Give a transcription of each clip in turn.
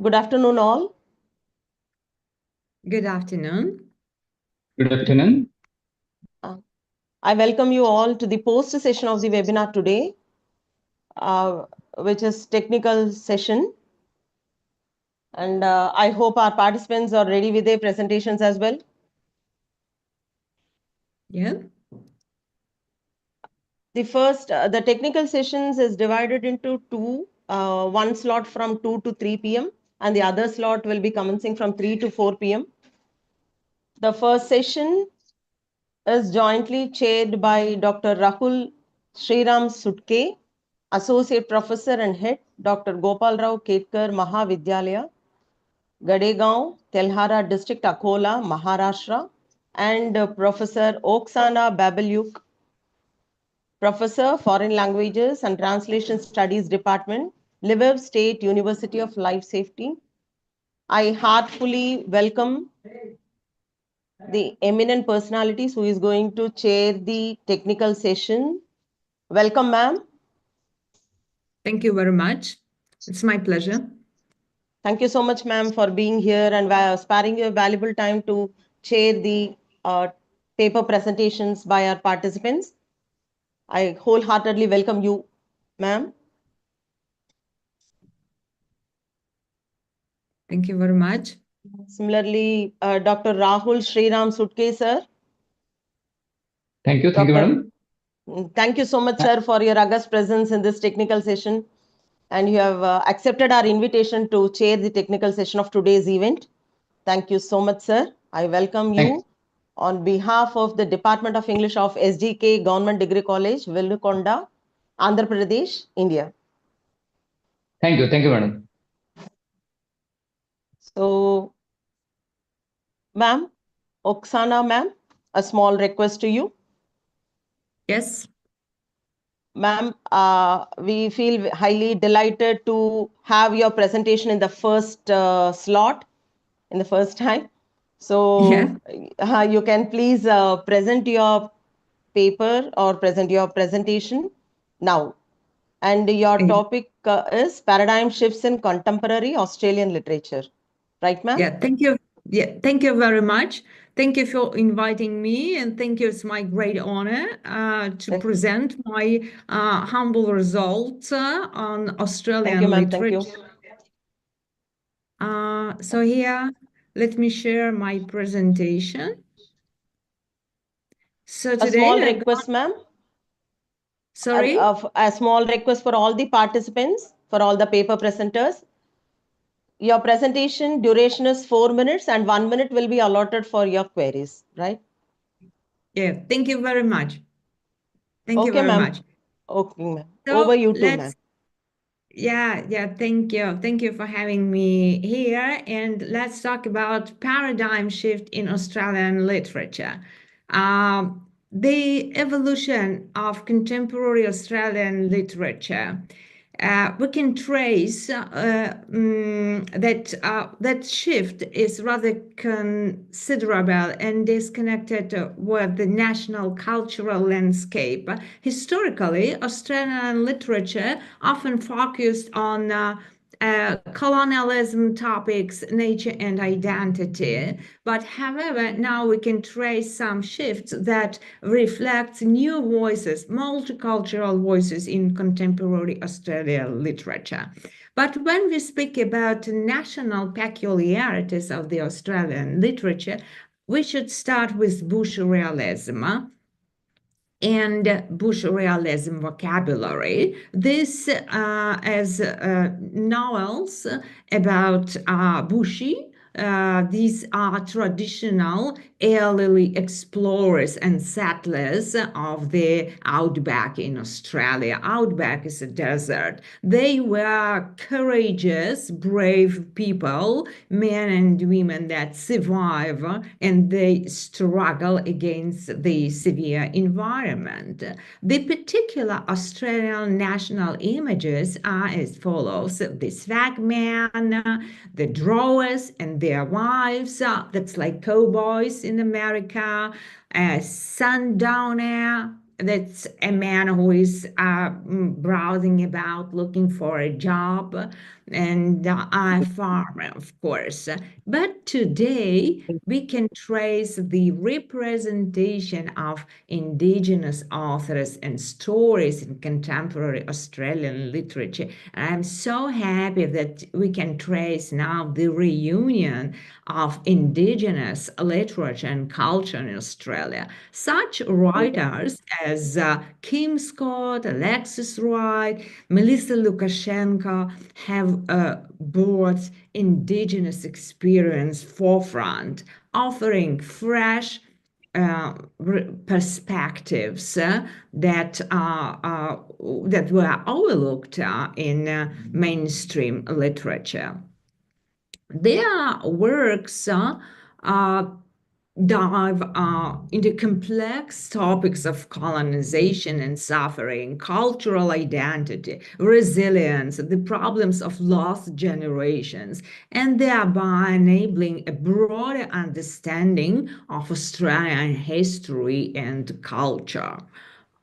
Good afternoon, all. Good afternoon. Good afternoon. I welcome you all to the post session of the webinar today, which is technical session. And I hope our participants are ready with their presentations as well. Yeah. The technical sessions is divided into two, one slot from 2 to 3 p.m. and the other slot will be commencing from 3 to 4 p.m. The first session is jointly chaired by Dr. Rahul Sriram Sutke, Associate Professor and Head, Dr. Gopal Rao Ketkar Mahavidyalaya, Gadegaon, Telhara District, Akola, Maharashtra, and Professor Oksana Babalyuk, Professor, Foreign Languages and Translation Studies Department, Lviv State University of Life Safety. I heartfully welcome the eminent personalities who is going to chair the technical session. Welcome, ma'am. Thank you very much. It's my pleasure. Thank you so much, ma'am, for being here and sparing your valuable time to chair the paper presentations by our participants. I wholeheartedly welcome you, ma'am. Thank you very much. Similarly, Dr. Rahul Sriram Sutke, sir. Thank you, madam. Thank you so much, sir, for your august presence in this technical session. And you have accepted our invitation to chair the technical session of today's event. Thank you so much, sir. I welcome you on behalf of the Department of English of SDK Government Degree College, Vellukonda, Andhra Pradesh, India. Thank you, madam. So, ma'am, Oksana, ma'am, a small request to you. Yes. Ma'am, we feel highly delighted to have your presentation in the first slot, in the first time. So you can please present your paper or present your presentation now. And your topic is Paradigm Shifts in Contemporary Australian Literature. Right, ma'am? Yeah, thank you. Yeah, thank you very much. Thank you for inviting me, and thank you. It's my great honor to present my humble results on Australian literature. Thank you. So here, let me share my presentation. So today, a small request, ma'am. Sorry? A small request for all the participants, for all the paper presenters. Your presentation duration is 4 minutes and 1 minute will be allotted for your queries, right? Yeah, thank you very much. Thank you very much. Okay, ma'am. So over you too, ma'am. Yeah, thank you. Thank you for having me here. And let's talk about paradigm shift in Australian literature. The evolution of contemporary Australian literature. We can trace that shift is rather considerable and disconnected with the national cultural landscape. Historically, Australian literature often focused on colonialism topics, nature and identity. But however, now we can trace some shifts that reflect new voices, multicultural voices in contemporary Australian literature. But when we speak about national peculiarities of the Australian literature, we should start with bush realism and bush realism vocabulary. This as novels about bushy. These are traditional elderly explorers and settlers of the outback in Australia. Outback is a desert. They were courageous, brave people, men and women that survive and they struggle against the severe environment. The particular Australian national images are as follows: the swagman, the drawers and their wives, that's like cowboys in America, a sundowner, that's a man who is browsing about looking for a job. and I farm, of course. But today we can trace the representation of indigenous authors and stories in contemporary Australian literature. And I'm so happy that we can trace now the reunion of indigenous literature and culture in Australia. Such writers as Kim Scott, Alexis Wright, Melissa Lukashenko have brought indigenous experience forefront, offering fresh perspectives that were overlooked in mainstream literature. Their works dive into complex topics of colonization and suffering, cultural identity, resilience, the problems of lost generations, and thereby enabling a broader understanding of Australian history and culture.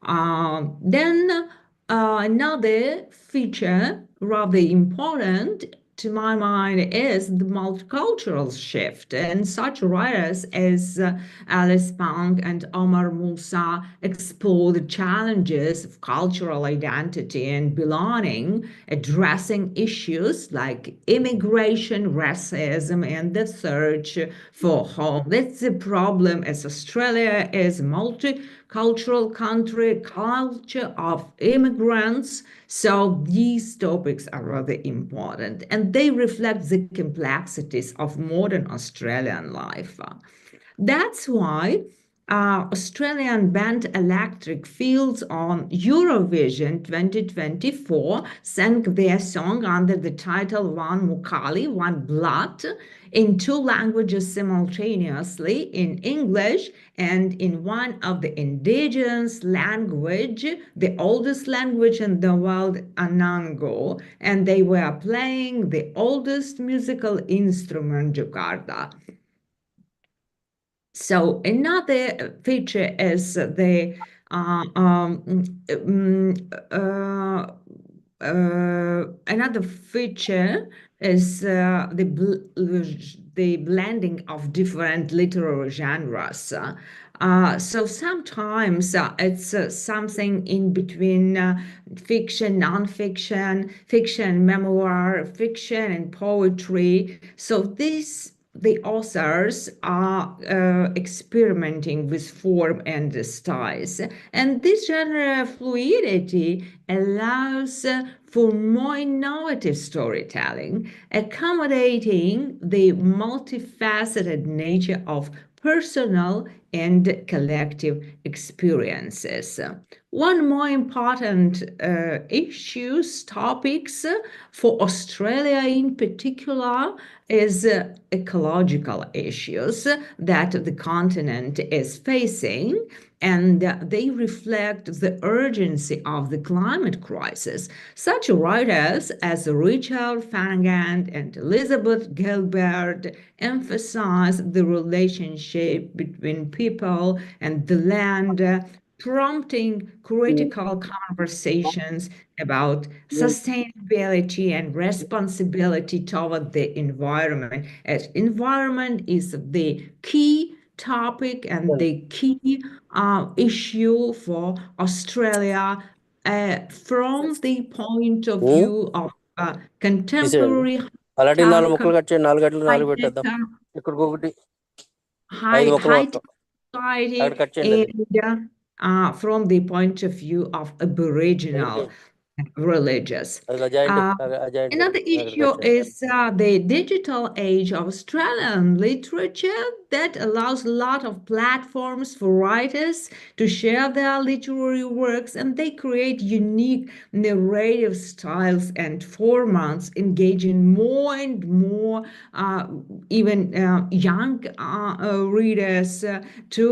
Then another feature, rather important to my mind, is the multicultural shift. And such writers as Alice Pang and Omar Musa explore the challenges of cultural identity and belonging, addressing issues like immigration, racism, and the search for home. That's the problem, as Australia is multicultural country, culture of immigrants. So these topics are rather important, and they reflect the complexities of modern Australian life. That's why Australian band Electric Fields on Eurovision 2024 sang their song under the title One Mukali, One Blood, in 2 languages simultaneously, in English and in one of the indigenous language, the oldest language in the world, Anango, and they were playing the oldest musical instrument, Jakarta. So another feature is the another feature is the blending of different literary genres. So sometimes it's something in between fiction, nonfiction, fiction, memoir, fiction, and poetry. So the authors are experimenting with form and styles. And this genre fluidity allows for more innovative storytelling, accommodating the multifaceted nature of personal and collective experiences. One more important topics for Australia in particular is ecological issues that the continent is facing, and they reflect the urgency of the climate crisis. Such writers as Richard Fanagant and Elizabeth Gilbert emphasize the relationship between people and the land, prompting critical conversations about sustainability and responsibility toward the environment, as environment is the key topic and the key issue for Australia from the point of view of contemporary అలాంటి 4 historical ముక్కలు cut చేయండి 4 గంటలు 4 high-tech, పెట్టేద్దాం ఇక్కడికి ఒకటి 5 high-tech ముక్కలు మొత్తం society, అక్కడ కట్ చేయండి అది and from the point of view of Aboriginal religious. అది joint joint Another issue is the digital age of Australian literature that allows a lot of platforms for writers to share their literary works, and they create unique narrative styles and formats, engaging more and more even young readers to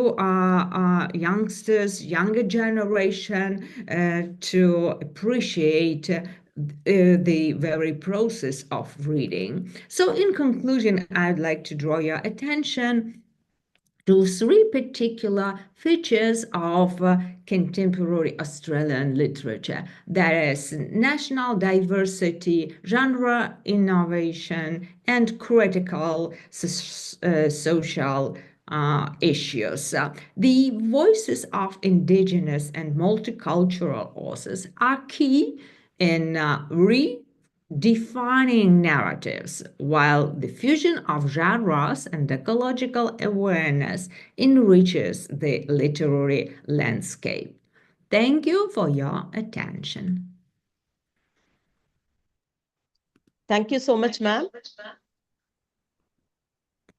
youngsters, younger generation to appreciate the very process of reading. So in conclusion, I'd like to draw your attention to three particular features of contemporary Australian literature. That is national diversity, genre innovation, and critical social issues. The voices of Indigenous and multicultural authors are key in defining narratives, while the fusion of genres and ecological awareness enriches the literary landscape. Thank you for your attention. Thank you so much, ma'am.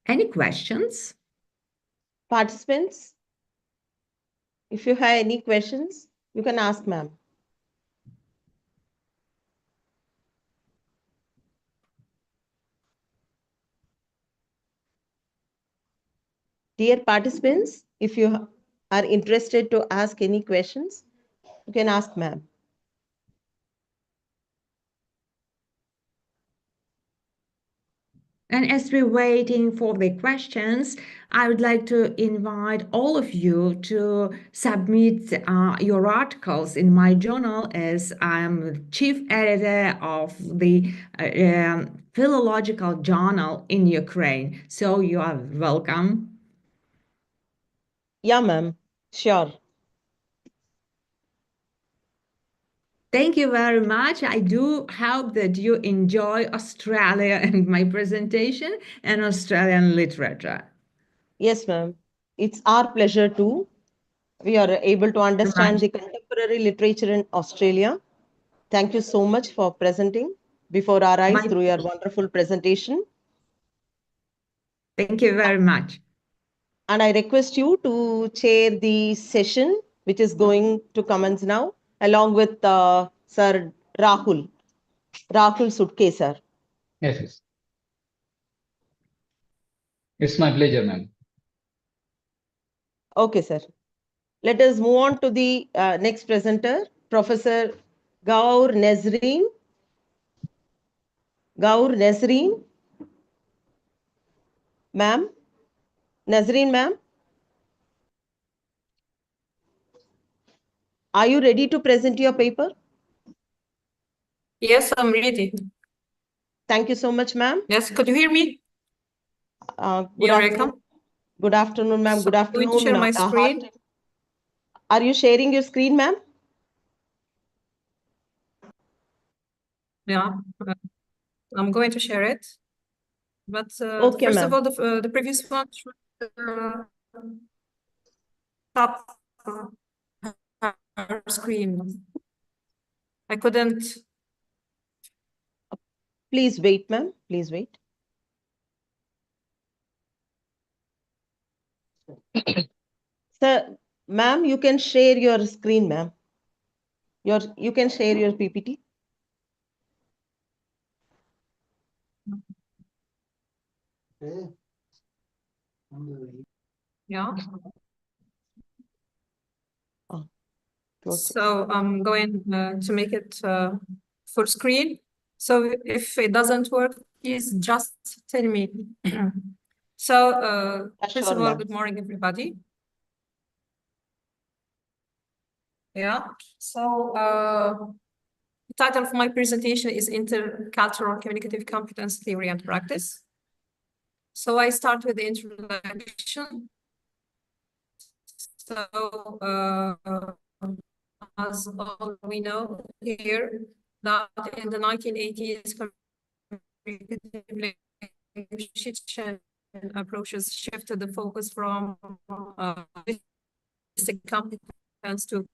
Any questions? Participants, if you have any questions, you can ask ma'am. Dear participants, if you are interested to ask any questions, you can ask ma'am. And as we're waiting for the questions, I would like to invite all of you to submit your articles in my journal, as I'm chief editor of the Philological Journal in Ukraine. So you are welcome. Yeah, ma'am. Sure. Thank you very much. I do hope that you enjoy Australia and my presentation and Australian literature. Yes, ma'am. It's our pleasure too. We are able to understand the contemporary literature in Australia. Thank you so much for presenting before our eyes through your wonderful presentation. Thank you very much. And I request you to chair the session, which is going to commence now, along with Sir Rahul Sutke, sir. Yes, yes. It's my pleasure, ma'am. Okay, sir. Let us move on to the next presenter, Professor Gaur Nezreen. Gaur Nezreen. Ma'am. Nazreen, ma'am. Are you ready to present your paper? Yes, I'm ready. Thank you so much, ma'am. Yes, could you hear me? Good You're afternoon. welcome. Good afternoon, ma'am. Good So I'm going to share afternoon. my screen. Are you sharing your screen, ma'am? Yeah, I'm going to share it. But Okay, first ma'am. of all, the previous one should stop her screen. I couldn't. Please wait, ma'am. Please wait. Sir, ma'am, you can share your screen, ma'am. You can share your PPT. Yeah. Close it. So I'm going to make it full screen. So if it doesn't work, please just tell me. So first Sure, of all, ma'am. good morning, everybody. Yeah. So the title of my presentation is Intercultural Communicative Competence Theory and Practice. So I start with the introduction. So as all we know here, that in the 1980s, communicative linguistics approaches shifted the focus from linguistic competence to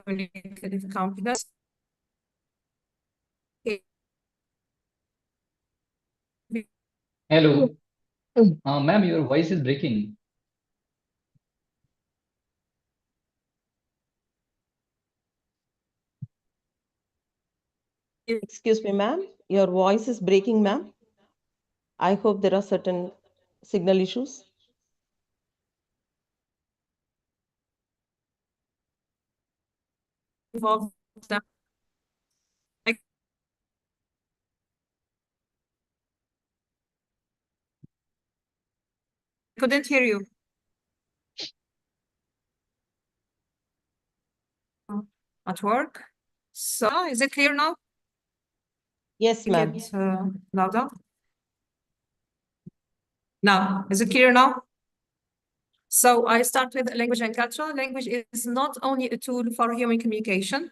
communicative competence. Hello. Ma'am, your voice is breaking. Excuse me, ma'am. Your voice is breaking, ma'am. I hope there are certain signal issues. Involved that I couldn't hear you. at work. So is it clear now? Yes, ma'am. Make it louder. Now, is it clear now? So I start with language and culture. Language is not only a tool for human communication.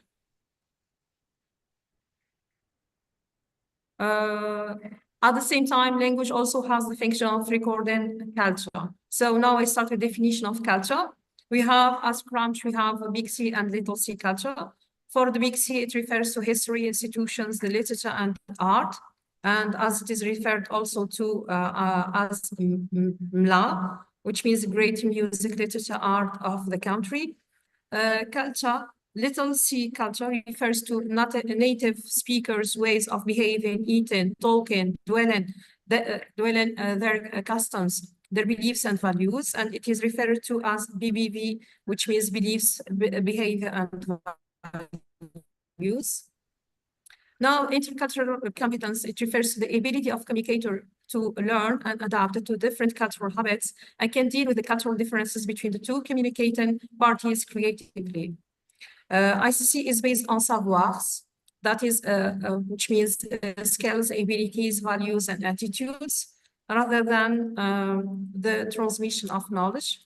At the same time, language also has the function of recording culture. So now I start with definition of culture. We have, as branch, we have a big C and little c culture. For the big C, it refers to history, institutions, the literature and art. And as it is referred also to as MLA, which means great music, literature, art of the country. Culture, little c culture refers to not native speakers' ways of behaving, eating, talking, dwelling their customs, their beliefs and values, and it is referred to as BBV, which means beliefs, behavior, and values. Now, intercultural competence, it refers to the ability of communicator to learn and adapt to different cultural habits and can deal with the cultural differences between the two communicating parties creatively. ICC is based on savoirs, that is, which means skills, abilities, values, and attitudes, rather than the transmission of knowledge.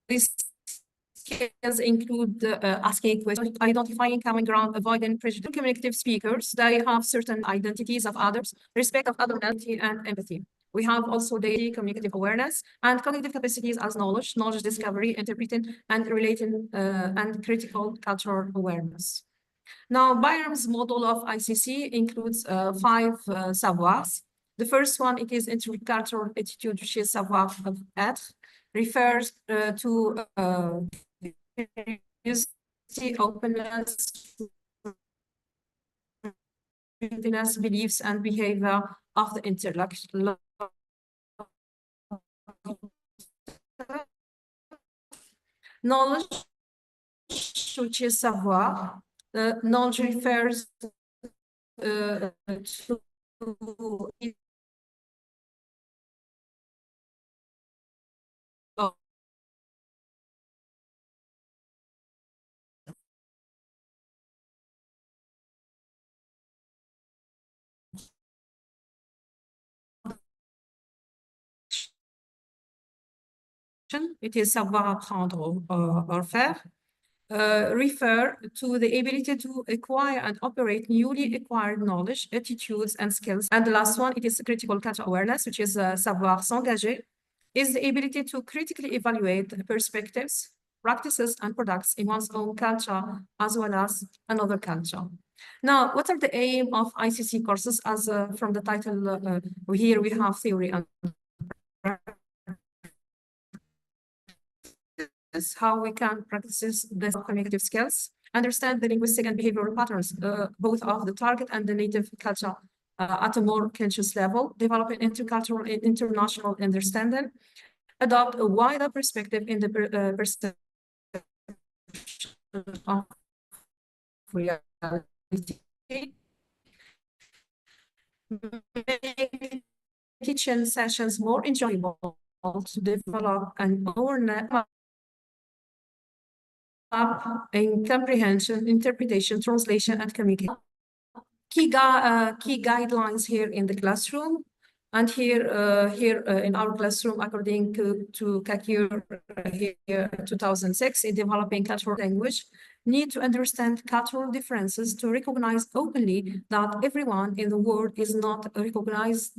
These skills include asking questions, identifying common ground, avoiding prejudice. Communicative speakers, they have certain identities of others, respect of other identity, and empathy. We have also daily communicative awareness and cognitive capacities as knowledge discovery, interpreting, and relating, and critical cultural awareness. Now, Byram's model of ICC includes 5 savoirs. The first one, it is intercultural attitude, which is savoir être, refers to openness, beliefs, and behavior of the interlocutor. Knowledge, which is savoir, knowledge refers to it is savoir apprendre or faire, refer to the ability to acquire and operate newly acquired knowledge, attitudes, and skills. And the last one, it is critical cultural awareness, which is savoir s'engager, is the ability to critically evaluate perspectives, practices, and products in one's own culture, as well as another culture. Now, what are the aim of ICC courses? As from the title here, we have theory and how we can practice the communicative skills, understand the linguistic and behavioral patterns, both of the target and the native culture at a more conscious level, develop an intercultural and international understanding, adopt a wider perspective in the perception of reality, make teaching sessions more enjoyable to develop an awareness in comprehension, interpretation, translation, and communication. Key guidelines here in the classroom, and here in our classroom, according to CACUR here 2006, in developing cultural language, need to understand cultural differences to recognize openly that everyone in the world is not recognized,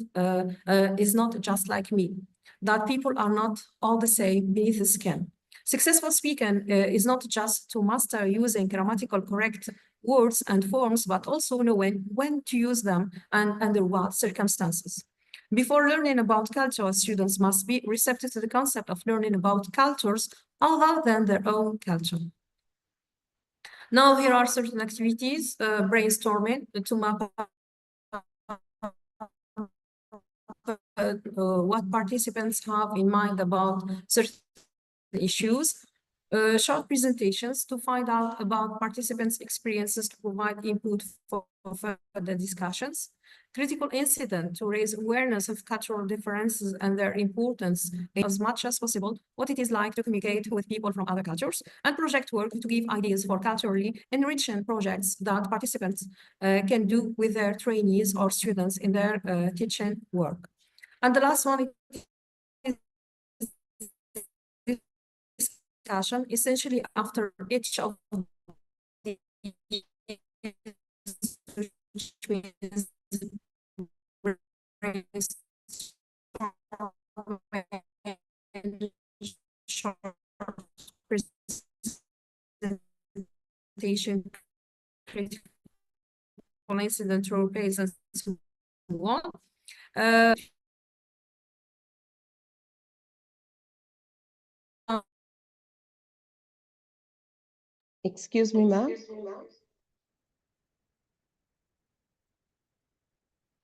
is not just like me, that people are not all the same beneath the skin. Successful speaking is not just to master using grammatical correct words and forms, but also knowing when to use them and under what circumstances. Before learning about culture, students must be receptive to the concept of learning about cultures other than their own culture. Now, here are certain activities, brainstorming to map what participants have in mind about certain issues. Short presentations to find out about participants' experiences to provide input for further discussions. Critical incident to raise awareness of cultural differences and their importance as much as possible, what it is like to communicate with people from other cultures, and project work to give ideas for culturally enriching projects that participants can do with their trainees or students in their teaching work. And the last one is discussion, essentially after each of the which means short presentation, critical incident role plays, and so on. Excuse me, ma'am.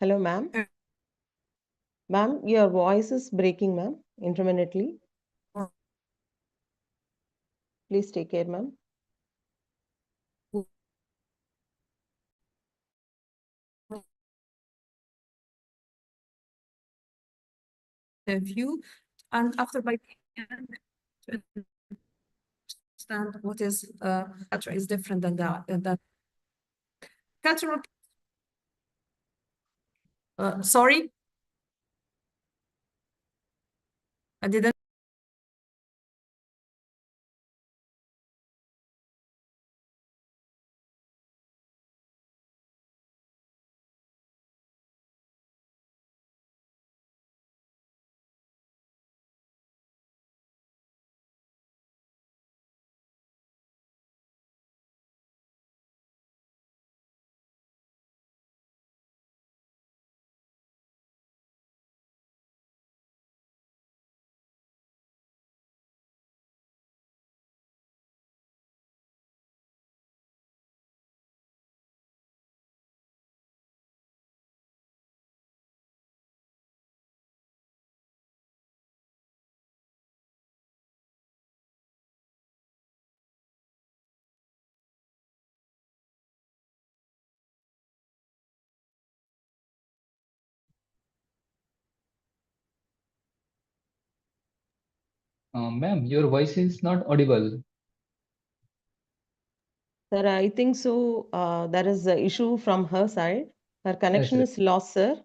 Hello, ma'am. Ma'am, your voice is breaking, ma'am, intermittently. Please take care, ma'am. The view, and after by to understand what is culture is different than that. Cultural. Sorry, I didn't. Ma'am, your voice is not audible. Sir, I think so. There is an issue from her side. Her connection yes. is lost, sir.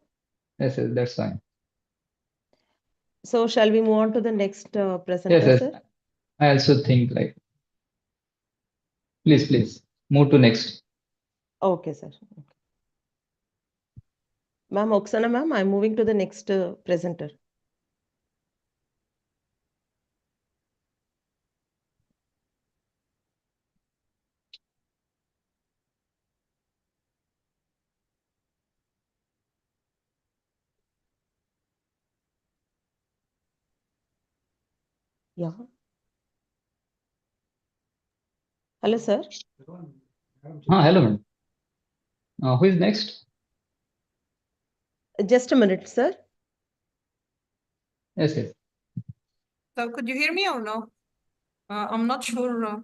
Yes, that's fine. So shall we move on to the next Yes, presenter, yes. sir? I also think like, please move to next. Okay, sir. Ma'am, Oksana, ma'am, I'm moving to the next presenter. Yeah. Hello, sir. Hello, madam. Who is next? Just a minute, sir. Yes. So could you hear me or no? I'm not sure.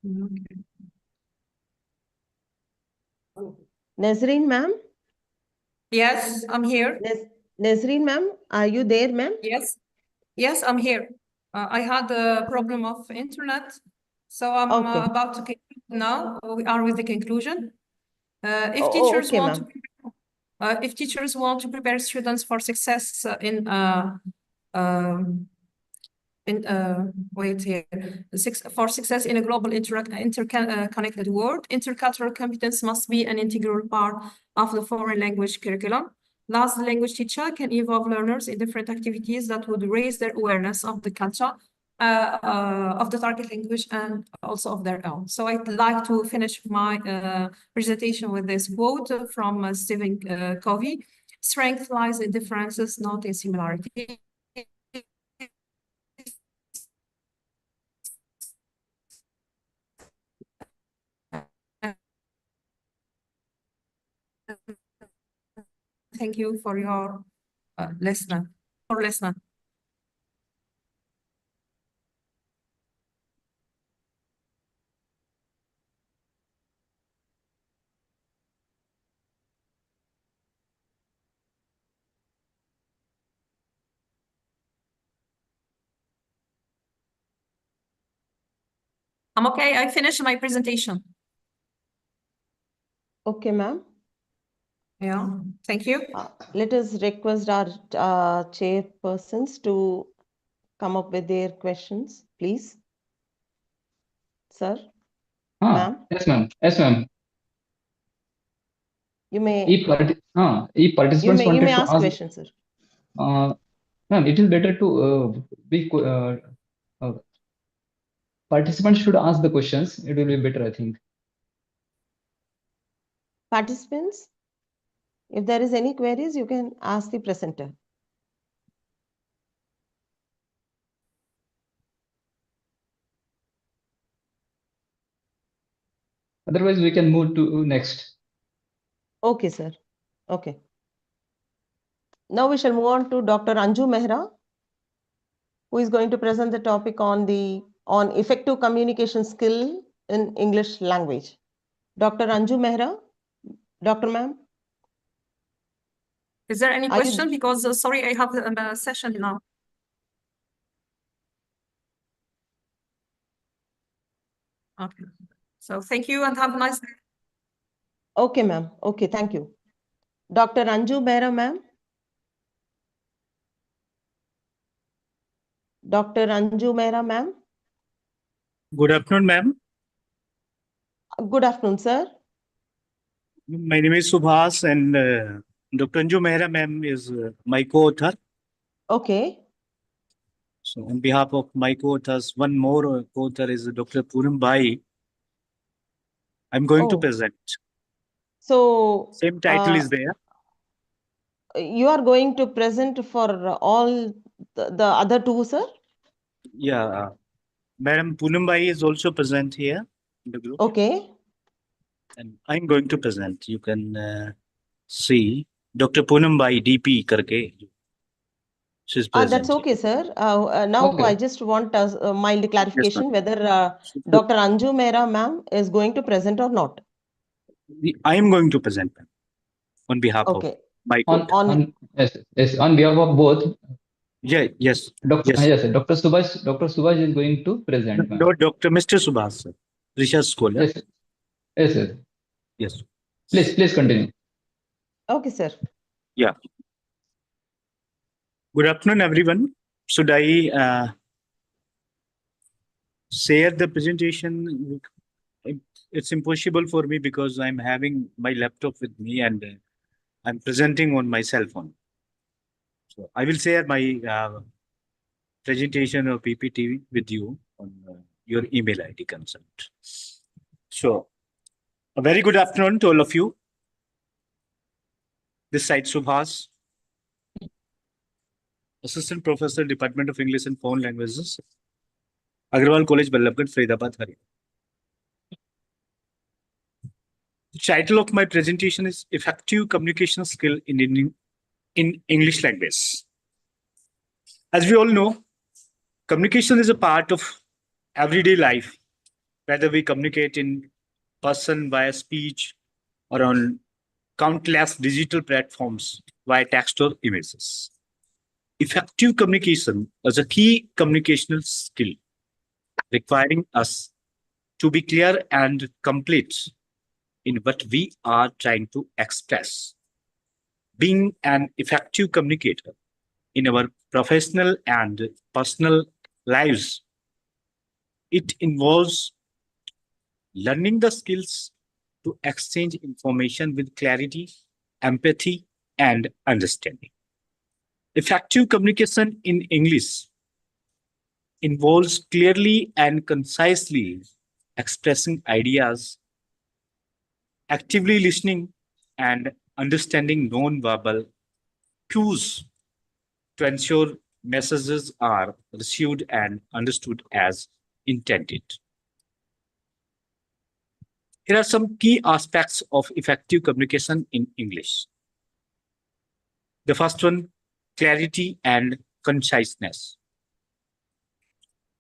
Okay. Nazreen, ma'am. Yes, I'm here. Nazreen, ma'am, are you there, ma'am? Yes, I'm here. I had a problem of internet, so I'm Okay. about to conclude now. We are with the conclusion. If Oh, teachers okay, want ma'am. if teachers want to prepare students for success wait here, for success in a global interconnected world, intercultural competence must be an integral part of the foreign language curriculum. Thus, the language teacher can involve learners in different activities that would raise their awareness of the culture of the target language and also of their own. So I'd like to finish my presentation with this quote from Stephen Covey: "Strength lies in differences, not in similarity." thank you for your listener. I'm okay. I finished my presentation. Okay, ma'am. Yeah, thank you. Let us request our chairpersons to come up with their questions, please. Sir, ma'am, Yes, ma'am. Yes, ma'am. you may If participants you wanted may to ask ask, questions, sir. ma'am, it is better to participants should ask the questions. It will be better, I think. Participants, if there is any queries, you can ask the presenter. Otherwise, we can move to next. Okay, sir. Okay. Now we shall move on to Dr. Anju Mehra, who is going to present the topic on effective communication skill in English language. Dr. Anju Mehra, Dr. Ma'am. Is there any Are you- question? Because sorry, I have a session now. Okay. So thank you and have a nice day. Okay, ma'am. Okay, thank you. Dr. Anju Mehra, ma'am. Dr. Anju Mehra, ma'am. Good afternoon, ma'am. Good afternoon, sir. My name is Subhas, and Dr. Anju Mehra, ma'am, is my co-author. Okay. So, on behalf of my co-authors, one more co-author is Dr. Puram Bhai. I'm going to Oh. present. So Same title is there. you are going to present for all the other two, sir? Yeah. Madam Poonam Bhai is also present here in the group. Okay. And I'm going to present. You can see Dr. Poonam Bhai, DP karke. She's present. That's okay, sir. Now Okay. I just want a mild clarification whether So, Dr. Anju Mehra, ma'am, is going to present or not. I am going to present, ma'am, on behalf of Okay. my On co-author. yes, on behalf of both, Yeah, yes. Dr. Yes. Yes, Dr. Subhash is going to present, ma'am. No, Dr. Mr. Subhas, sir. Research Scholar. Yes, yes, yes. Yes. Please continue. Okay, sir. Yeah. Good afternoon, everyone. Should I share the presentation? It's impossible for me because I'm having my laptop with me and I'm presenting on my cell phone. So I will share my presentation or PPT with you on your email ID consent. So a very good afternoon to all of you. This side Subhas, Assistant Professor, Department of English and Foreign Languages, Agarwal College, Ballabgarh, Faridabad, Haryana. The title of my presentation is Effective Communication Skill in English Language. As we all know, communication is a part of everyday life, whether we communicate in person via speech or on countless digital platforms via text or images. Effective communication is a key communicational skill requiring us to be clear and complete in what we are trying to express. Being an effective communicator in our professional and personal lives, it involves learning the skills to exchange information with clarity, empathy, and understanding. Effective communication in English involves clearly and concisely expressing ideas, actively listening, and understanding non-verbal cues to ensure messages are received and understood as intended. Here are some key aspects of effective communication in English. The first one, clarity and conciseness.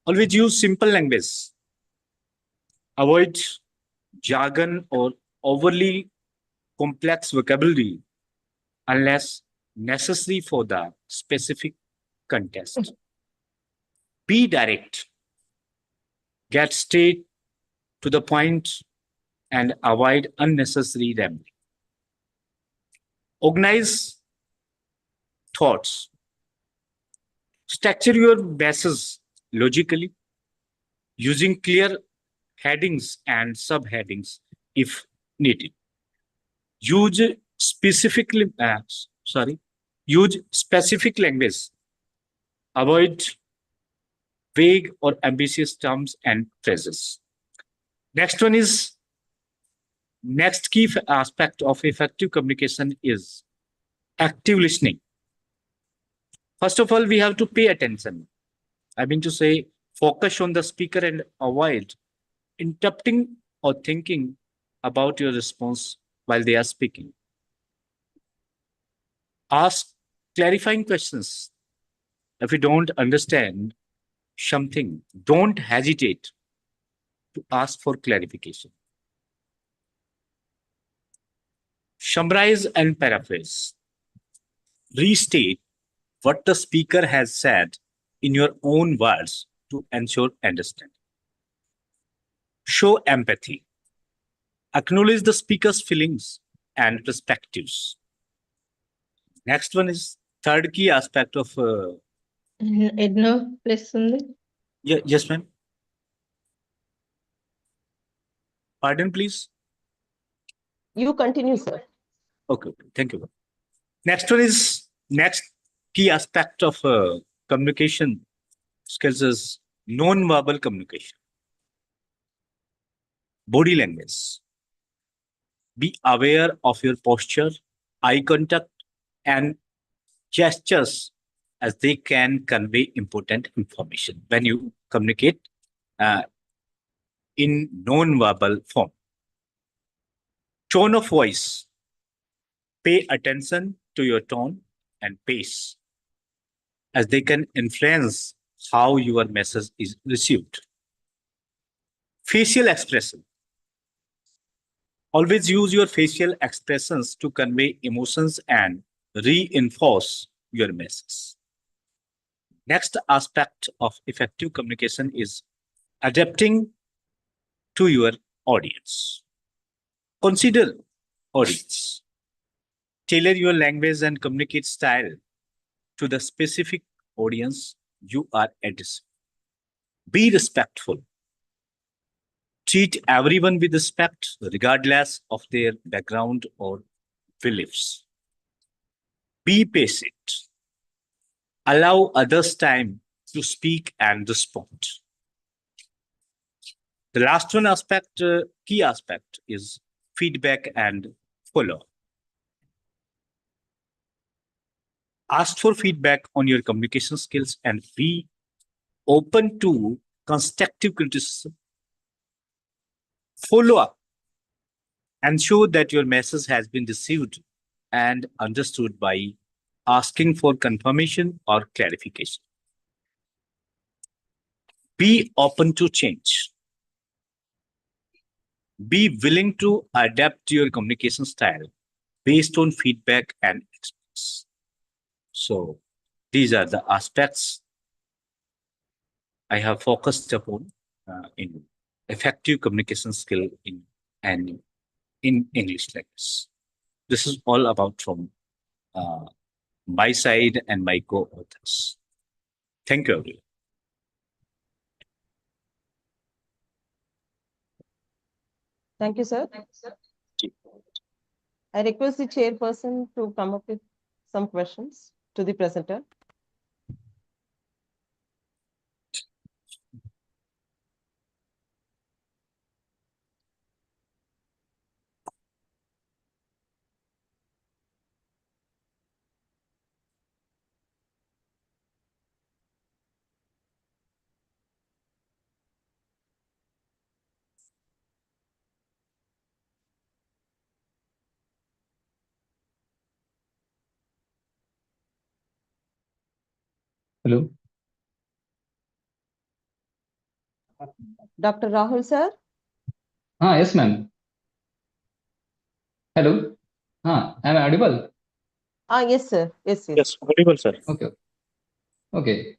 Always use simple language. Avoid jargon or overly complex vocabulary unless necessary for the specific context. Be direct. Get straight to the point and avoid unnecessary rambling. Organize thoughts. Structure your messages logically using clear headings and subheadings if needed. Use specifically, use specific language. Avoid vague or ambitious terms and phrases. Next one is, next key aspect of effective communication is active listening. First of all, we have to pay attention. I mean to say, focus on the speaker and avoid interrupting or thinking about your response while they are speaking. Ask clarifying questions. If you don't understand something, don't hesitate to ask for clarification. Summarize and paraphrase. Restate what the speaker has said in your own words to ensure understanding. Show empathy. Acknowledge the speaker's feelings and perspectives. Next one is third key aspect of. Edna, please. Yes, ma'am. Pardon, please. You continue, sir. Okay, thank you. Next one is, next key aspect of communication skills is non-verbal communication. Body language. Be aware of your posture, eye contact, and gestures as they can convey important information when you communicate in non-verbal form. Tone of voice. Pay attention to your tone and pace as they can influence how your message is received. Facial expression. Always use your facial expressions to convey emotions and reinforce your message. Next aspect of effective communication is adapting to your audience. Consider audience. Tailor your language and communicate style to the specific audience you are addressing. Be respectful. Treat everyone with respect, regardless of their background or beliefs. Be patient. Allow others time to speak and respond. The last one aspect, key aspect, is feedback and follow. Ask for feedback on your communication skills and be open to constructive criticism. Follow up. Ensure that your message has been received and understood by asking for confirmation or clarification. Be open to change. Be willing to adapt your communication style based on feedback and experience. So these are the aspects I have focused upon in effective communication skill in English language. This is all about from my side and my co-authors. Thank you, everyone. Thank you, sir. I request the chairperson to come up with some questions to the presenter. Hello. Dr. Rahul, sir? Yes, ma'am. Hello. Am I audible? Yes, sir. Yes, yes. Yes, audible, sir. Okay. Okay.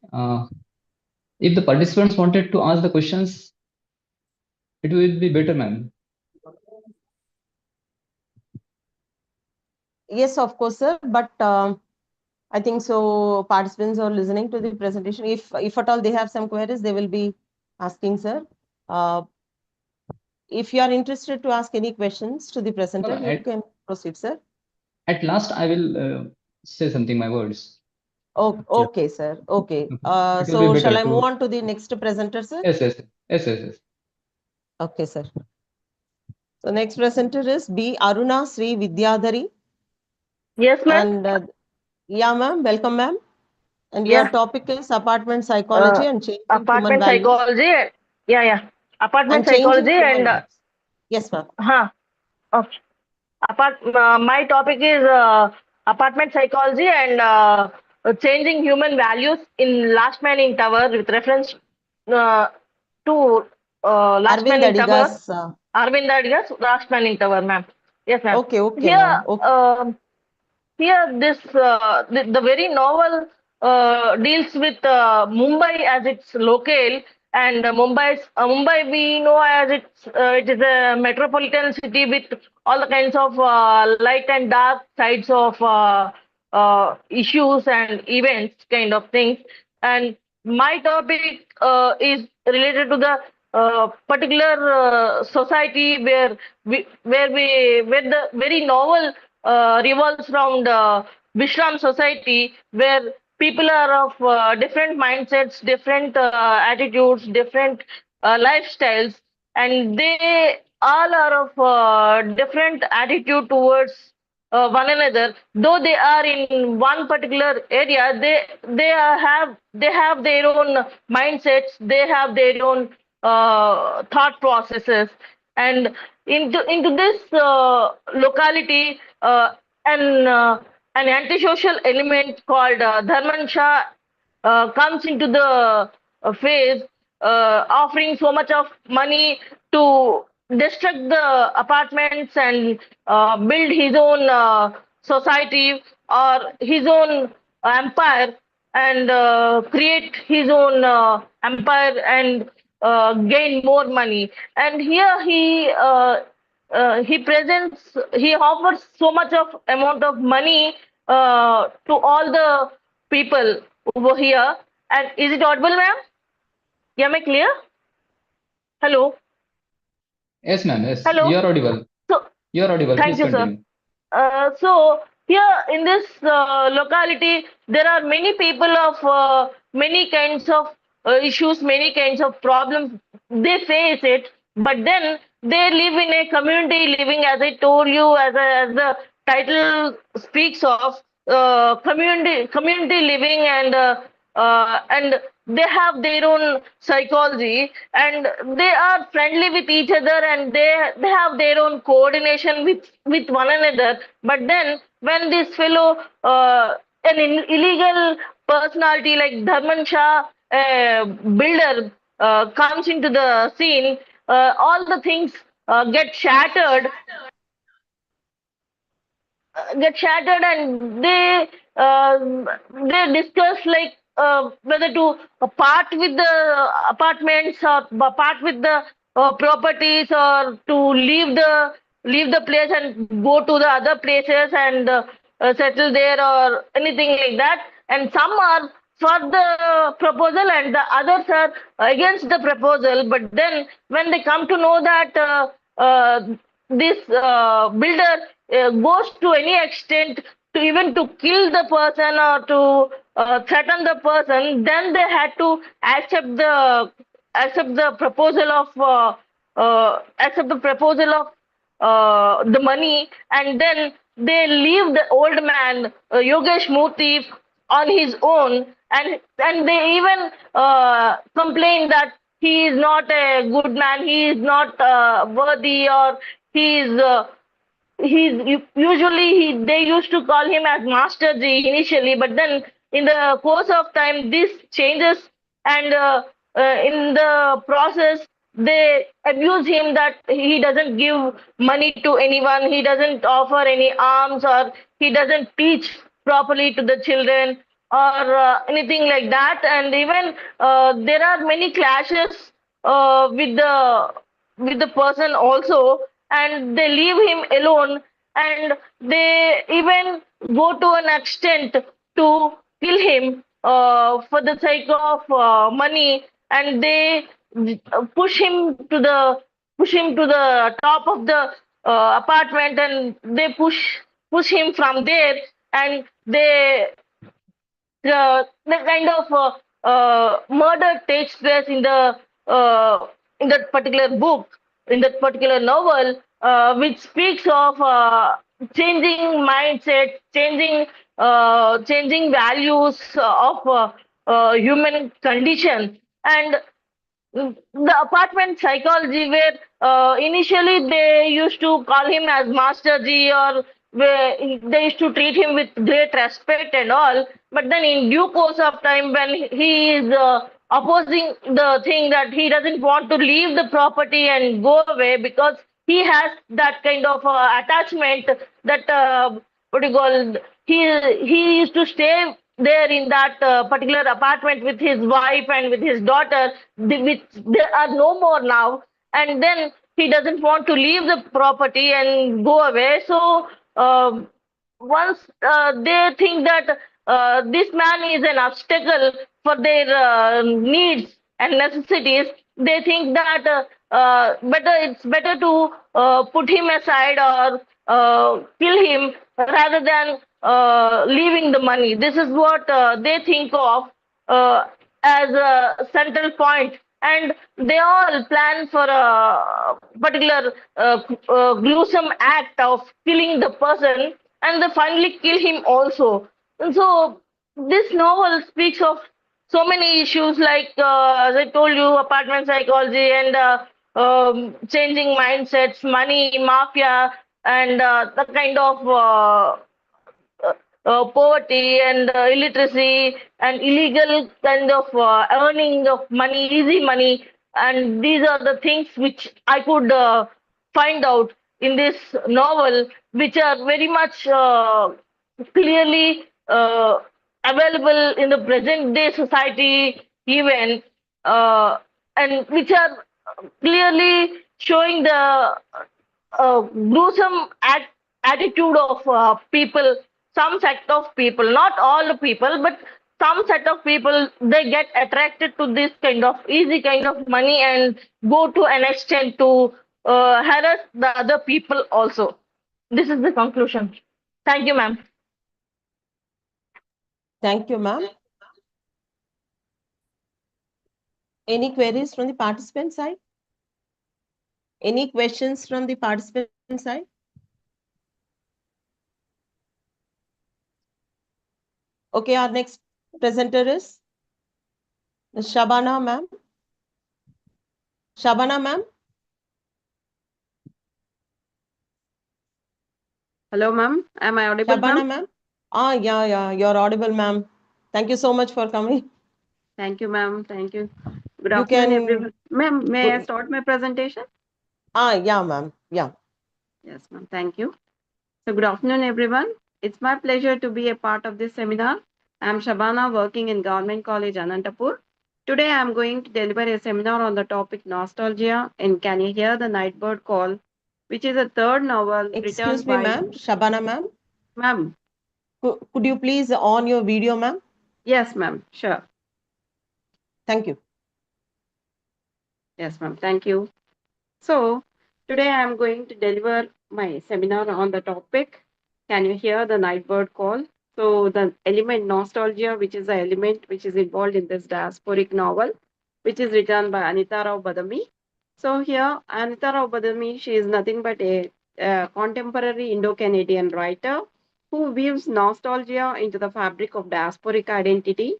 If the participants wanted to ask the questions, it will be better, ma'am. Yes, of course, sir. But I think so participants are listening to the presentation. If at all they have some queries, they will be asking, sir. If you are interested to ask any questions to the presenter, No, you can proceed, sir. At last, I will say something, my words. Oh, okay, sir. Okay. It will be So shall better I move to. on to the next presenter, sir? Yes. Okay, sir. So next presenter is B. Aruna Sri Vidyadhari. Yes, ma'am. And yeah, ma'am. Welcome, ma'am. And your Yeah. topic is apartment psychology and changing human Apartment values. psychology. Yeah. Apartment And changing psychology human and values. Yes, ma'am. okay. My topic is apartment psychology and changing human values in Last Man in Tower with reference to Last Man Arvind in Tower. Adiga's. Arvind Adiga's Last Man in Tower, ma'am. Yes, ma'am. Okay, Here, ma'am. Okay. here this the very novel deals with Mumbai as its locale, and Mumbai we know as it is a metropolitan city with all the kinds of light and dark sides of issues and events kind of things. And my topic is related to the particular society where the very novel revolves around Vishram society, where people are of different mindsets, different attitudes, different lifestyles, and they all are of different attitude towards one another. Though they are in one particular area, they have their own mindsets, they have their own thought processes, and into this locality an antisocial element called Dharman Shah comes into the phase, offering so much of money to destruct the apartments and build his own society or his own empire, and create his own empire and gain more money. And here he offers so much of amount of money to all the people over here. And is it audible, ma'am? Yeah, am I clear? Hello. Yes, ma'am. Yes. Hello. You are audible. So You are audible. thank Please you, sir. continue. So here in this locality, there are many people of many kinds of issues, many kinds of problems. They face it, but then they live in a community living, as I told you, as the title speaks of, community living, and they have their own psychology, and they are friendly with each other, and they have their own coordination with one another. But then when this fellow illegal personality like Dharman Shah, builder, comes into the scene, all the things get shattered, and they discuss like whether to part with the apartments or part with the properties, or to leave the place and go to the other places and settle there or anything like that. And some are for the proposal and the others are against the proposal. But then when they come to know that this builder goes to any extent to even to kill the person or to threaten the person, then they had to accept the proposal of the money, and then they leave the old man Yogesh Murthy on his own, and they even complain that he is not a good man, he is not worthy, or he is they used to call him as Master Ji initially, but then in the course of time, this changes, and in the process, they abuse him that he doesn't give money to anyone, he doesn't offer any alms, or he doesn't teach properly to the children, or anything like that. And even there are many clashes with the person also, and they leave him alone, and they even go to an extent to kill him for the sake of money, and they push him to the top of the apartment, and they push him from there, and the kind of murder takes place in that particular book, in that particular novel, which speaks of changing mindset, changing values of human condition. And the apartment psychology, where initially they used to call him as Master G, or where they used to treat him with great respect and all. But then in due course of time, when he is opposing the thing that he doesn't want to leave the property and go away, because he has that kind of attachment, that what do you call, he used to stay there in that particular apartment with his wife and with his daughter, which they are no more now. And then he doesn't want to leave the property and go away. So once they think that this man is an obstacle for their needs and necessities, they think that it's better to put him aside, or kill him, rather than leaving the money. This is what they think of as a central point, and they all plan for a particular gruesome act of killing the person, and they finally kill him also. And so this novel speaks of so many issues, like as I told you, apartment psychology, and changing mindsets, money, mafia, and the kind of poverty and illiteracy and illegal kind of earning of money, easy money. And these are the things which I could find out in this novel, which are very much clearly available in the present day society even, and which are clearly showing the gruesome attitude of people, some set of people, not all the people, but some set of people, they get attracted to this kind of easy kind of money, and go to an extent to harass the other people also. This is the conclusion. Thank you, ma'am. Thank you, ma'am. Any queries from the participant side? Any questions from the participant side? Okay, our next presenter is Shabana ma'am. Shabana ma'am. Hello, ma'am. Am I audible, Shabana ma'am? ma'am. Yeah, you're audible, ma'am. Thank you so much for coming. Thank you, ma'am. Thank you. Good You afternoon, can- everyone. Ma'am, may I Good- start my presentation? Yeah, ma'am. Yeah. Yes, ma'am. Thank you. So good afternoon, everyone. It's my pleasure to be a part of this seminar. I'm Shabana, working in Government College, Anantapur. Today, I'm going to deliver a seminar on the topic nostalgia and Can You Hear the Nightbird Call, which is a third novel Excuse written me, by... ma'am. Shabana ma'am. Ma'am. Could you please on your video, ma'am? Yes, ma'am. Sure. Thank you. Yes, ma'am. Thank you. So today I am going to deliver my seminar on the topic, Can You Hear the Nightbird Call? So the element nostalgia, which is the element which is involved in this diasporic novel, which is written by Anita Rao Badami. So here, Anita Rao Badami, she is nothing but a contemporary Indo-Canadian writer who weaves nostalgia into the fabric of diasporic identity.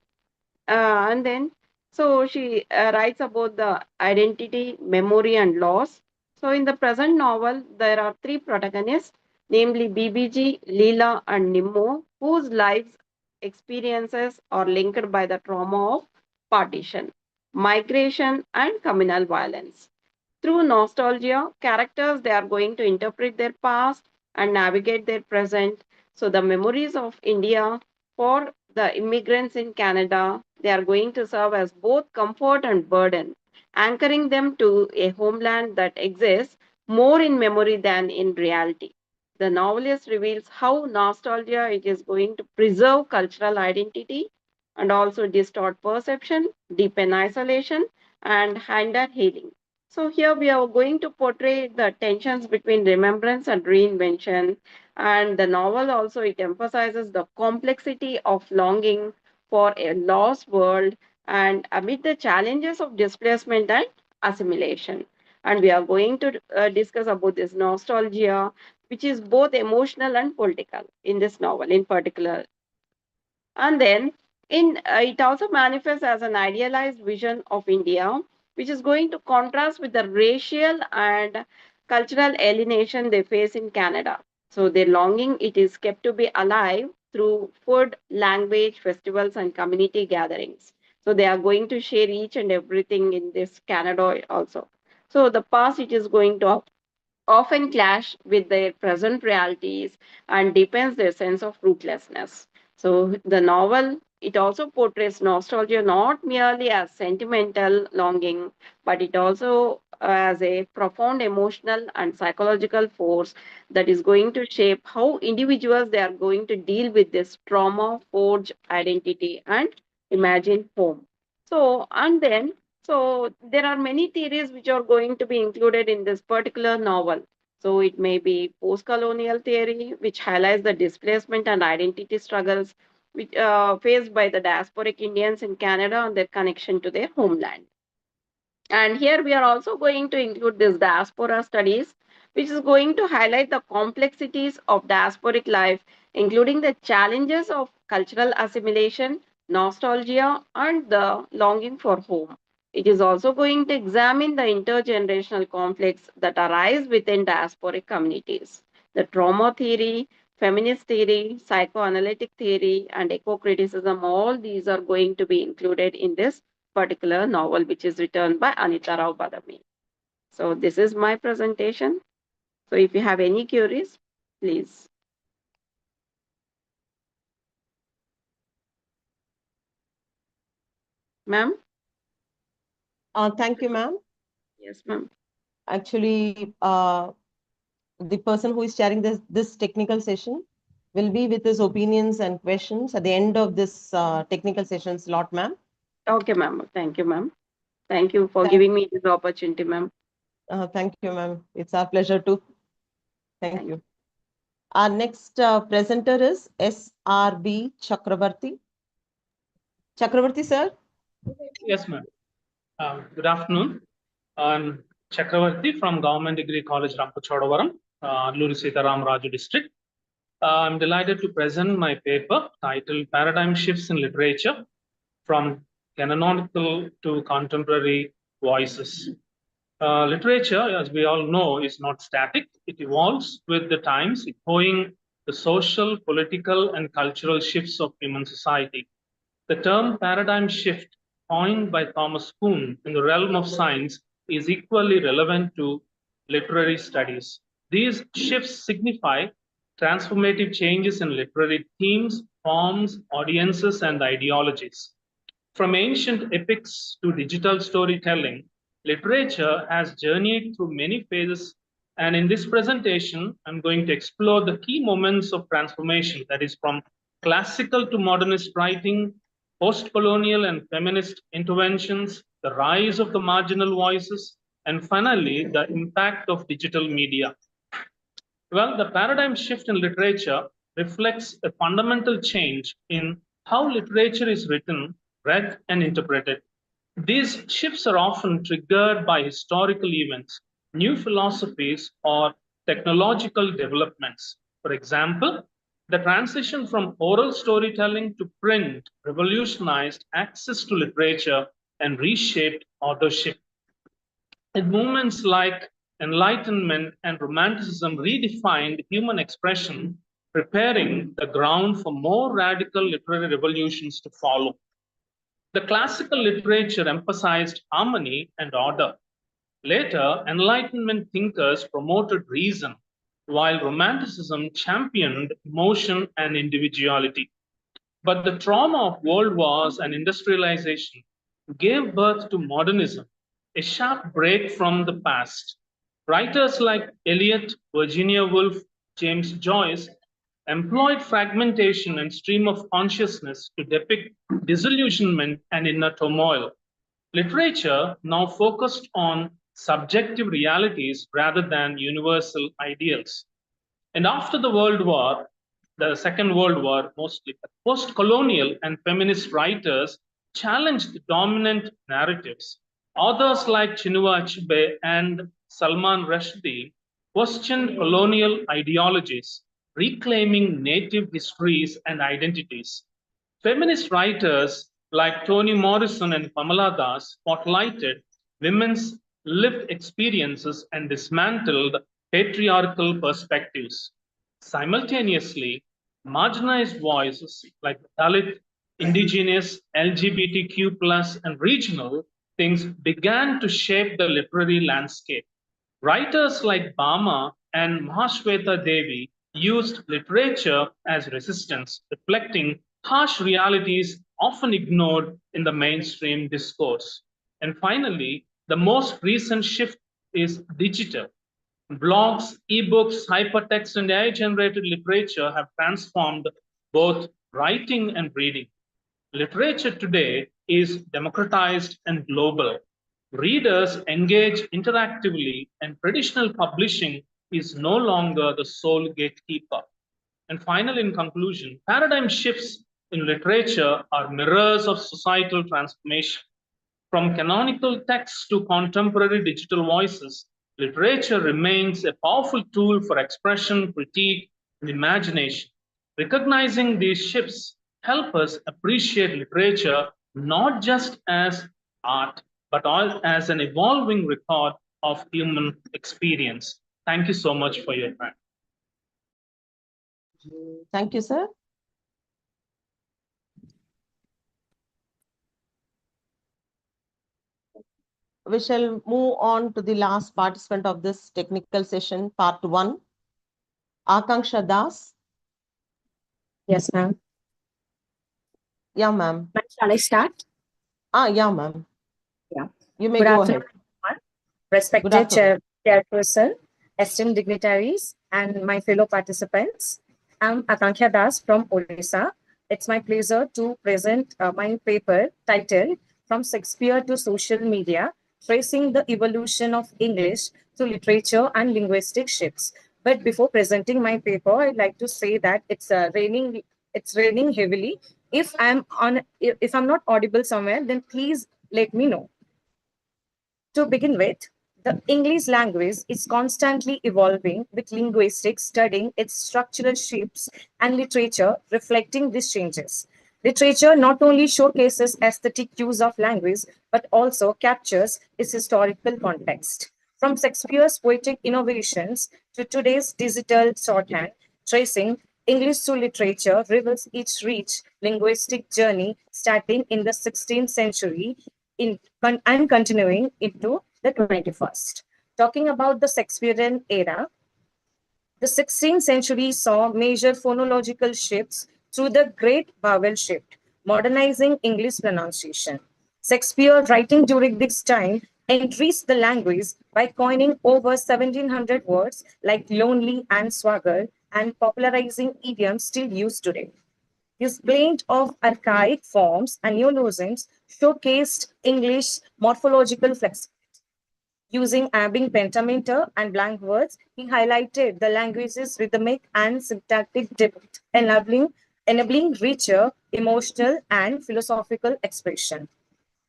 And then, so she writes about the identity, memory, and loss. So in the present novel, there are three protagonists, namely BBG, Leela, and Nimmo, whose lives experiences are linked by the trauma of partition, migration, and communal violence. Through nostalgia, characters they are going to interpret their past and navigate their present. So the memories of India for the immigrants in Canada, they are going to serve as both comfort and burden, anchoring them to a homeland that exists more in memory than in reality. The novelist reveals how nostalgia it is going to preserve cultural identity and also distort perception, deepen isolation, and hinder healing. So here we are going to portray the tensions between remembrance and reinvention. And the novel also it emphasizes the complexity of longing for a lost world and amid the challenges of displacement and assimilation. And we are going to discuss about this nostalgia, which is both emotional and political in this novel in particular. And then it also manifests as an idealized vision of India, which is going to contrast with the racial and cultural alienation they face in Canada. So their longing it is kept to be alive through food, language, festivals, and community gatherings. So they are going to share each and everything in this Canada also. So the past it is going to often clash with their present realities and deepens their sense of rootlessness. So the novel it also portrays nostalgia not merely as sentimental longing, but it also as a profound emotional and psychological force that is going to shape how individuals they are going to deal with this trauma, forge identity, and imagine home. So and then so there are many theories which are going to be included in this particular novel. So it may be post-colonial theory, which highlights the displacement and identity struggles which, faced by the diasporic Indians in Canada and their connection to their homeland. And here we are also going to include this diaspora studies, which is going to highlight the complexities of diasporic life, including the challenges of cultural assimilation, nostalgia, and the longing for home. It is also going to examine the intergenerational conflicts that arise within diasporic communities. The trauma theory, feminist theory, psychoanalytic theory, and eco-criticism, all these are going to be included in this particular novel, which is written by Anita Rao Badami. So this is my presentation. So if you have any queries, please. Ma'am? Thank you, ma'am. Yes, ma'am. Actually, the person who is chairing this technical session will be with his opinions and questions at the end of this technical session slot, ma'am. Okay, ma'am. Thank you, ma'am. Thank you for Thank- giving me this opportunity, ma'am. Thank you, ma'am. It's our pleasure too. Thank Thank you. Our next presenter is SRB Chakravarti. Chakravarti, sir. Yes, ma'am. Good afternoon. I'm Chakravarti from Government Degree College, Rampuchodavaram, Alluri Sitaram Raju District. I'm delighted to present my paper titled Paradigm Shifts in Literature from Canonical to Contemporary Voices. Literature, as we all know, is not static. It evolves with the times, echoing the social, political, and cultural shifts of human society. The term paradigm shift, coined by Thomas Kuhn in the realm of science, is equally relevant to literary studies. These shifts signify transformative changes in literary themes, forms, audiences, and ideologies. From ancient epics to digital storytelling, literature has journeyed through many phases. And in this presentation, I'm going to explore the key moments of transformation, that is, from classical to modernist writing, post-colonial and feminist interventions, the rise of the marginal voices, and finally, the impact of digital media. Well, the paradigm shift in literature reflects a fundamental change in how literature is written, read, and interpreted. These shifts are often triggered by historical events, new philosophies, or technological developments. For example, the transition from oral storytelling to print revolutionized access to literature and reshaped authorship. And movements like Enlightenment and Romanticism redefined human expression preparing the ground for more radical literary revolutions to follow. The classical literature emphasized harmony and order. Later, Enlightenment thinkers promoted reason, while Romanticism championed emotion and individuality. But the trauma of world wars and industrialization gave birth to modernism, a sharp break from the past. Writers like Eliot, Virginia Woolf, James Joyce employed fragmentation and stream of consciousness to depict disillusionment and inner turmoil. Literature now focused on subjective realities rather than universal ideals. And after the World War, the Second World War mostly, post-colonial and feminist writers challenged the dominant narratives. Authors like Chinua Achebe and Salman Rushdie questioned colonial ideologies, reclaiming native histories and identities. Feminist writers like Toni Morrison and Pamela Das spotlighted women's lived experiences and dismantled patriarchal perspectives. Simultaneously, marginalized voices like Dalit, indigenous, LGBTQ+, and regional things began to shape the literary landscape. Writers like Bama and Mahashweta Devi used literature as resistance, reflecting harsh realities often ignored in the mainstream discourse. And finally, the most recent shift is digital. Blogs, ebooks, hypertext, and AI-generated literature have transformed both writing and reading. Literature today is democratized and global. Readers engage interactively, and traditional publishing is no longer the sole gatekeeper. And finally, in conclusion, paradigm shifts in literature are mirrors of societal transformation. From canonical texts to contemporary digital voices, literature remains a powerful tool for expression, critique, and imagination. Recognizing these shifts help us appreciate literature not just as art, but as an evolving record of human experience. Thank you so much for your time. Thank you, sir. We shall move on to the last participant of this technical session, part 1, Akanksha Das. Yes, ma'am. Yeah, ma'am. Shall I start? Yeah, ma'am. Yeah. You may Good go afternoon, ahead. everyone. Respected chairperson, esteemed dignitaries, and my fellow participants. I'm Akanksha Das from Odisha. It's my pleasure to present my paper titled From Shakespeare to Social Media, Tracing the Evolution of English through Literature and Linguistic Shifts. But before presenting my paper, I'd like to say that it's raining heavily. If I'm not audible somewhere, then please let me know. To begin with, the English language is constantly evolving, with linguistics studying its structural shifts and literature reflecting these changes. Literature not only showcases aesthetic use of language, but also captures its historical context. From Shakespeare's poetic innovations to today's digital shorthand, tracing English through literature reveals its rich linguistic journey starting in the 16th century and continuing into the 21st. Talking about the Shakespearean era, the 16th century saw major phonological shifts through the Great Vowel Shift, modernizing English pronunciation. Shakespeare, writing during this time, enriched the language by coining over 1,700 words like lonely and swagger and popularizing idioms still used today. His blend of archaic forms and neologisms showcased English morphological flexibility. Using abbing pentameter and blank words, he highlighted the language's rhythmic and syntactic depth, enabling richer emotional and philosophical expression.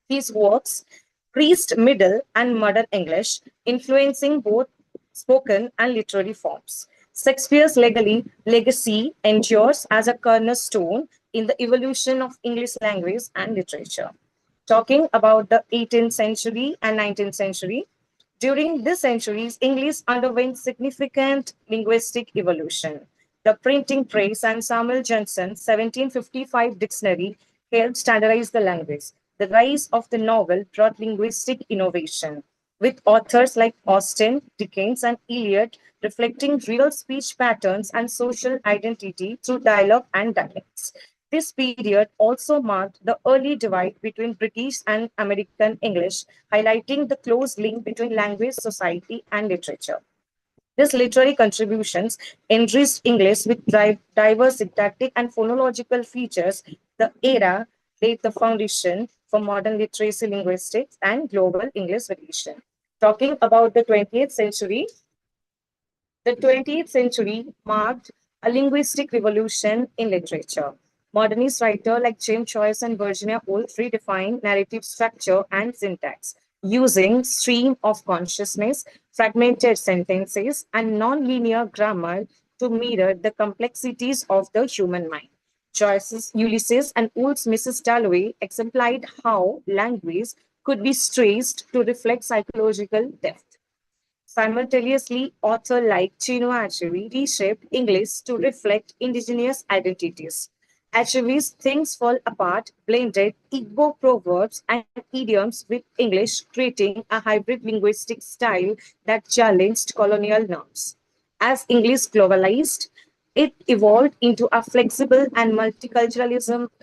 His works preached Middle and Modern English, influencing both spoken and literary forms. Shakespeare's legacy endures as a cornerstone in the evolution of English language and literature. Talking about the 18th century and 19th century, during these centuries, English underwent significant linguistic evolution. The printing press and Samuel Johnson's 1755 dictionary helped standardize the language. The rise of the novel brought linguistic innovation, with authors like Austen, Dickens, and Eliot reflecting real speech patterns and social identity through dialogue and dialects. This period also marked the early divide between British and American English, highlighting the close link between language, society, and literature. These literary contributions enriched English with diverse syntactic and phonological features. The era laid the foundation for modern literacy, linguistics, and global English edition. Talking about the 20th century, the 20th century marked a linguistic revolution in literature. Modernist writers like James Joyce and Virginia Woolf redefined narrative structure and syntax, using stream of consciousness, fragmented sentences, and non-linear grammar to mirror the complexities of the human mind. Joyce's Ulysses and Woolf's Mrs. Dalloway exemplified how language could be stressed to reflect psychological depth. Simultaneously, authors like Chinua Achebe reshaped English to reflect indigenous identities. Achebe's Things Fall Apart blended Igbo proverbs and idioms with English, creating a hybrid linguistic style that challenged colonial norms. As English globalized, it evolved into a flexible and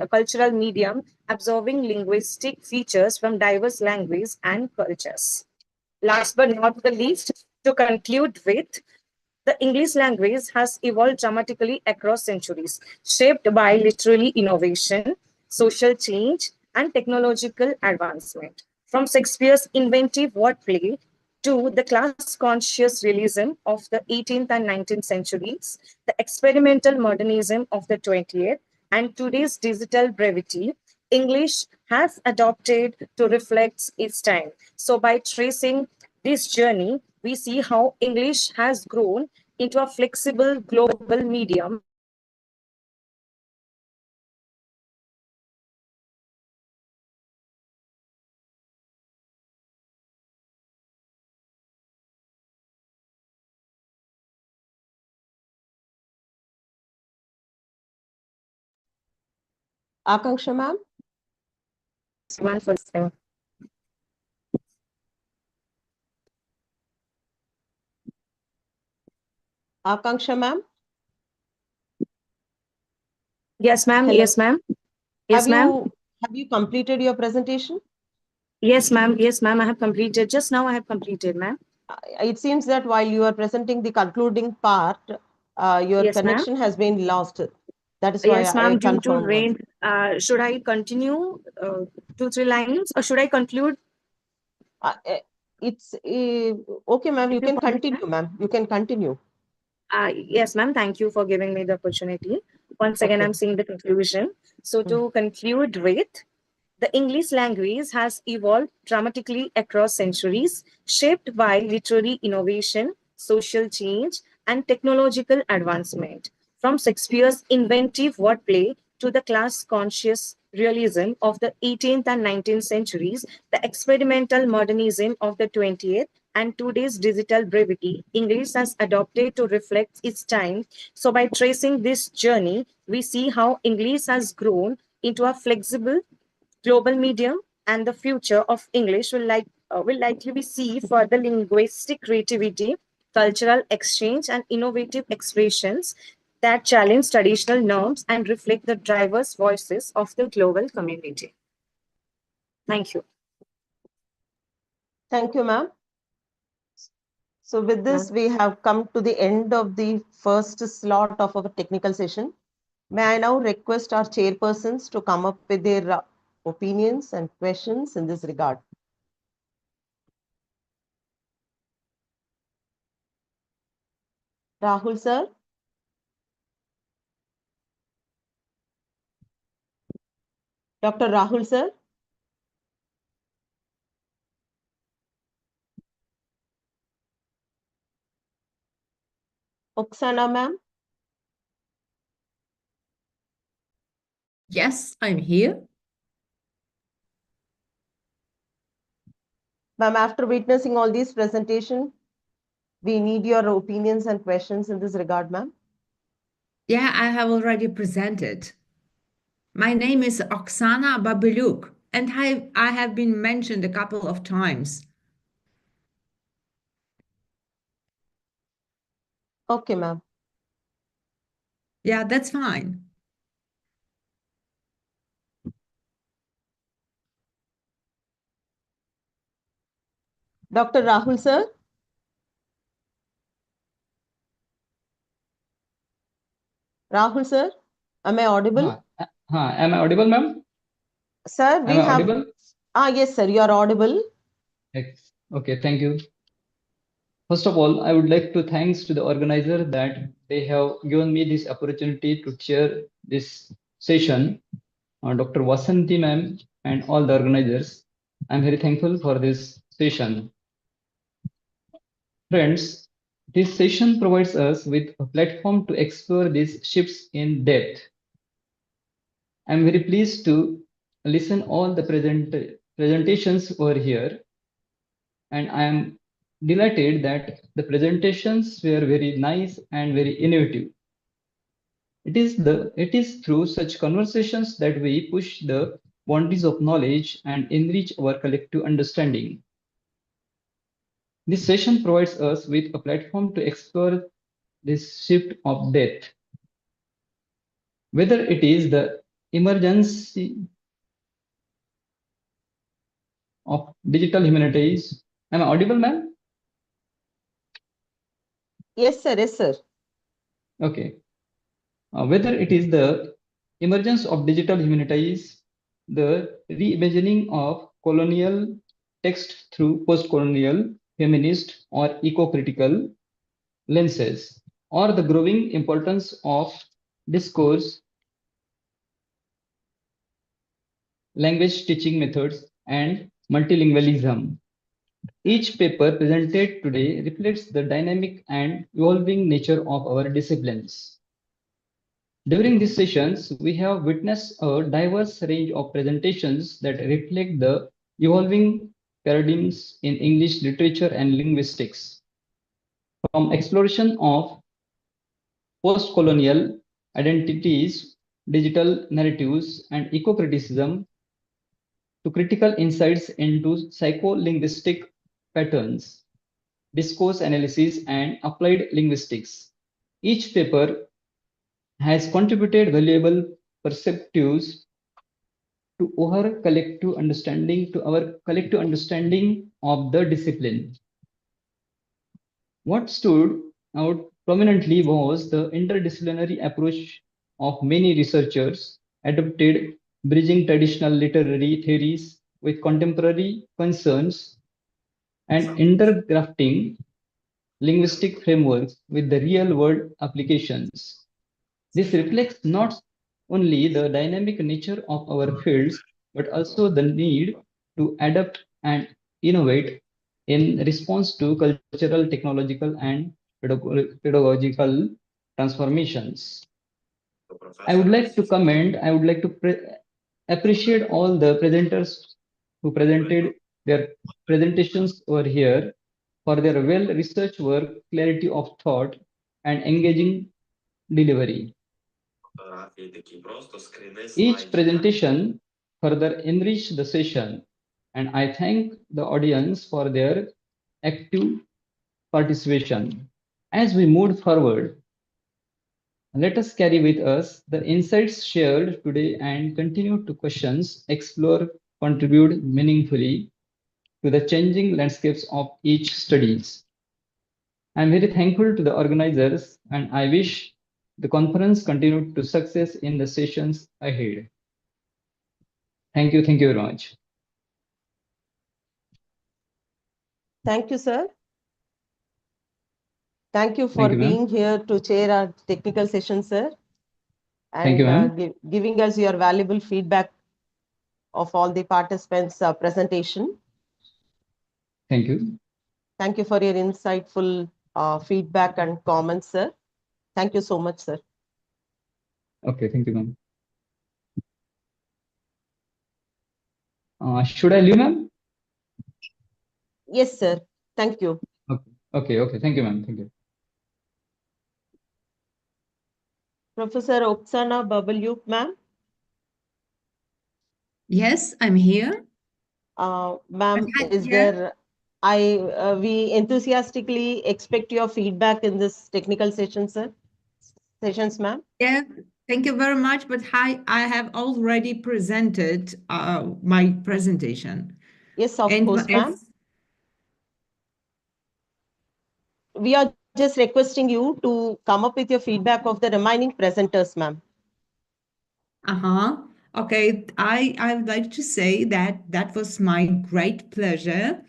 cultural medium, absorbing linguistic features from diverse languages and cultures. Last but not the least, to conclude with, the English language has evolved dramatically across centuries, shaped by literary innovation, social change, and technological advancement. From Shakespeare's inventive wordplay to the class-conscious realism of the 18th and 19th centuries, the experimental modernism of the 20th, and today's digital brevity, English has adopted to reflect its time. So by tracing this journey, we see how English has grown into a flexible global medium. Akanksha ma'am? One first time. Akanksha ma'am? Yes, ma'am. Hello. Yes, ma'am. Yes, ma'am. Have you completed your presentation? Yes, ma'am. Yes, ma'am. I have completed. Just now I have completed, ma'am. It seems that while you are presenting the concluding part, your Yes, ma'am. connection has been lost. That is why Yes, I ma'am. Due to confirmed. rain, should I continue 2-3 lines or should I conclude? It's okay, ma'am. You can continue, ma'am. You can continue. Yes, ma'am. Thank you for giving me the opportunity. Once again, Okay. I'm seeing the conclusion. So to conclude with, the English language has evolved dramatically across centuries, shaped by literary innovation, social change, and technological advancement. From Shakespeare's inventive wordplay to the class-conscious realism of the 18th and 19th centuries, the experimental modernism of the 20th, and today's digital brevity, English has adopted to reflect its time. So by tracing this journey, we see how English has grown into a flexible global medium, and the future of English will likely be see further linguistic creativity, cultural exchange, and innovative expressions that challenge traditional norms and reflect the diverse voices of the global community. Thank you. Thank you, ma'am. So with this, we have come to the end of the first slot of our technical session. May I now request our chairpersons to come up with their opinions and questions in this regard. Rahul sir. Dr. Rahul sir. Oksana ma'am. Yes, I'm here. Ma'am, after witnessing all these presentations, we need your opinions and questions in this regard, ma'am. Yeah, I have already presented. My name is Oksana Babiluk, and I have been mentioned a couple of times. Okay, ma'am. Yeah, that's fine. Dr. Rahul, sir. Rahul, sir, am I audible? Am I audible, ma'am? Sir, we Am I have. audible? Yes, sir, you are audible. Okay, thank you. First of all, I would like to thanks to the organizer that they have given me this opportunity to chair this session. Dr. Vasanti ma'am and all the organizers. I'm very thankful for this session. Friends, this session provides us with a platform to explore these shifts in depth. I'm very pleased to listen all the presentations over here, and I am delighted that the presentations were very nice and very innovative. It is through such conversations that we push the boundaries of knowledge and enrich our collective understanding. This session provides us with a platform to explore this shift of depth. Whether it is the emergence of digital humanities. Am I audible, ma'am? Yes, sir. Yes, sir. Okay. Whether it is the emergence of digital humanities, the reimagining of colonial text through post-colonial, feminist, or eco-critical lenses, or the growing importance of discourse, language teaching methods, and multilingualism. Each paper presented today reflects the dynamic and evolving nature of our disciplines. During these sessions, we have witnessed a diverse range of presentations that reflect the evolving paradigms in English literature and linguistics. From exploration of post-colonial identities, digital narratives, and eco-criticism to critical insights into psycholinguistic patterns, discourse analysis, and applied linguistics. Each paper has contributed valuable perspectives to our collective understanding, of the discipline. What stood out prominently was the interdisciplinary approach of many researchers adopted, bridging traditional literary theories with contemporary concerns and intergrafting linguistic frameworks with the real-world applications. This reflects not only the dynamic nature of our fields, but also the need to adapt and innovate in response to cultural, technological, and pedagogical transformations. I would like to appreciate all the presenters who presented their presentations over here for their well-researched work, clarity of thought, and engaging delivery. Each presentation further enriched the session, and I thank the audience for their active participation. As we move forward, let us carry with us the insights shared today and continue to questions, explore, contribute meaningfully to the changing landscapes of each studies. I'm very thankful to the organizers, and I wish the conference continued to success in the sessions ahead. Thank you very much. Thank you, sir. Thank you for being here to chair our technical session, sir. Thank you, ma'am. Giving us your valuable feedback of all the participants' presentation. Thank you. Thank you for your insightful feedback and comments, sir. Thank you so much, sir. Okay, thank you, ma'am. Should I leave, ma'am? Yes, sir. Thank you. Okay. Thank you, ma'am. Thank you. Professor Oksana Babalyuk, ma'am. Yes, I'm here. Ma'am, Hi, is yeah. there, we enthusiastically expect your feedback in this technical session, sir. Sessions, ma'am. Yeah, thank you very much. But I have already presented my presentation. Yes, of And course, ma'am. We are just requesting you to come up with your feedback of the remaining presenters, ma'am. Okay, I would like to say that that was my great pleasure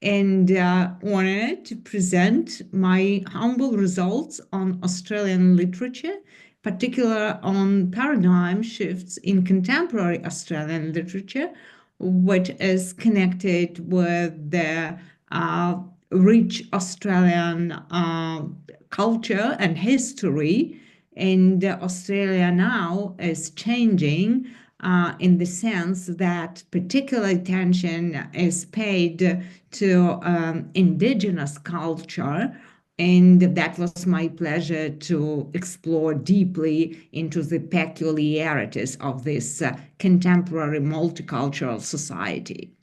and honor to present my humble results on Australian literature, particularly on paradigm shifts in contemporary Australian literature, which is connected with the rich Australian culture and history. And Australia now is changing in the sense that particular attention is paid to indigenous culture. And that was my pleasure to explore deeply into the peculiarities of this contemporary multicultural society.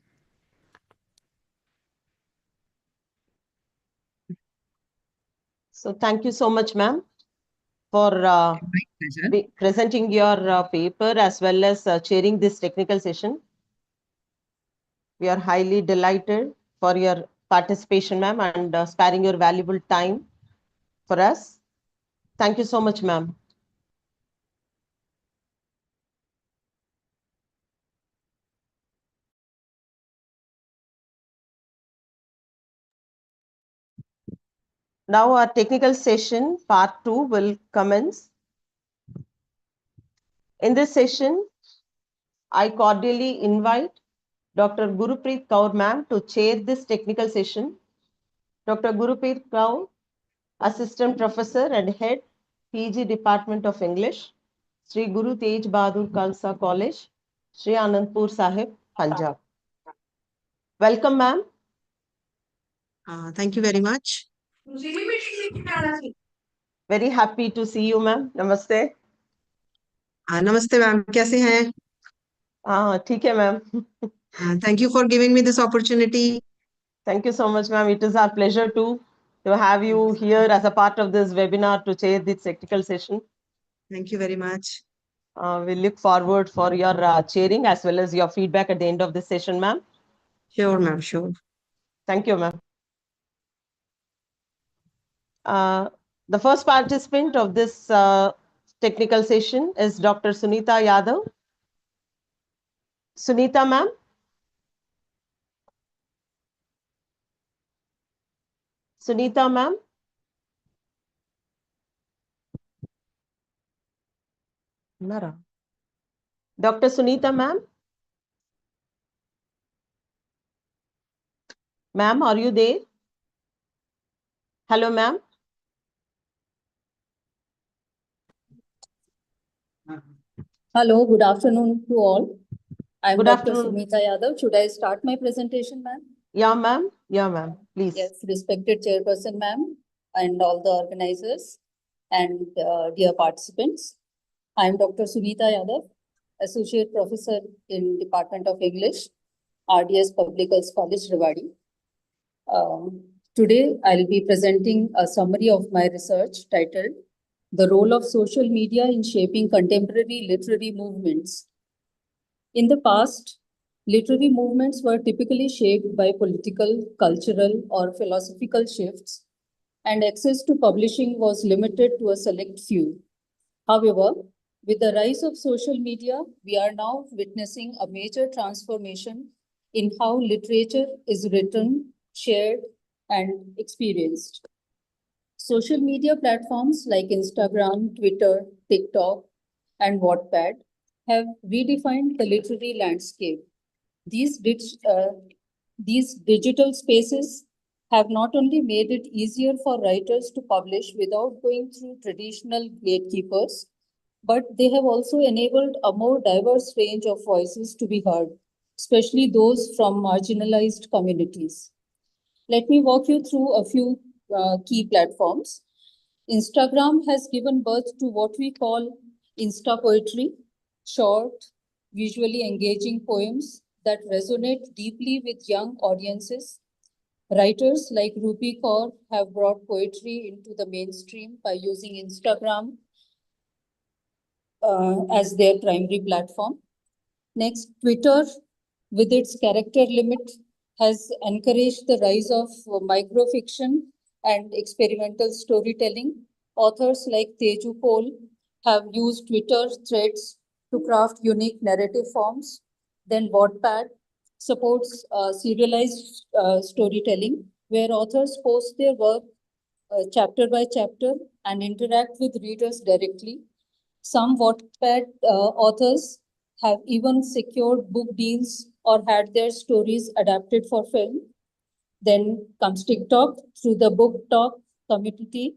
So thank you so much, ma'am, for presenting your paper as well as chairing this technical session. We are highly delighted for your participation, ma'am, and sparing your valuable time for us. Thank you so much, ma'am. Now our technical session, part 2, will commence. In this session, I cordially invite Dr. Gurupreet Kaur ma'am to chair this technical session. Dr. Gurupreet Kaur, Assistant Professor and Head, PG Department of English, Sri Guru Tej Bahadur Khalsa College, Sri Anandpur Sahib, Punjab. Welcome, ma'am. Thank you very much. Very happy to see you, ma'am. Namaste. Namaste, ma'am. कैसे हैं? ठीक है, ma'am. Thank you for giving me this opportunity. Thank you so much, ma'am. It is our pleasure to have you here as a part of this webinar to chair this technical session. Thank you very much. We look forward for your chairing as well as your feedback at the end of this session, ma'am. Sure, ma'am. Sure. Thank you, ma'am. The first participant of this technical session is Dr. Sunita Yadav. Sunita, ma'am. Sunita, ma'am. Nara. Dr. Sunita, ma'am. Ma'am, are you there? Hello, ma'am. Hello, good afternoon to all. I'm Good Dr. afternoon. Sumita Yadav. Should I start my presentation, ma'am? Yeah, ma'am. Yeah, ma'am. Please. Yes, respected chairperson, ma'am, and all the organizers and dear participants. I'm Dr. Sumita Yadav, Associate Professor in Department of English, RDS Public Girls College, Rewari. Today, I'll be presenting a summary of my research titled The Role of Social Media in Shaping Contemporary Literary Movements. In the past, literary movements were typically shaped by political, cultural, or philosophical shifts, and access to publishing was limited to a select few. However, with the rise of social media, we are now witnessing a major transformation in how literature is written, shared, and experienced. Social media platforms like Instagram, Twitter, TikTok, and Wattpad have redefined the literary landscape. These digital spaces have not only made it easier for writers to publish without going through traditional gatekeepers, but they have also enabled a more diverse range of voices to be heard, especially those from marginalized communities. Let me walk you through a few key platforms. Instagram has given birth to what we call Insta poetry, short, visually engaging poems that resonate deeply with young audiences. Writers like Rupi Kaur have brought poetry into the mainstream by using Instagram as their primary platform. Next, Twitter, with its character limit, has encouraged the rise of microfiction and experimental storytelling. Authors like Teju Cole have used Twitter threads to craft unique narrative forms. Then Wattpad supports serialized storytelling, where authors post their work chapter by chapter and interact with readers directly. Some Wattpad authors have even secured book deals or had their stories adapted for film. Then comes TikTok through the Book Talk community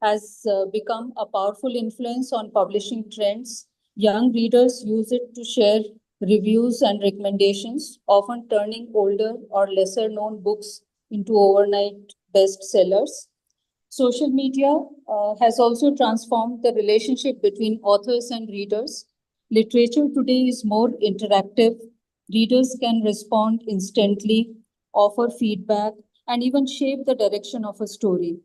has become a powerful influence on publishing trends. Young readers use it to share reviews and recommendations, often turning older or lesser known books into overnight bestsellers. Social media has also transformed the relationship between authors and readers. Literature today is more interactive. Readers can respond instantly, offer feedback, and even shape the direction of a story.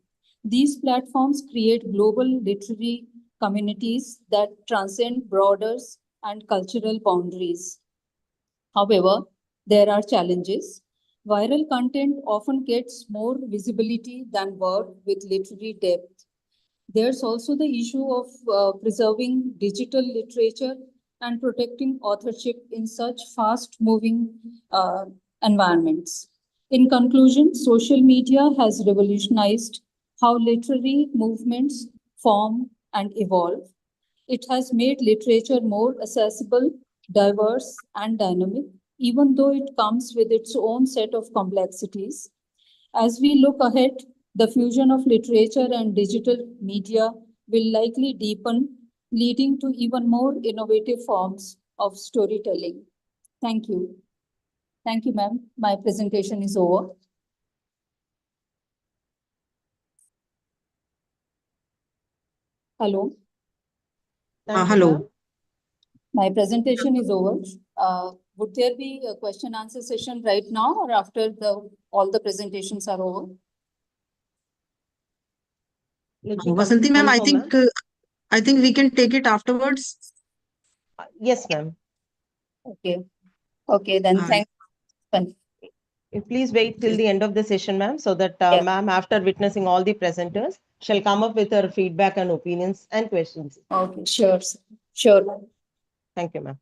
These platforms create global literary communities that transcend borders and cultural boundaries. However, there are challenges. Viral content often gets more visibility than work with literary depth. There's also the issue of preserving digital literature and protecting authorship in such fast-moving environments. In conclusion, social media has revolutionized how literary movements form and evolve. It has made literature more accessible, diverse, and dynamic, even though it comes with its own set of complexities. As we look ahead, the fusion of literature and digital media will likely deepen, leading to even more innovative forms of storytelling. Thank you. Thank you, ma'am. My presentation is over. Hello. Hello. My presentation is over. Would there be a question answer session right now or after all the presentations are over? Vasanti ma'am, I think we can take it afterwards. Yes, ma'am. Okay. Okay, then thank you. Please wait till the end of the session, ma'am, so that ma'am, after witnessing all the presenters, shall come up with her feedback and opinions and questions. Okay, sure, sir. Sure, ma'am. Thank you, ma'am.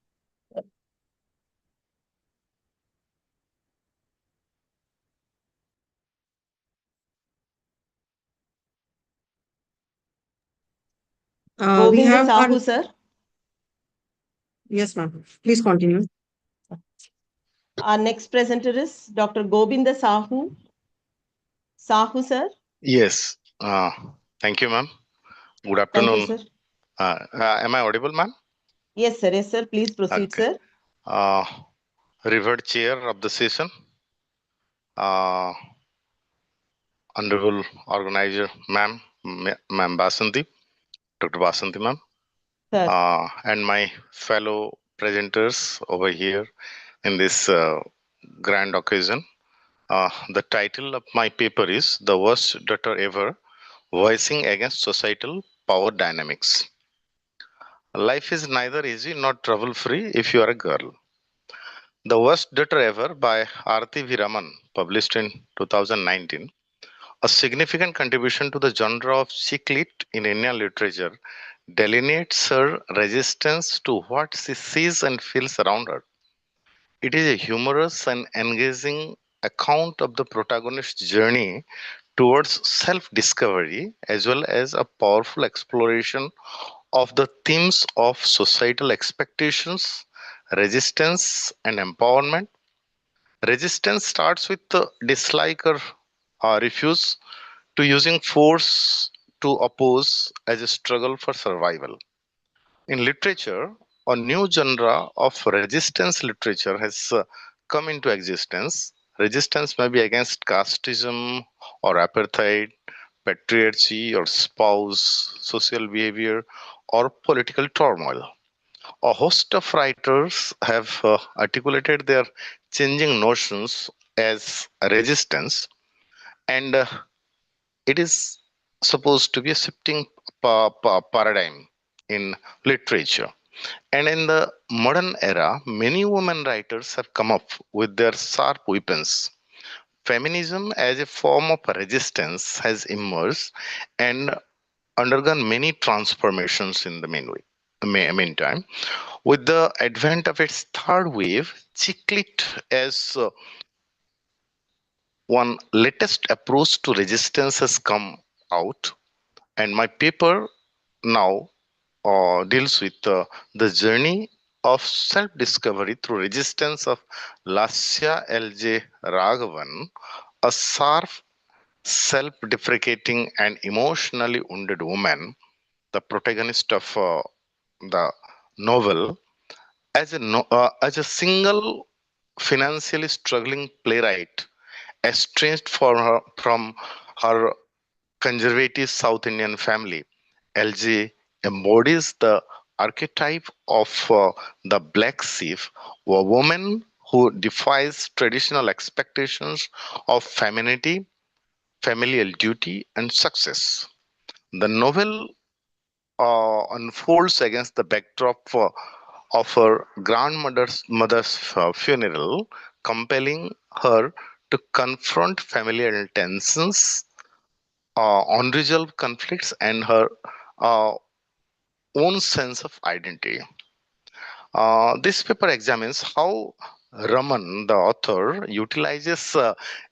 We Govinda have Sahu, our... sir. Yes, ma'am. Please continue. Our next presenter is Dr. Govinda Sahu. Sahu, sir. Yes. Thank you, ma'am. Good Thank you, afternoon. sir. Am I audible, ma'am? Yes, sir. Yes, sir. Please proceed, Okay. sir. Revered chair of the session, honorable organizer, ma'am, ma'am Basanti, Dr. Basanti, ma'am, and my fellow presenters over here in this grand occasion. The title of my paper is The Worst Daughter Ever, Voicing Against Societal Power Dynamics. Life is neither easy nor trouble-free if you are a girl. The Worst Daughter Ever by Aarti V. Raman, published in 2019, a significant contribution to the genre of chick lit in Indian literature, delineates her resistance to what she sees and feels around her. It is a humorous and engaging account of the protagonist's journey towards self-discovery, as well as a powerful exploration of the themes of societal expectations, resistance, and empowerment. Resistance starts with the dislike or refuse to using force to oppose as a struggle for survival. In literature, a new genre of resistance literature has come into existence. Resistance may be against casteism or apartheid, patriarchy or spouse, social behavior, or political turmoil. A host of writers have articulated their changing notions as resistance, and it is supposed to be a shifting paradigm in literature. And in the modern era, many women writers have come up with their sharp weapons. Feminism as a form of resistance has emerged and undergone many transformations in the meantime. With the advent of its third wave, chick lit as one latest approach to resistance has come out, and my paper now deals with the journey of self-discovery through resistance of Lasya L.J. Raghavan, a sharp, self-deprecating and emotionally wounded woman, the protagonist of the novel. As a single financially struggling playwright, estranged from her conservative South Indian family, LJ embodies the archetype of the black sheep, a woman who defies traditional expectations of femininity, familial duty, and success. The novel unfolds against the backdrop of her grandmother's funeral, compelling her to confront familial tensions, unresolved conflicts, and her uh, own sense of identity. This paper examines how Raman, the author, utilizes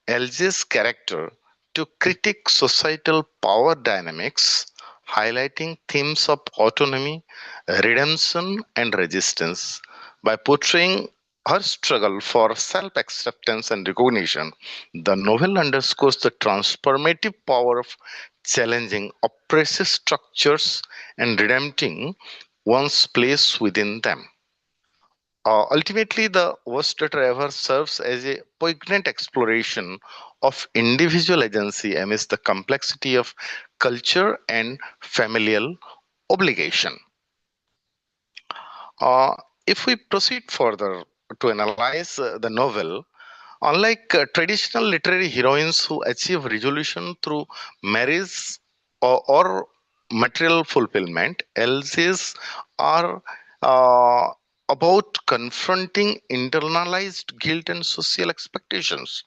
LJ's character to critique societal power dynamics, highlighting themes of autonomy, redemption, and resistance. By portraying her struggle for self-acceptance and recognition, the novel underscores the transformative power of challenging oppressive structures and redempting one's place within them. Ultimately, the worst driver serves as a poignant exploration of individual agency amidst the complexity of culture and familial obligation. If we proceed further to analyze the novel, unlike traditional literary heroines who achieve resolution through marriage or material fulfillment, Elsie's are uh, about confronting internalized guilt and social expectations.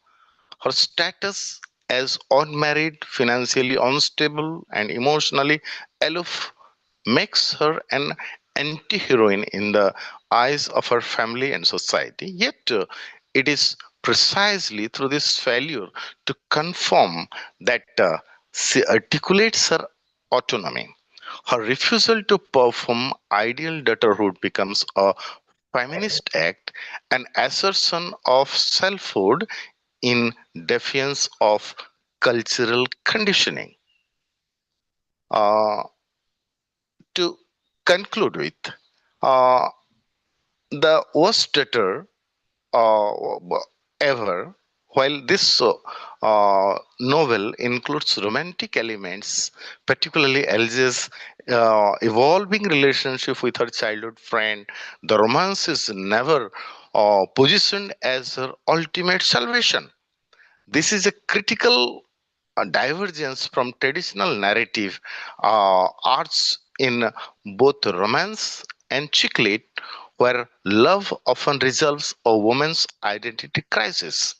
Her status as unmarried, financially unstable, and emotionally aloof makes her an anti-heroine in the eyes of her family and society. Yet, it is precisely through this failure to conform that she articulates her autonomy. Her refusal to perform ideal daughterhood becomes a feminist act, an assertion of selfhood in defiance of cultural conditioning. Uh, to conclude with, uh, the worst daughter uh, ever, while this novel includes romantic elements, particularly Elsa's evolving relationship with her childhood friend, the romance is never positioned as her ultimate salvation. This is a critical divergence from traditional narrative arts in both romance and chick lit, where love often resolves a woman's identity crisis.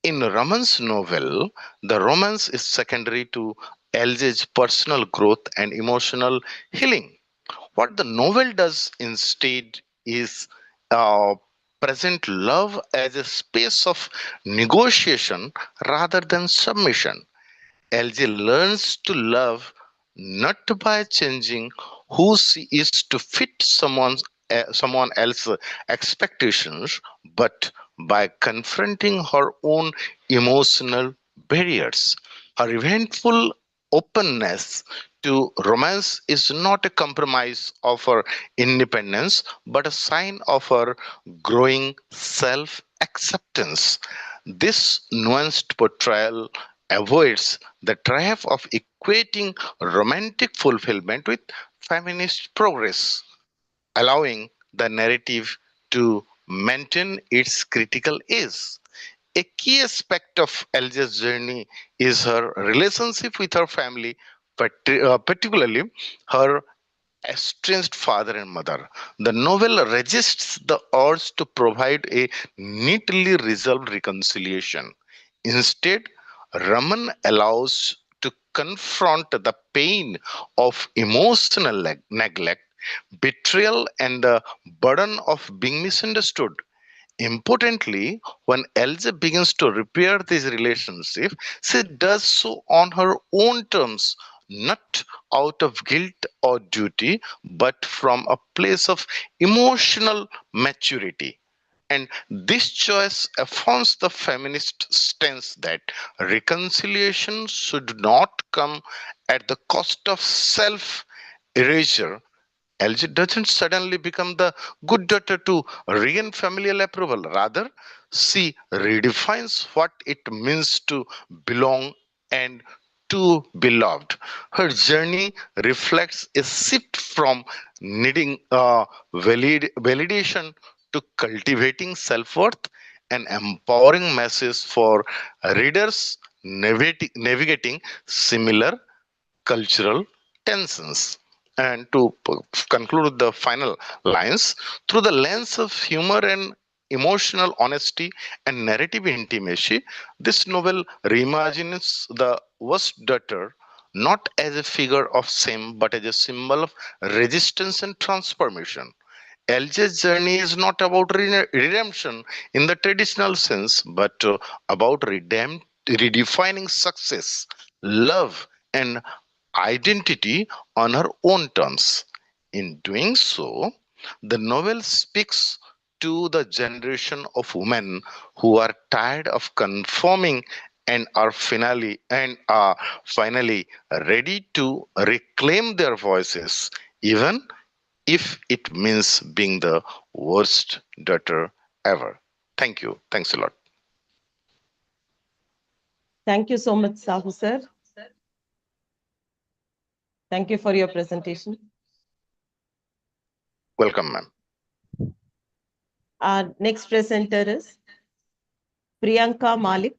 In Raman's novel, the romance is secondary to LJ's personal growth and emotional healing. What the novel does instead is uh, present love as a space of negotiation rather than submission. LJ learns to love not by changing who she is to fit someone else's expectations, but by confronting her own emotional barriers. Her eventful openness to romance is not a compromise of her independence, but a sign of her growing self acceptance. This nuanced portrayal avoids the trap of equating romantic fulfillment with feminist progress, allowing the narrative to maintain its critical edge. A key aspect of Elja's journey is her relationship with her family, particularly her estranged father and mother. The novel resists the urge to provide a neatly resolved reconciliation. Instead, Raman allows to confront the pain of emotional neglect, betrayal, and the burden of being misunderstood. Importantly, when Elsa begins to repair this relationship, she does so on her own terms, not out of guilt or duty, but from a place of emotional maturity. And this choice affirms the feminist stance that reconciliation should not come at the cost of self erasure. LG doesn't suddenly become the good daughter to regain familial approval. Rather, she redefines what it means to belong and to be loved. Her journey reflects a shift from needing validation to cultivating self worth, an empowering message for readers navigating similar cultural tensions. And to conclude the final lines, through the lens of humor and emotional honesty and narrative intimacy, this novel reimagines the worst daughter not as a figure of shame but as a symbol of resistance and transformation. LJ's journey is not about redemption in the traditional sense, but about redefining success, love, and identity on her own terms. In doing so, the novel speaks to the generation of women who are tired of conforming and are finally ready to reclaim their voices, even if it means being the worst daughter ever. Thank you. Thanks a lot. Thank you so much, Sahu sir. Thank you for your presentation. Welcome, ma'am. Our next presenter is Priyanka Malik.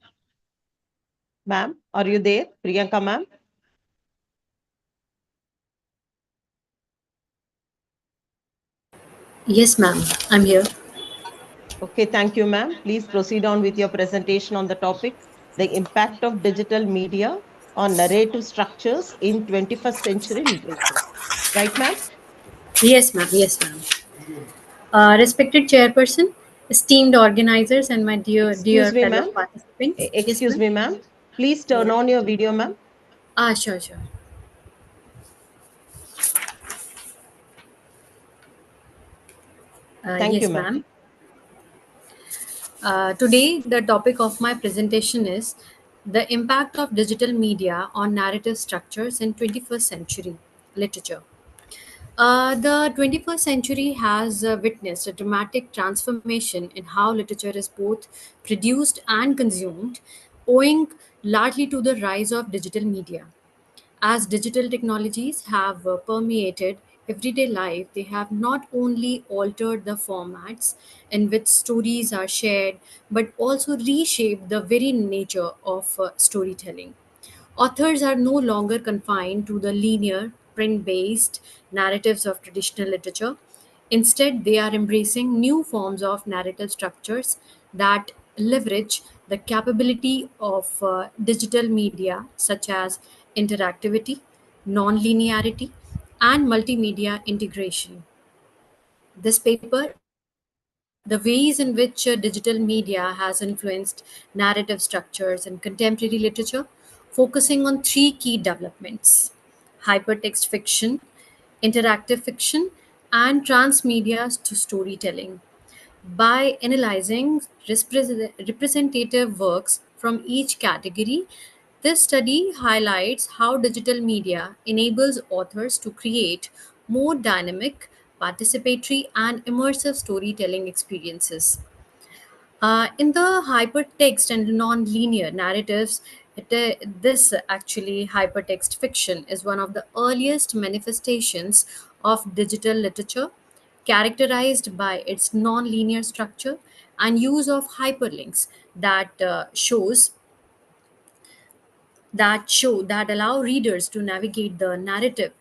Ma'am, are you there? Priyanka ma'am? Yes, ma'am. I'm here. Okay, thank you, ma'am. Please proceed on with your presentation on the topic, the impact of digital media on narrative structures in 21st century literature. Right, ma'am? Yes, ma'am. Yes, ma'am. Respected chairperson, esteemed organizers, and my dear Excuse me, fellow ma'am. participants. Yes, Excuse ma'am. me, ma'am. Please turn on your video, ma'am. Sure, sure. Thank you, Yes, ma'am. ma'am. Today, the topic of my presentation is the impact of digital media on narrative structures in 21st century literature. The 21st century has witnessed a dramatic transformation in how literature is both produced and consumed, owing largely to the rise of digital media. As digital technologies have permeated everyday life, they have not only altered the formats in which stories are shared, but also reshaped the very nature of storytelling. Authors are no longer confined to the linear, print based narratives of traditional literature. Instead, they are embracing new forms of narrative structures that leverage the capability of digital media, such as interactivity, non-linearity, and multimedia integration. This paper, the ways in which digital media has influenced narrative structures in contemporary literature, focusing on three key developments: hypertext fiction, interactive fiction, and transmedia to storytelling. By analyzing representative works from each category, this study highlights how digital media enables authors to create more dynamic, participatory, and immersive storytelling experiences. In the hypertext and non-linear narratives, This actually hypertext fiction is one of the earliest manifestations of digital literature, characterized by its non-linear structure and use of hyperlinks that allow readers to navigate the narrative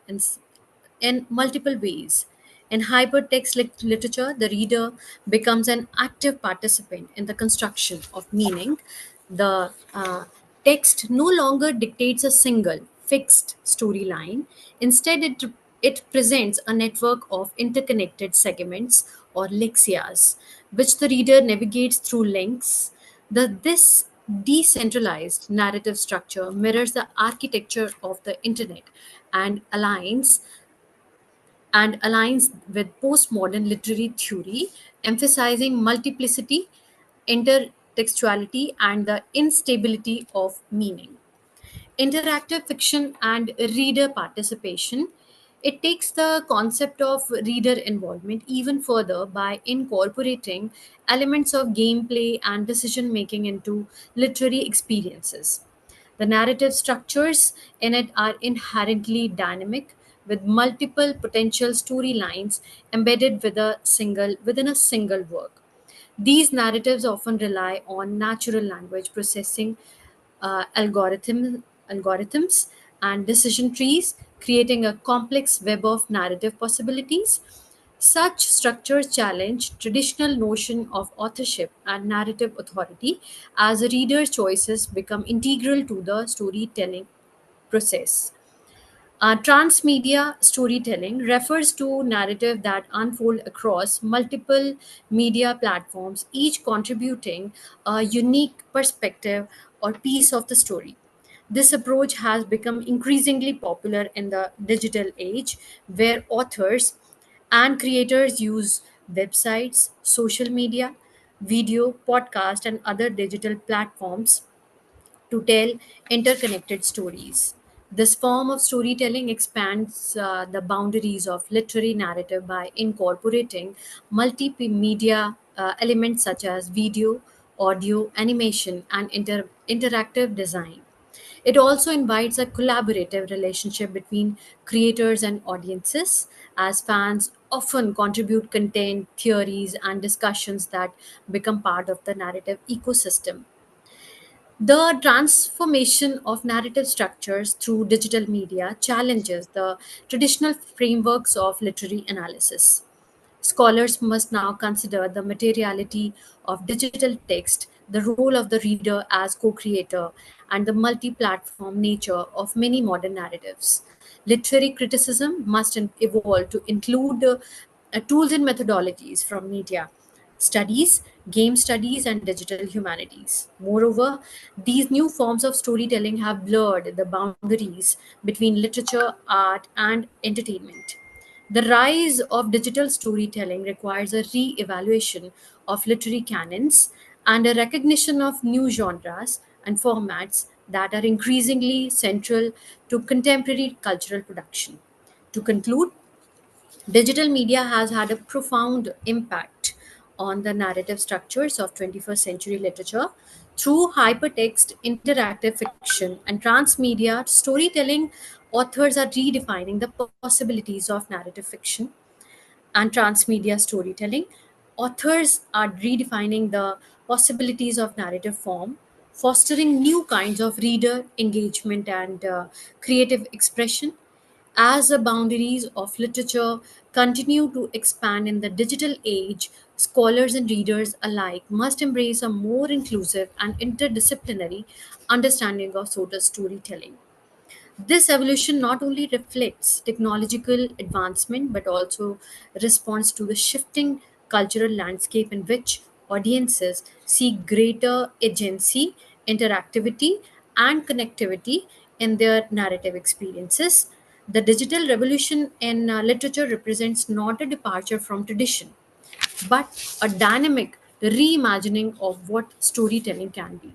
in multiple ways. In hypertext literature, the reader becomes an active participant in the construction of meaning. The text no longer dictates a single, fixed storyline. Instead, it presents a network of interconnected segments or lexias, which the reader navigates through links. This decentralized narrative structure mirrors the architecture of the internet and aligns with postmodern literary theory, emphasizing multiplicity, intertextuality, and the instability of meaning. Interactive fiction and reader participation. It takes the concept of reader involvement even further by incorporating elements of gameplay and decision making into literary experiences. The narrative structures in it are inherently dynamic, with multiple potential storylines embedded within a single work. These narratives often rely on natural language processing, algorithms, and decision trees, creating a complex web of narrative possibilities. Such structures challenge traditional notion of authorship and narrative authority as a reader's choices become integral to the storytelling process. Transmedia storytelling refers to narrative that unfold across multiple media platforms, each contributing a unique perspective or piece of the story. This approach has become increasingly popular in the digital age, where authors and creators use websites, social media, video, podcast, and other digital platforms to tell interconnected stories. This form of storytelling expands the boundaries of literary narrative by incorporating multimedia elements such as video, audio, animation, and interactive design. It also invites a collaborative relationship between creators and audiences, as fans often contribute content, theories, and discussions that become part of the narrative ecosystem. The transformation of narrative structures through digital media challenges the traditional frameworks of literary analysis. Scholars must now consider the materiality of digital text, the role of the reader as co creator, and the multi platform nature of many modern narratives. Literary criticism must evolve to include tools and methodologies from media studies, game studies, and digital humanities. Moreover, these new forms of storytelling have blurred the boundaries between literature, art, and entertainment. The rise of digital storytelling requires a re evaluation of literary canons and a recognition of new genres and formats that are increasingly central to contemporary cultural production. To conclude, digital media has had a profound impact on the narrative structures of 21st century literature. Through hypertext, interactive fiction, and transmedia storytelling, authors are redefining the possibilities of narrative fiction and transmedia storytelling. Authors are redefining the possibilities of narrative form, fostering new kinds of reader engagement and creative expression. As the boundaries of literature continue to expand in the digital age, scholars and readers alike must embrace a more inclusive and interdisciplinary understanding of storytelling. This evolution not only reflects technological advancement but also responds to the shifting cultural landscape in which audiences seek greater agency, interactivity, and connectivity in their narrative experiences. The digital revolution in literature represents not a departure from tradition, but a dynamic reimagining of what storytelling can be.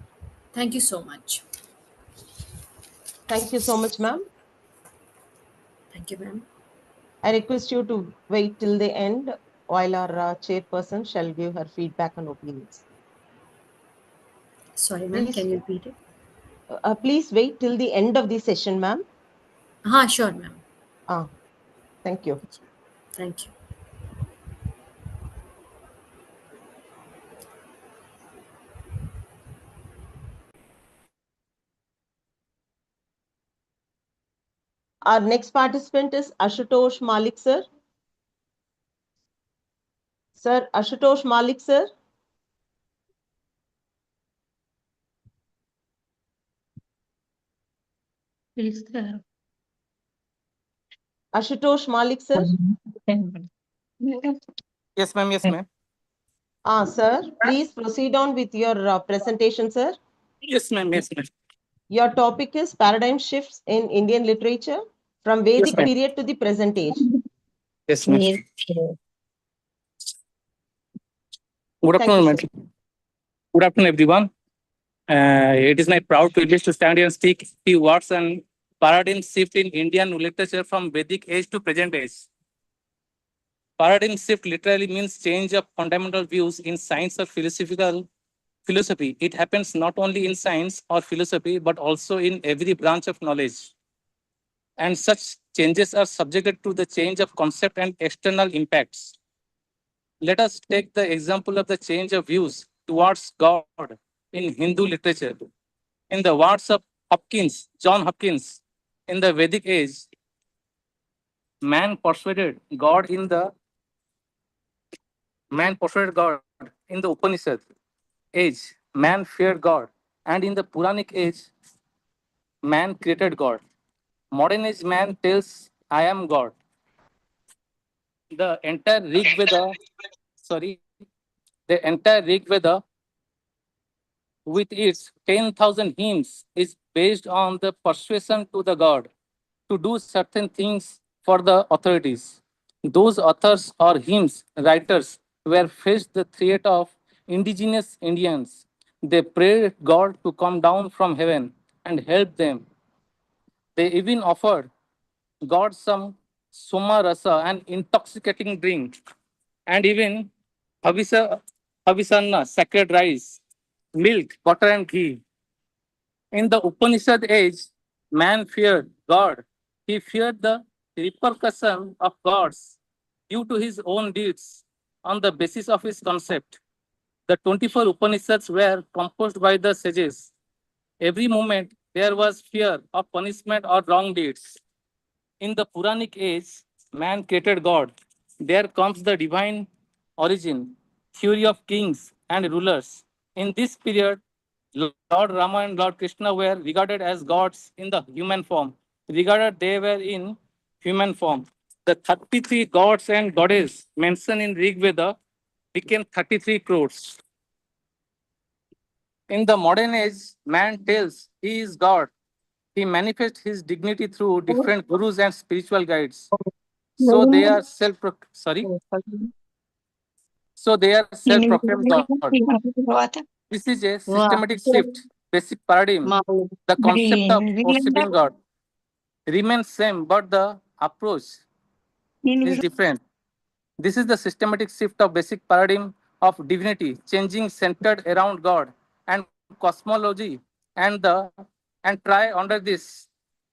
Thank you so much. Thank you so much, ma'am. Thank you, ma'am. I request you to wait till the end while our chairperson shall give her feedback and opinions. Sorry, ma'am, Please. can you repeat it? Please wait till the end of the session, ma'am. Sure, ma'am. Thank you. Thank you. Our next participant is Ashutosh Malik, sir. Sir, Ashutosh Malik, sir. Please, sir. Ashutosh Malik, sir. Yes, ma'am. Yes, ma'am. Sir, please proceed on with your presentation, sir. Yes, ma'am. Yes, ma'am. Your topic is paradigm shifts in Indian literature from Vedic ma'am. period to the present age. Yes, ma'am. Good Thank you, afternoon, ma'am. sir. Good afternoon, everyone. It is my proud privilege to stand here and speak few words on paradigm shift in Indian literature from Vedic age to present age. Paradigm shift literally means change of fundamental views in science or philosophy. It happens not only in science or philosophy, but also in every branch of knowledge. And such changes are subjected to the change of concept and external impacts. Let us take the example of the change of views towards God in Hindu literature. In the words of John Hopkins, in the Vedic age, man persuaded God in the Upanishad age, man feared God, and in the Puranic age, man created God. Modern age man tells, I am God. The entire Rig Veda, with its 10,000 hymns is based on the persuasion to the God to do certain things for the authorities. Those authors or hymns writers were faced the threat of indigenous Indians. They prayed God to come down from heaven and help them. They even offered God some soma rasa, an intoxicating drink, and even havisanna, sacred rice, milk, butter, and ghee. In the Upanishad age, man feared God. He feared the repercussion of gods due to his own deeds on the basis of his concept. The 24 Upanishads were composed by the sages. Every moment there was fear of punishment or wrong deeds. In the Puranic age, man created God. There comes the divine origin, theory of kings and rulers. In this period, Lord Rama and Lord Krishna were regarded as gods in the human form. They were in human form. The 33 gods and goddesses mentioned in Rig Veda became 33 crores. In the modern age, man tells he is God. He manifests his dignity through different gurus and spiritual guides. So they are self-proclaimed God. This is a systematic shift, basic paradigm. The concept of worshipping God remains same, but the approach is different. This is the systematic shift of basic paradigm of divinity, changing centered around God and cosmology, and try under this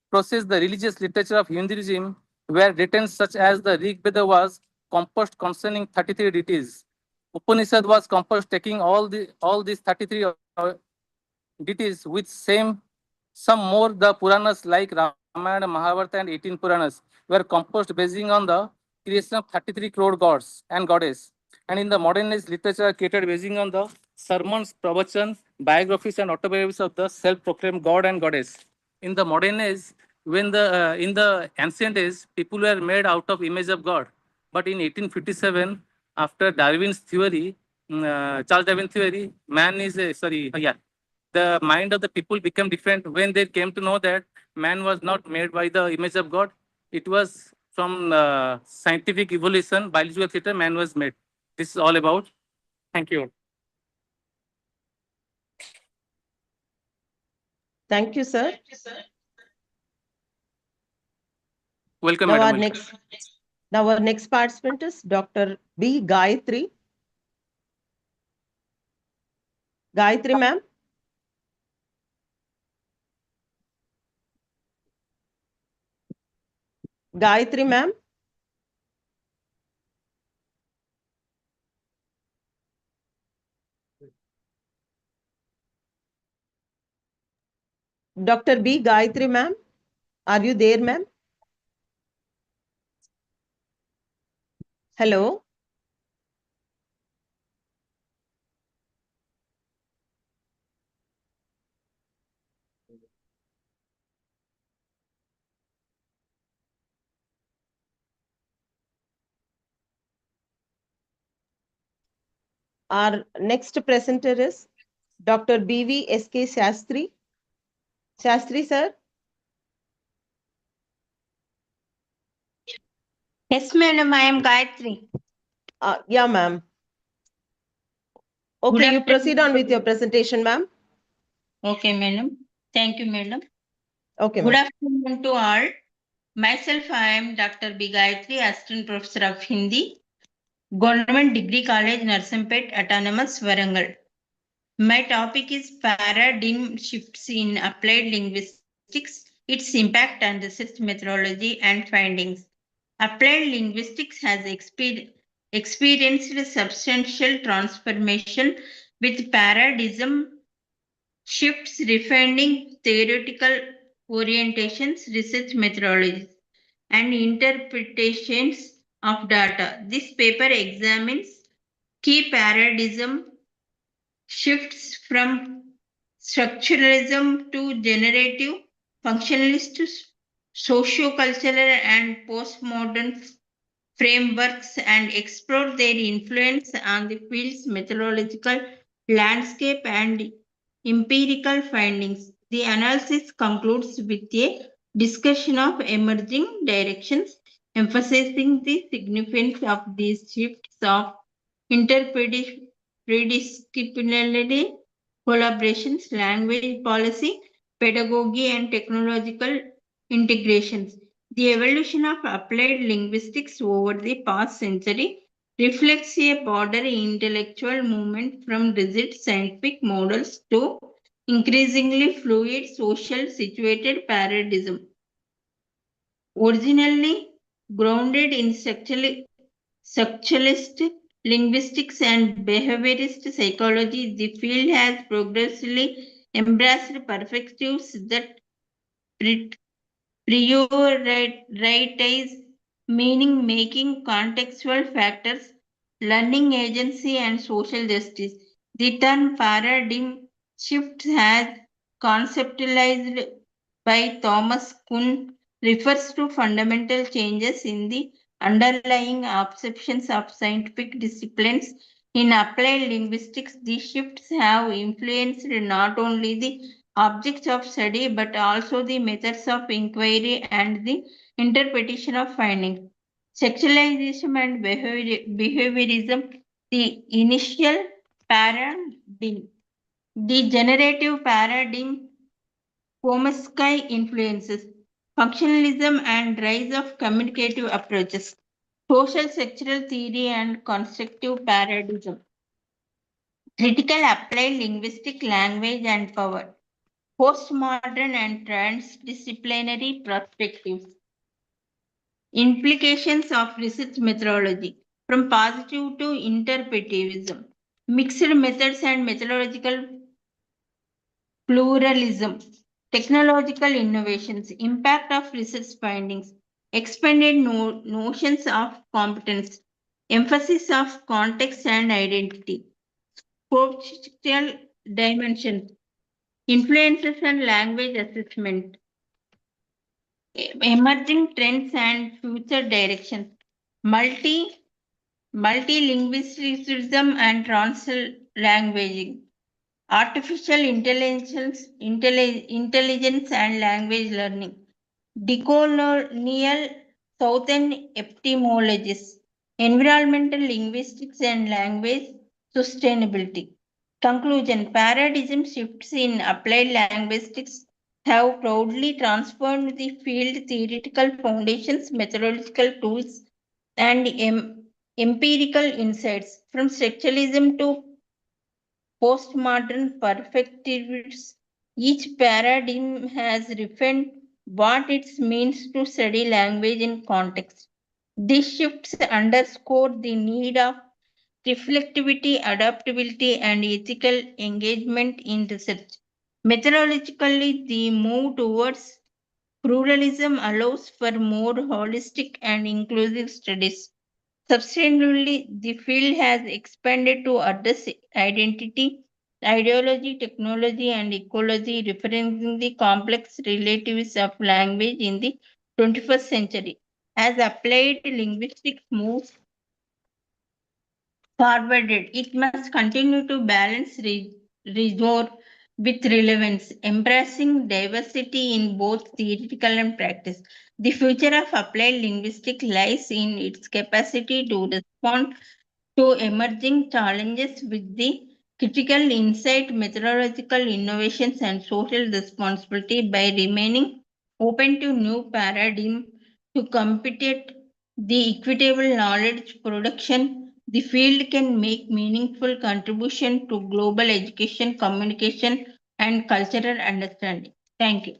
process the religious literature of Hinduism were written such as the Rig Veda was composed concerning 33 deities. Upanishad was composed taking all these 33 deities with some more. The Puranas like Ramayana, Mahabharata, and 18 Puranas were composed basing on the creation of 33 crore gods and goddess. And in the modern age, literature created basing on the sermons, pravachan, biographies, and autobiographies of the self-proclaimed god and goddess. In the modern age, when in the ancient age, people were made out of image of God. But in 1857, after Darwin's theory, Charles Darwin theory, the mind of the people became different when they came to know that man was not made by the image of God. It was from scientific evolution, biological theater, man was made. This is all about. Thank you. Thank you, sir. Welcome, now madam. Our next participant is Dr. B. Gayatri. Gayatri, ma'am. Gayatri ma'am. Dr. B. Gayatri ma'am, are you there ma'am? Hello. Our next presenter is Dr. B.V. S.K. Shastri. Shastri sir. Yes, madam, I am Gayatri. Yeah, ma'am. Okay, you proceed on with your presentation, ma'am. Okay, madam. Thank you, madam. Okay, Good ma'am. afternoon to all. Myself, I am Dr. B. Gayatri, Assistant Professor of Hindi, Government Degree College, Narsampet, Autonomous, Warangal. My topic is paradigm shifts in applied linguistics, its impact on research methodology and findings. Applied linguistics has experienced substantial transformation with paradigm shifts refining theoretical orientations, research methodologies, and interpretations of data. This paper examines key paradigm shifts from structuralism to generative, functionalist to socio-cultural and postmodern frameworks and explore their influence on the field's methodological landscape and empirical findings. The analysis concludes with a discussion of emerging directions, emphasizing the significance of these shifts of interdisciplinary collaborations, language policy, pedagogy, and technological integrations. The evolution of applied linguistics over the past century reflects a broader intellectual movement from rigid scientific models to increasingly fluid social situated paradigm. Originally grounded in structuralist linguistics and behaviorist psychology, the field has progressively embraced perspectives that prioritize meaning making, contextual factors, learning agency, and social justice. The term paradigm shift has conceptualized by Thomas Kuhn refers to fundamental changes in the underlying perceptions of scientific disciplines. In applied linguistics, these shifts have influenced not only the objects of study but also the methods of inquiry and the interpretation of findings. Sexualization and behaviorism, the initial paradigm, the generative paradigm, Chomsky influences, functionalism and rise of communicative approaches, social structural theory and constructive paradigm, critical applied linguistic language and power, postmodern and transdisciplinary perspectives, implications of research methodology, from positive to interpretivism, mixed methods and methodological pluralism, technological innovations, impact of research findings, expanded notions of competence, emphasis of context and identity, cultural dimensions, influences and language assessment, emerging trends and future directions, multilingualism and translanguaging, artificial intelligence and language learning, decolonial southern epistemologies, environmental linguistics and language sustainability. Conclusion: paradigm shifts in applied linguistics have proudly transformed the field theoretical foundations, methodological tools, and empirical insights. From structuralism to postmodern perspectives, each paradigm has refined what it means to study language in context. These shifts underscore the need of reflectivity, adaptability, and ethical engagement in research. Methodologically, the move towards pluralism allows for more holistic and inclusive studies. Substantially, the field has expanded to address identity, ideology, technology, and ecology, referencing the complex relatives of language in the 21st century. As applied linguistics moves forwarded, it must continue to balance rigor with relevance, embracing diversity in both theoretical and practice. The future of applied linguistics lies in its capacity to respond to emerging challenges with the critical insight, methodological innovations, and social responsibility by remaining open to new paradigm to compete the equitable knowledge production. The field can make meaningful contribution to global education, communication, and cultural understanding. Thank you.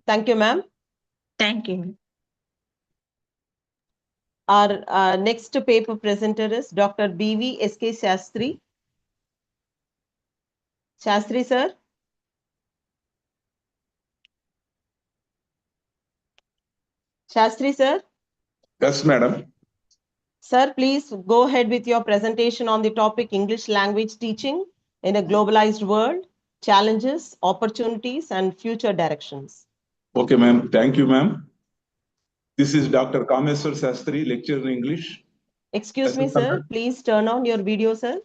Thank you, ma'am. Thank you. Our next paper presenter is Dr. B.V. S.K. Shastri. Shastri, sir. Shastri, sir. Yes, madam. Sir, please go ahead with your presentation on the topic English language teaching in a globalized world, challenges, opportunities, and future directions. Okay, ma'am. Thank you, ma'am. This is Dr. Kameswar Shastri, lecturer in English. Excuse me, sir. Please turn on your video, sir.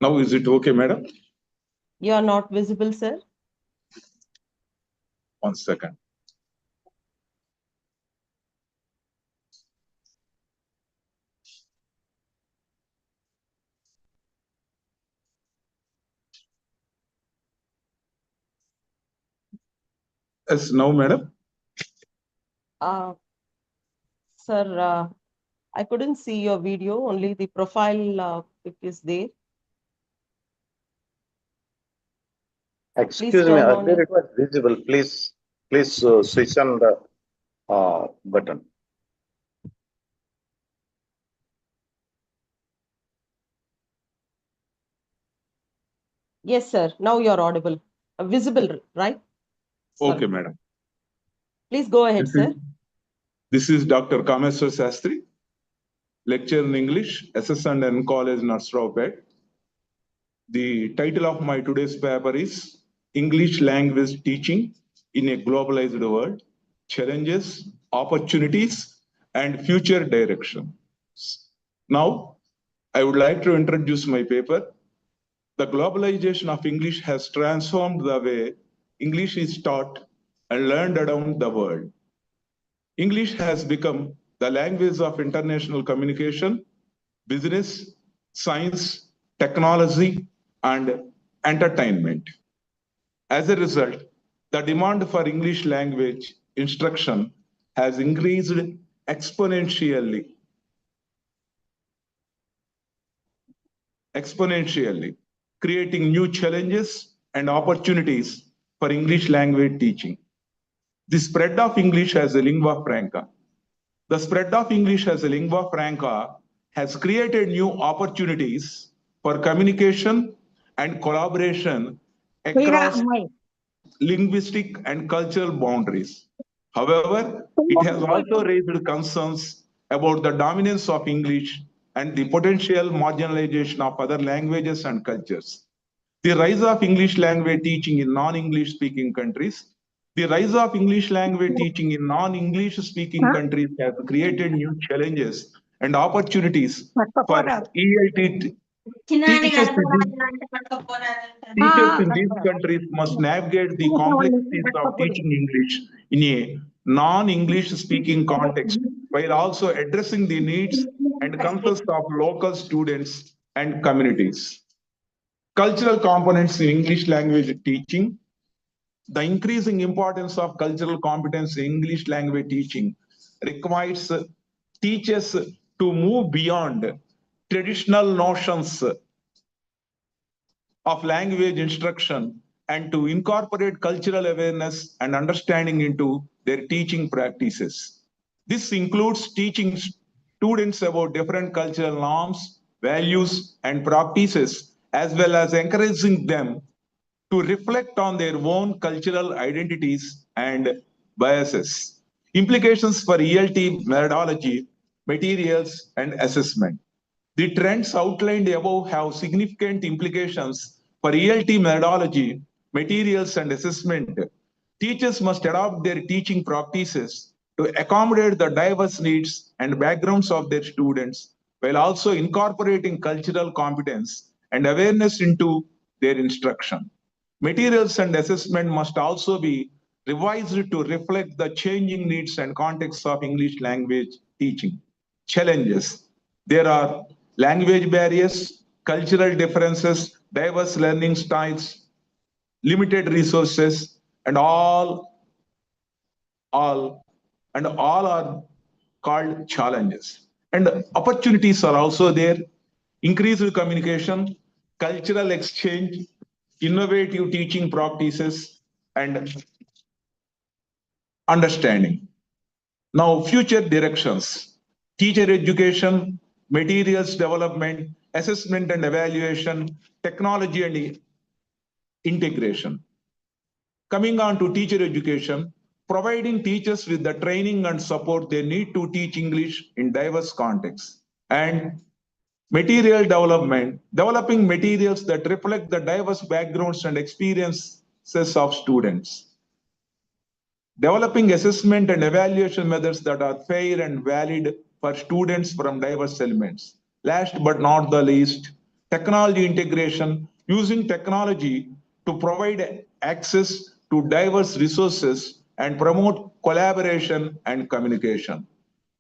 Now, is it okay, madam? You are not visible, sir. 1 second. Yes, now, madam. Sir, I couldn't see your video, only the profile pic is there. Excuse me, earlier it was visible. Please switch on the button. Yes, sir. Now you're audible. Visible, right? Okay, Sorry. madam. Please go ahead, sir. This is Dr. Kameswar Shastri, lecturer in English, SS&N College, Narsaraopet. The title of my today's paper is English Language Teaching in a Globalized World, Challenges, Opportunities, and Future Direction. Now, I would like to introduce my paper. The globalization of English has transformed the way English is taught and learned around the world. English has become the language of international communication, business, science, technology, and entertainment. As a result, the demand for English language instruction has increased exponentially, creating new challenges and opportunities for English language teaching. The spread of English as a lingua franca. The spread of English as a lingua franca has created new opportunities for communication and collaboration across linguistic and cultural boundaries. However, it has also raised concerns about the dominance of English and the potential marginalization of other languages and cultures. The rise of English language teaching in non-English speaking countries. The rise of English language teaching in non-English speaking countries has created new challenges and opportunities for ELT teachers in these countries must navigate the complexities of teaching English in a non-English speaking context, while also addressing the needs and concerns of local students and communities. Cultural components in English language teaching. The increasing importance of cultural competence in English language teaching requires teachers to move beyond traditional notions of language instruction and to incorporate cultural awareness and understanding into their teaching practices. This includes teaching students about different cultural norms, values, and practices, as well as encouraging them to reflect on their own cultural identities and biases. Implications for ELT methodology, materials, and assessment. The trends outlined above have significant implications for ELT methodology, materials, and assessment. Teachers must adopt their teaching practices to accommodate the diverse needs and backgrounds of their students, while also incorporating cultural competence and awareness into their instruction. Materials and assessment must also be revised to reflect the changing needs and contexts of English language teaching. Challenges. There are language barriers, cultural differences, diverse learning styles, limited resources, and all are called challenges. And opportunities are also there. Increased communication, cultural exchange, innovative teaching practices, and understanding. Now, future directions. Teacher education, materials development, assessment and evaluation, technology and integration. Coming on to teacher education, providing teachers with the training and support they need to teach English in diverse contexts. And material development, developing materials that reflect the diverse backgrounds and experiences of students. Developing assessment and evaluation methods that are fair and valid for students from diverse elements. Last but not the least, technology integration, using technology to provide access to diverse resources and promote collaboration and communication.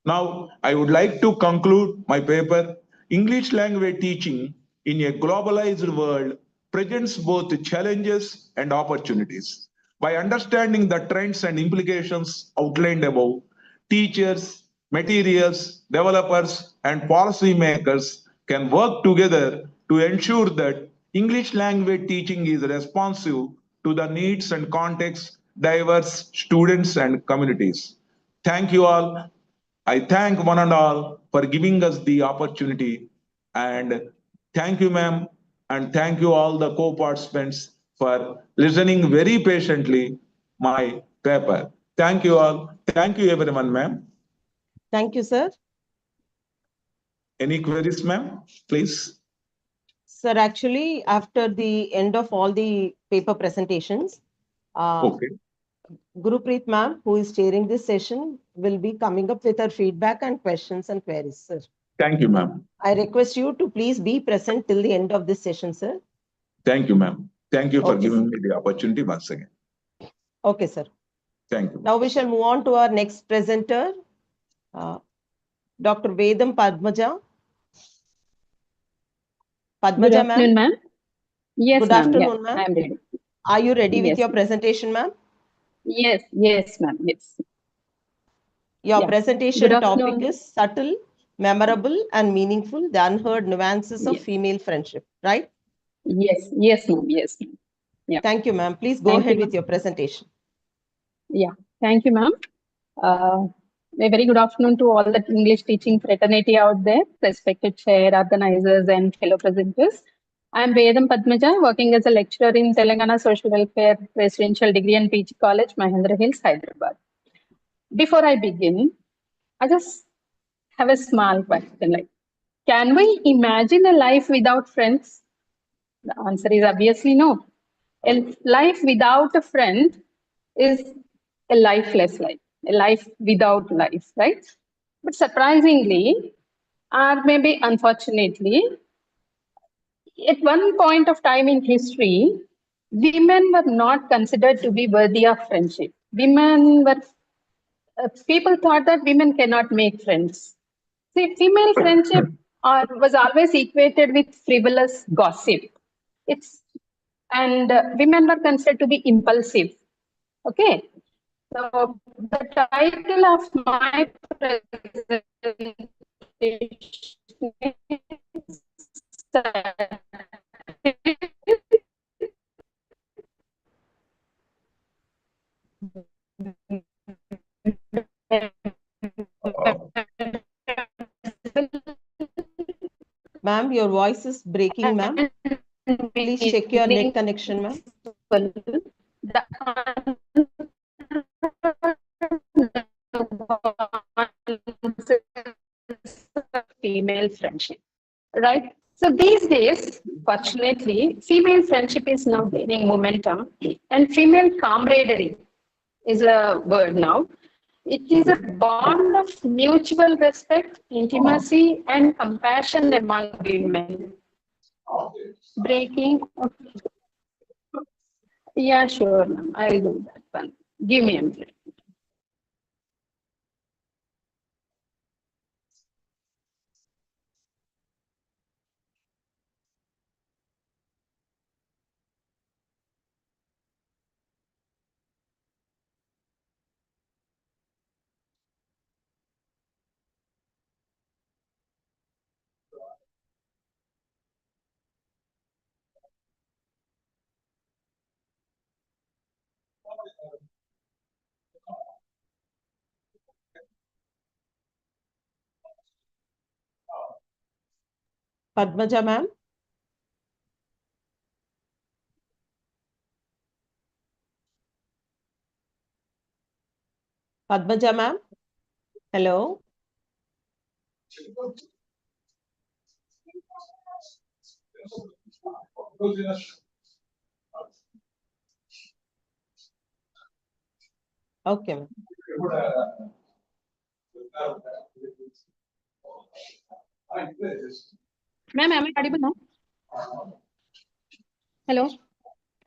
Now, I would like to conclude my paper. English language teaching in a globalized world presents both challenges and opportunities. By understanding the trends and implications outlined above, teachers, materials, developers, and policymakers can work together to ensure that English language teaching is responsive to the needs and contexts, diverse students and communities. Thank you all. I thank one and all for giving us the opportunity, and thank you, ma'am, and thank you all the co-participants for listening very patiently my paper. Thank you all. Thank you everyone, ma'am. Thank you, sir. Any queries, ma'am, please? Sir, actually, after the end of all the paper presentations, Okay. Gurupreet ma'am, who is chairing this session, will be coming up with her feedback and questions and queries, sir. Thank you, ma'am. I request you to please be present till the end of this session, sir. Thank you, ma'am. Thank you for Okay, giving me the opportunity once again. Okay, sir. Thank you. Now we shall move on to our next presenter, Dr. Vedam Padmaja. Good Padmaja, afternoon, ma'am. ma'am. Yes, Good ma'am. afternoon, Yeah, ma'am. I'm ready. Are you ready with Yes, your ma'am. presentation, ma'am? Yes, yes, ma'am. Yes. Your Yeah. presentation Good topic afternoon. is subtle, memorable, and meaningful, the unheard nuances of Yes. female friendship, right? Yes, yes, ma'am. Yes, ma'am. Yeah. Thank you, ma'am. Please go Thank ahead you, with ma'am. your presentation. Yeah. Thank you, ma'am. A very good afternoon to all the English teaching fraternity out there, respected chair, organizers, and fellow presenters. I'm Vedam Padmaja, working as a lecturer in Telangana Social Welfare Residential Degree and PG College, Mahendra Hills, Hyderabad. Before I begin, I just have a small question. Like, can we imagine a life without friends? The answer is obviously no. A life without a friend is a lifeless life, a life without life, right? But surprisingly, or maybe unfortunately, at one point of time in history, women were not considered to be worthy of friendship. Women were, people thought that women cannot make friends. See, female friendship was always equated with frivolous gossip. And women were considered to be impulsive. Okay, so the title of my presentation Ma'am, your voice is breaking, ma'am. Please check your net connection, ma'am. Female friendship, right? So these days, fortunately, female friendship is now gaining momentum, and female camaraderie is a word now. It is a bond of mutual respect, intimacy, and compassion among women. Breaking. Okay. Yeah, sure, ma'am. I'll do that one. Give me a minute. Padmaja, ma'am. Padmaja, ma'am. Hello. Okay, ma'am. Ma'am, am I audible now? Hello?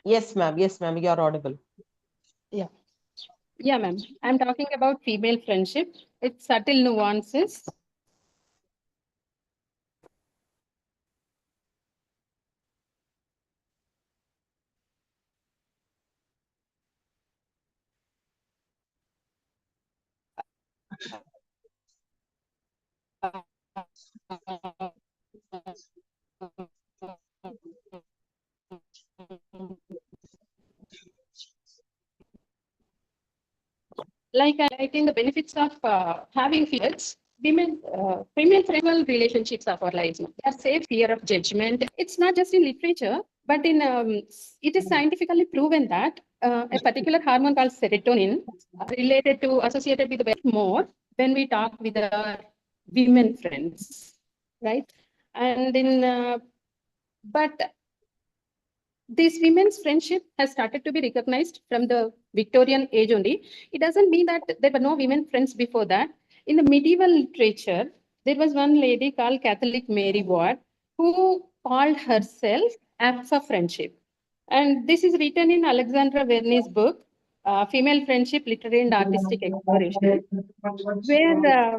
Yes, ma'am. Yes, ma'am. You're audible. Yeah. Yeah, ma'am. I'm talking about female friendship. It's subtle nuances. Like highlighting the benefits of having females, female female relationships of our lives. They are safe, fear of judgment. It's not just in literature, but in it is scientifically proven that a particular hormone called serotonin related to associated with the more when we talk with our women friends, right? And in but this women's friendship has started to be recognized from the Victorian age only. It doesn't mean that there were no women friends before that. In the medieval literature, there was one lady called Catholic Mary Ward who called herself Act for Friendship. And this is written in Alexandra Verne's book, Female Friendship, Literary and Artistic Exploration, where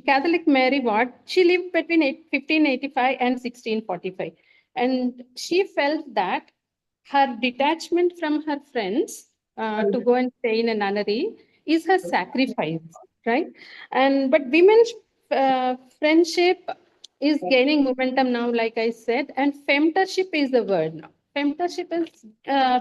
Catholic Mary Ward, she lived between 1585 and 1645. And she felt that her detachment from her friends to go and stay in a nunnery is her sacrifice, right? And but women's friendship is gaining momentum now, like I said, and femtorship is the word now. Femtorship is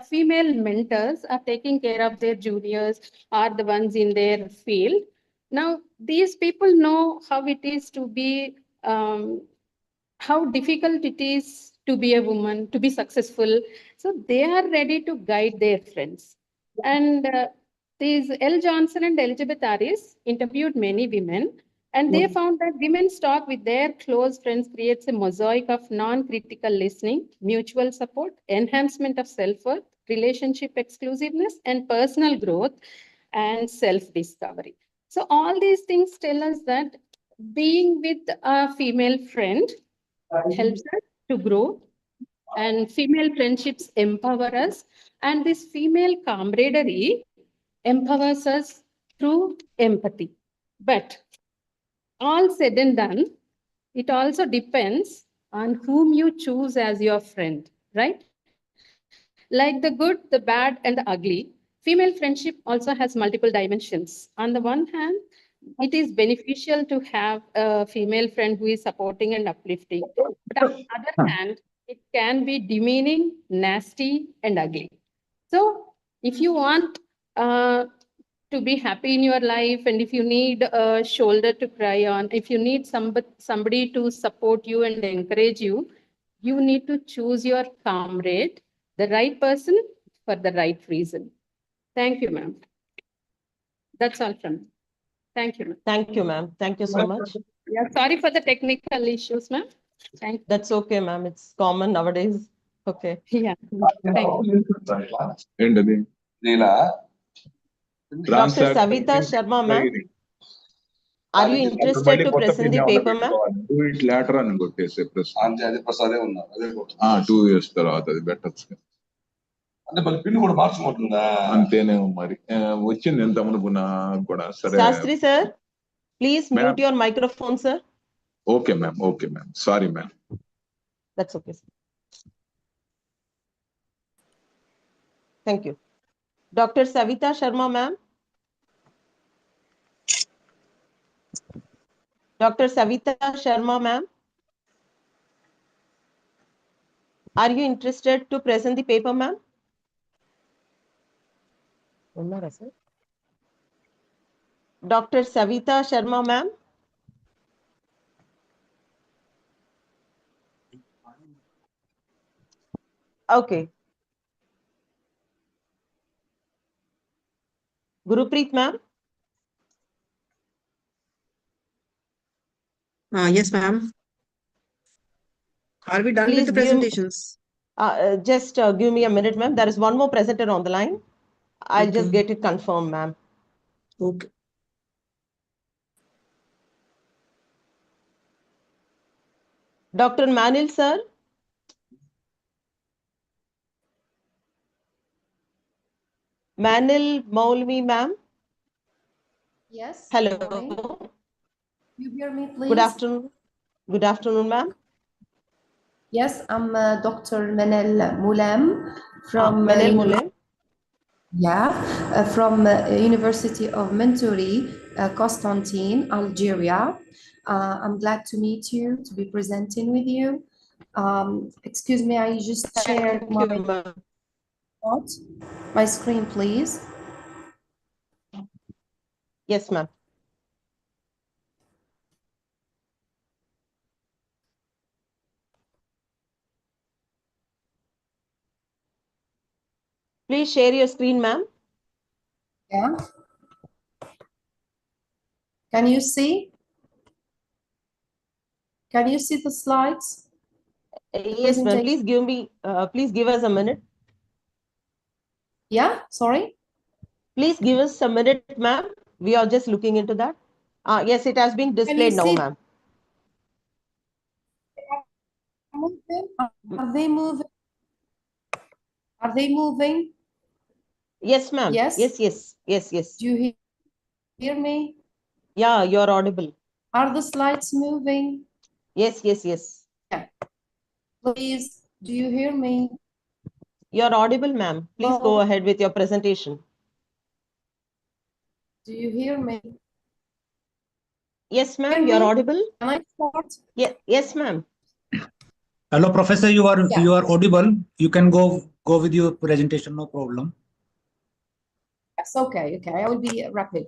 female mentors are taking care of their juniors or the ones in their field. Now, these people know how it is to be, how difficult it is to be a woman, to be successful. So they are ready to guide their friends. And these L. Johnson and Elizabeth Harris interviewed many women, and they found that women's talk with their close friends creates a mosaic of non-critical listening, mutual support, enhancement of self-worth, relationship exclusiveness, and personal growth and self-discovery. So all these things tell us that being with a female friend helps us to grow, and female friendships empower us, and this female camaraderie empowers us through empathy. But all said and done, it also depends on whom you choose as your friend, right? Like the good, the bad, and the ugly, female friendship also has multiple dimensions. On the one hand, it is beneficial to have a female friend who is supporting and uplifting. But on the other hand, it can be demeaning, nasty, and ugly. So if you want to be happy in your life, and if you need a shoulder to cry on, if you need somebody to support you and encourage you, you need to choose your comrade, the right person for the right reason. Thank you, ma'am. That's all from me. Thank you, ma'am. Thank you, ma'am. Thank you so much. Yeah, sorry for the technical issues, ma'am. Thank you. That's okay, ma'am. It's common nowadays. Okay. Yeah. Thank you. Dr. Savita Sharma, ma'am. Are you interested to present the paper, ma'am? Do it later and go to say present. 2 years తర్వాత అది పెట్టచ్చు అంటే మరి pin కూడా మార్చమంటుందా అంతేనే మరి వచ్చింది ఎంత అనుకున్నా కూడా సరే Shastri sir, please mute your microphone, sir. Okay, ma'am. Sorry, ma'am. That's okay, sir. Thank you. Dr. Savita Sharma, ma'am. Dr. Savita Sharma, ma'am. Are you interested to present the paper, ma'am? Dr. Savita Sharma, ma'am. Okay. Gurupreet, ma'am. Yes, ma'am. Are we done Please with the give- presentations? Just give me a minute, ma'am. There is one more presenter on the line. I'll just Okay. get it confirmed, ma'am. Okay. Dr. Manil, sir. Manil Maulvi, ma'am. Yes. Hello. Good morning. You hear me, please? Good afternoon. Good afternoon, ma'am. Yes, I'm Dr. Manel Moulam from Manel Moulam. From University of Menturi, Constantine, Algeria. I'm glad to meet you, to be presenting with you. Excuse me, I just shared my screen, please. Yes, ma'am. Please share your screen, ma'am. Yeah. Can you see? Can you see the slides? Yes, ma'am. Please give us a minute. Yeah, sorry. Please give us a minute, ma'am. We are just looking into that. Yes, it has been displayed now, see- ma'am. Are they moving? Are they moving? Yes, ma'am. Yes? Yes. Do you hear me? Yeah, you're audible. Are the slides moving? Yes. Please, do you hear me? You're audible, ma'am. Please go Hello? ahead with your presentation. Do you hear me? Yes, ma'am. Hear You're me? audible. Can I start? Yes, ma'am. Hello, Professor. You are Yeah. you are audible. You can go with your presentation. No problem. Yes, okay, I will be rapid.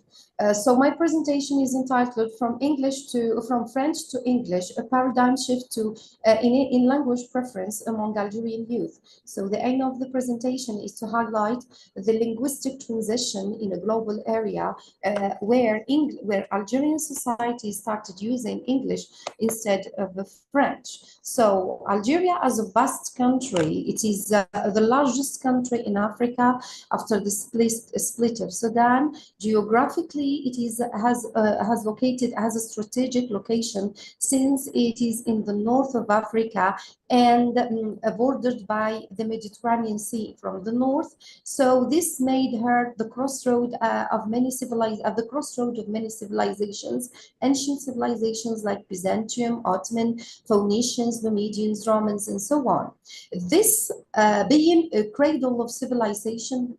So my presentation is entitled From French to English, a paradigm shift to in language preference among Algerian youth. So the aim of the presentation is to highlight the linguistic transition in a global area where Algerian society started using English instead of the French. So Algeria as a vast country, it is the largest country in Africa after the split of Sudan. Geographically, it has a strategic location since it is in the north of Africa and bordered by the Mediterranean Sea from the north. So this made her the crossroad of many civilizations, ancient civilizations like Byzantium, Ottoman, Phoenicians, Numidians, Romans, and so on. This being a cradle of civilization,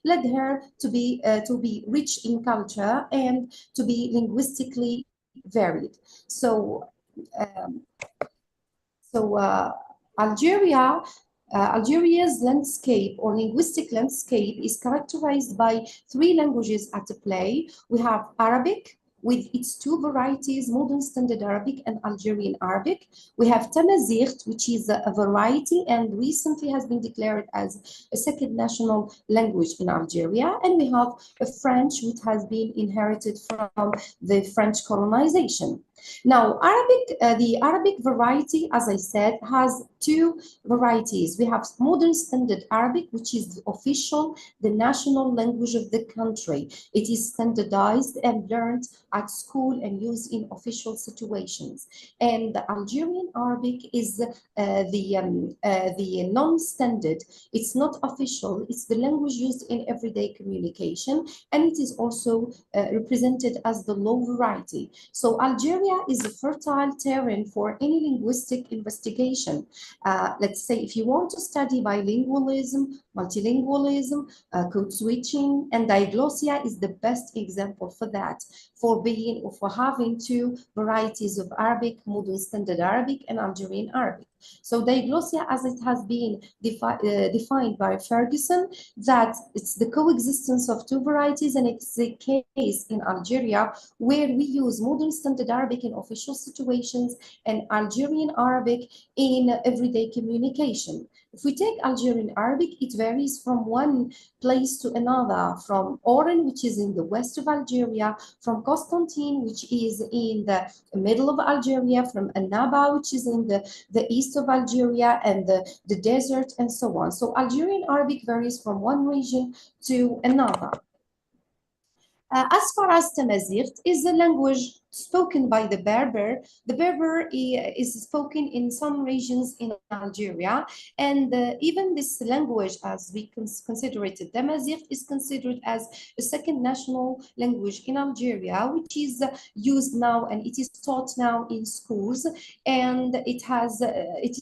led her to be rich in culture and to be linguistically varied. So, Algeria's landscape or linguistic landscape is characterized by three languages at play. We have Arabic, with its two varieties, Modern Standard Arabic and Algerian Arabic. We have Tamazight, which is a variety and recently has been declared as a second national language in Algeria. And we have French, which has been inherited from the French colonization. Now, the Arabic variety, as I said, has two varieties. We have Modern Standard Arabic, which is the national language of the country. It is standardized and learned at school and used in official situations. And the Algerian Arabic is the non-standard. It's not official. It's the language used in everyday communication, and it is also represented as the low variety. So Algeria is a fertile terrain for any linguistic investigation. Let's say if you want to study bilingualism, multilingualism, code switching, and diglossia is the best example for that, for having two varieties of Arabic, Modern Standard Arabic and Algerian Arabic. So diglossia, as it has been defined by Ferguson, that it's the coexistence of two varieties, and it's the case in Algeria where we use Modern Standard Arabic in official situations and Algerian Arabic in everyday communication. If we take Algerian Arabic, it varies from one place to another, from Oran, which is in the west of Algeria, from Constantine, which is in the middle of Algeria, from Annaba, which is in the east of Algeria, and the desert, and so on. So Algerian Arabic varies from one region to another. As far as Tamazight is the language spoken by the Berber is spoken in some regions in Algeria, and even this language, as we consider it, Tamazight, is considered as a second national language in Algeria, which is used now and it is taught now in schools, and it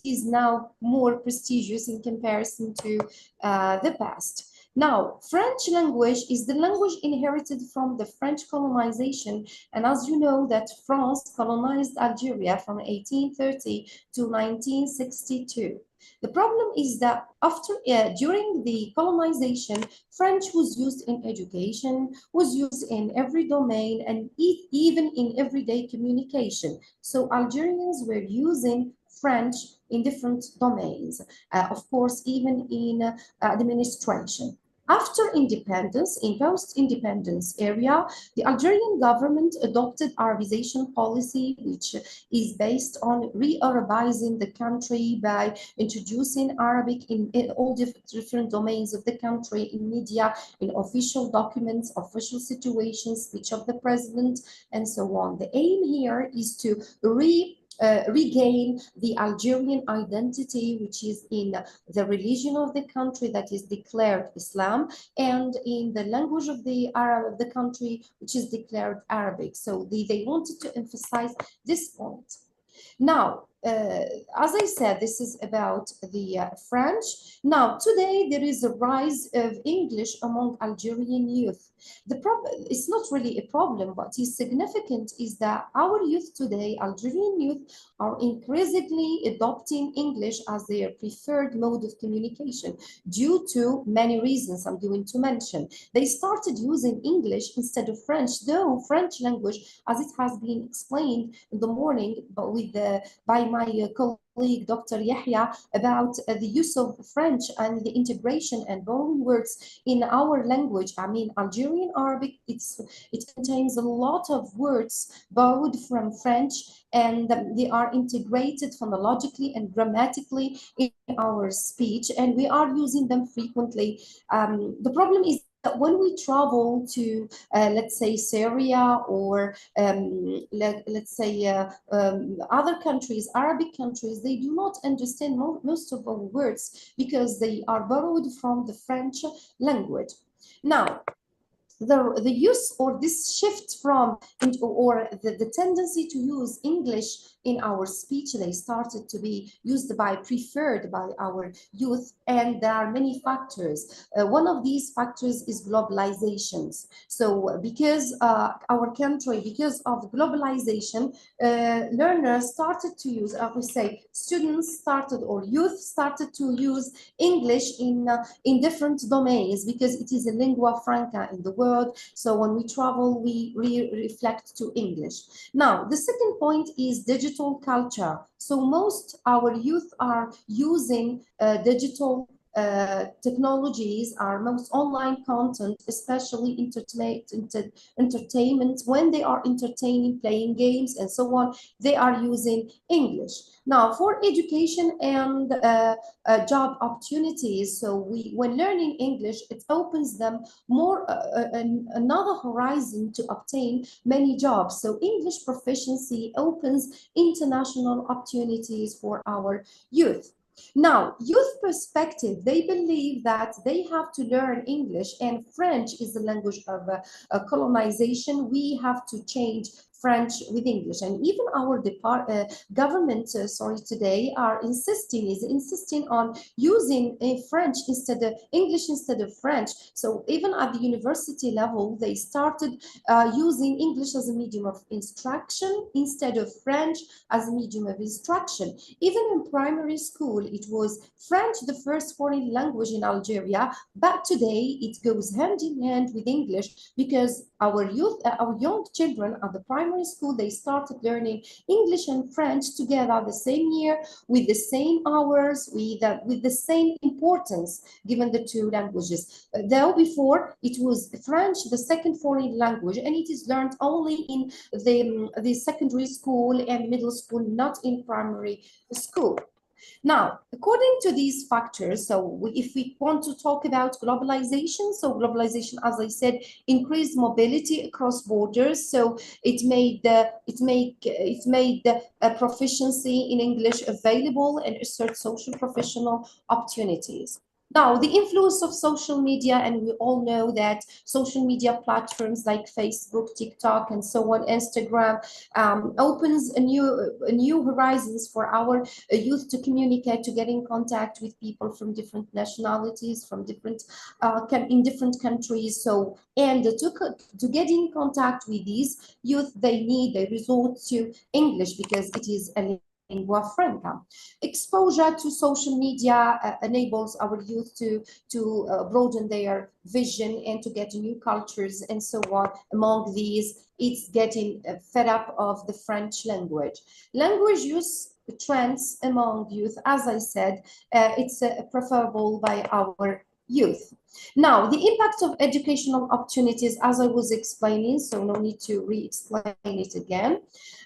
is now more prestigious in comparison to the past. Now, French language is the language inherited from the French colonization, and as you know that France colonized Algeria from 1830 to 1962. The problem is that during the colonization, French was used in education, was used in every domain, and even in everyday communication. So Algerians were using French in different domains, of course, even in administration. After independence, in post-independence area, the Algerian government adopted Arabization policy, which is based on re-Arabizing the country by introducing Arabic in all different domains of the country, in media, in official documents, official situations, speech of the president, and so on. The aim here is to regain the Algerian identity, which is in the religion of the country that is declared Islam, and in the language of the country, which is declared Arabic. So they wanted to emphasize this point. Now, as I said, this is about the French. Now, today there is a rise of English among Algerian youth. The problem, it's not really a problem, what is significant is that our youth today, Algerian youth, are increasingly adopting English as their preferred mode of communication due to many reasons I'm going to mention. They started using English instead of French, though French language, as it has been explained in the morning by my colleague Dr. Yahya about the use of French and the integration and borrowing words in our language. I mean, Algerian Arabic, it contains a lot of words borrowed from French, and they are integrated phonologically and grammatically in our speech, and we are using them frequently. The problem is that when we travel to, let's say, Syria or let's say other countries, Arabic countries, they do not understand most of our words because they are borrowed from the French language. Now, the use or this shift from or the tendency to use English in our speech, they started to be preferred by our youth, and there are many factors. One of these factors is globalizations. So because our country, because of globalization, learners started to use, I would say, students started or youth started to use English in different domains because it is a lingua franca in the world. So when we travel, we reflect to English. Now, the second point is digital culture. So most our youth are using digital technologies, are most online content, especially entertainment. When they are entertaining, playing games and so on, they are using English. Now, for education and job opportunities, so when learning English, it opens them more another horizon to obtain many jobs. So English proficiency opens international opportunities for our youth. Now, youth perspective, they believe that they have to learn English, and French is the language of colonization. We have to change French with English, and even our government, today is insisting on using French instead of English instead of French. So even at the university level, they started using English as a medium of instruction instead of French as a medium of instruction. Even in primary school, it was French the first foreign language in Algeria, but today it goes hand in hand with English because our youth, our young children at the primary school, they started learning English and French together the same year with the same hours, with the same importance given the two languages. Though before it was French, the second foreign language, and it is learned only in the secondary school and middle school, not in primary school. Now, according to these factors, if we want to talk about globalization, so globalization, as I said, increased mobility across borders. So it made a proficiency in English available and assert social professional opportunities. Now, the influence of social media, and we all know that social media platforms like Facebook, TikTok, and so on, Instagram, opens a new horizons for our youth to communicate, to get in contact with people from different nationalities, from different in different countries. So, and to get in contact with these youth, they resort to English because it is a lingua franca. Exposure to social media enables our youth to broaden their vision and to get new cultures and so on. Among these, it's getting fed up of the French language. Language use trends among youth, as I said, it's preferable by our youth. Now, the impact of educational opportunities, as I was explaining, so no need to re-explain it again.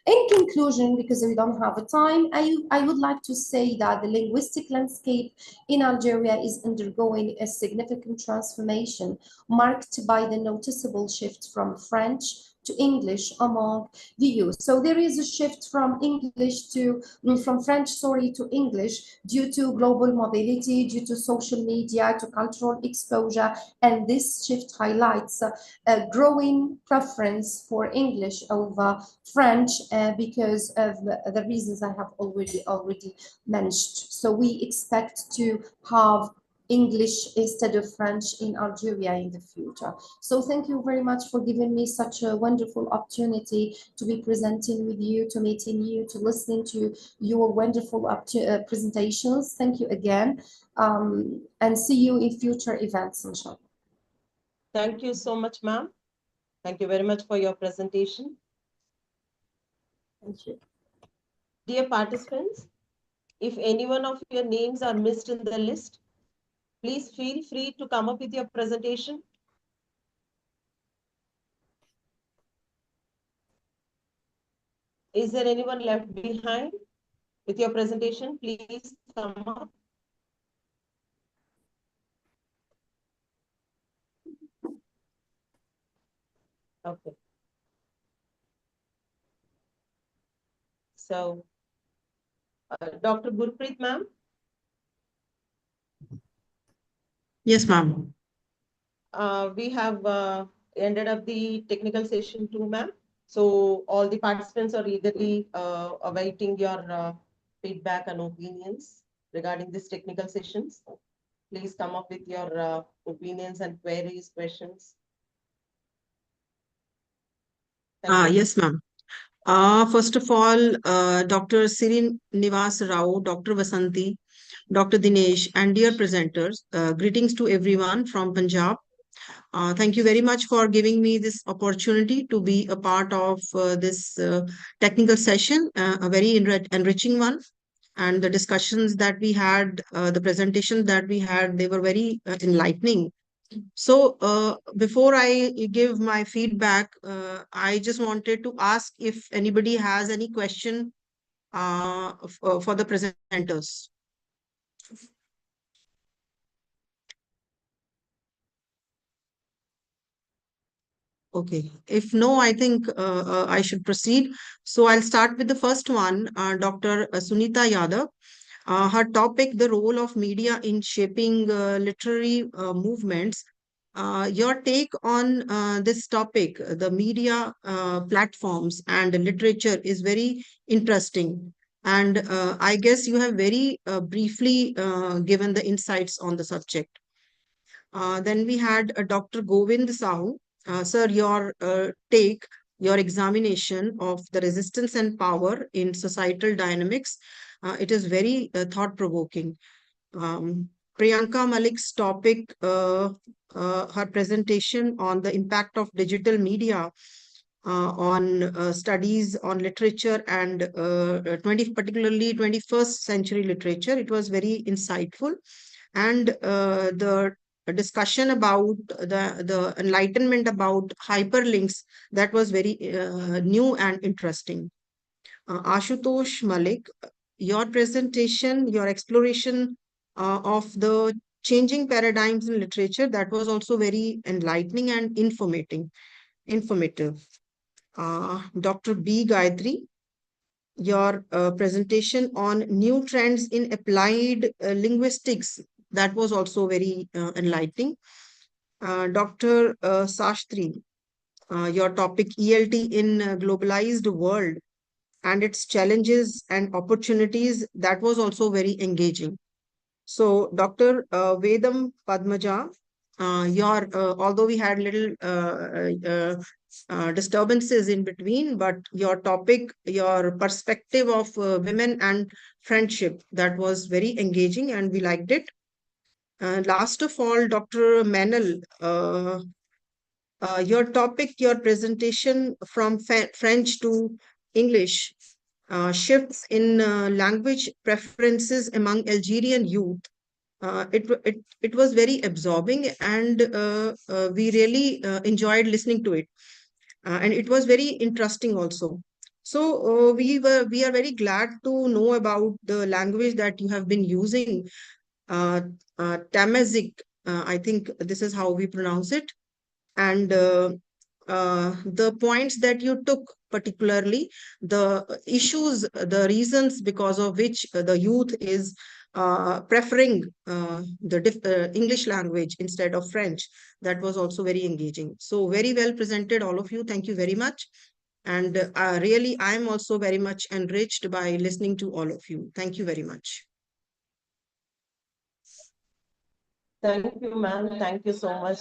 In conclusion, because we don't have a time, I would like to say that the linguistic landscape in Algeria is undergoing a significant transformation marked by the noticeable shift from French to English among the youth. So there is a shift from French to English due to global mobility, due to social media, to cultural exposure, and this shift highlights a growing preference for English over French because of the reasons I have already mentioned. So we expect to have English instead of French in Algeria in the future. So thank you very much for giving me such a wonderful opportunity to be presenting with you, to meeting you, to listening to your wonderful presentations. Thank you again, and see you in future events, inshallah. Thank you so much, ma'am. Thank you very much for your presentation. Thank you. Dear participants, if any one of your names are missed in the list, please feel free to come up with your presentation. Is there anyone left behind with your presentation? Please come up. Okay. So, Dr. Gurpreet, ma'am. Yes, ma'am. We have ended up the technical session too, ma'am. So all the participants are eagerly awaiting your feedback and opinions regarding these technical sessions. Please come up with your opinions and queries, questions. Yes, ma'am. First of all, Dr. Srinivas Rao, Dr. Vasanti, Dr. Dinesh, and dear presenters, greetings to everyone from Punjab. Thank you very much for giving me this opportunity to be a part of this technical session, a very enriching one. And the discussions that we had, the presentations that we had, they were very enlightening. So before I give my feedback, I just wanted to ask if anybody has any question for the presenters. Okay, if no, I think I should proceed. So I'll start with the first one, Dr. Sunita Yadav. Her topic, the role of media in shaping literary movements. Your take on this topic, the media platforms and literature, is very interesting. And I guess you have very briefly given the insights on the subject. Then we had Dr. Govind Sahu. Sir, your take, your examination of the resistance and power in societal dynamics, it is very thought-provoking. Priyanka Malik's topic, her presentation on the impact of digital media on studies on literature and particularly 21st century literature, it was very insightful. And the discussion about the enlightenment about hyperlinks, that was very new and interesting. Ashutosh Malik, your presentation, your exploration of the changing paradigms in literature, that was also very enlightening and informative. Dr. B. Gayatri, your presentation on new trends in applied linguistics, that was also very enlightening. Dr. Sastry, your topic ELT in globalized world and its challenges and opportunities, that was also very engaging. So Dr. Vedam Padmaja, although we had little disturbances in between, but your topic, your perspective of women and friendship, that was very engaging and we liked it. Last of all, Dr. Menel, your topic, your presentation from French to English, shifts in language preferences among Algerian youth. It was very absorbing and we really enjoyed listening to it. And it was very interesting also. So we are very glad to know about the language that you have been using, Tamazight, I think this is how we pronounce it. And the points that you took, particularly the issues, the reasons because of which the youth is preferring the English language instead of French, that was also very engaging. So very well presented, all of you. Thank you very much. And really, I'm also very much enriched by listening to all of you. Thank you very much. Thank you, ma'am. Thank you so much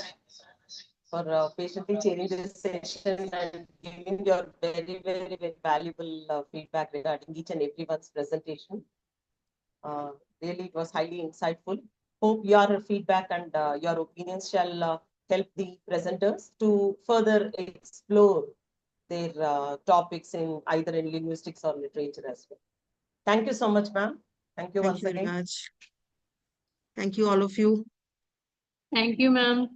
for patiently chairing this session and giving your very, very, very valuable feedback regarding each and everyone's presentation. Really, it was highly insightful. Hope your feedback and your opinions shall help the presenters to further explore their topics in either in linguistics or literature as well. Thank you so much, ma'am. Thank you once again. Very much. Thank you, all of you. Thank you, ma'am.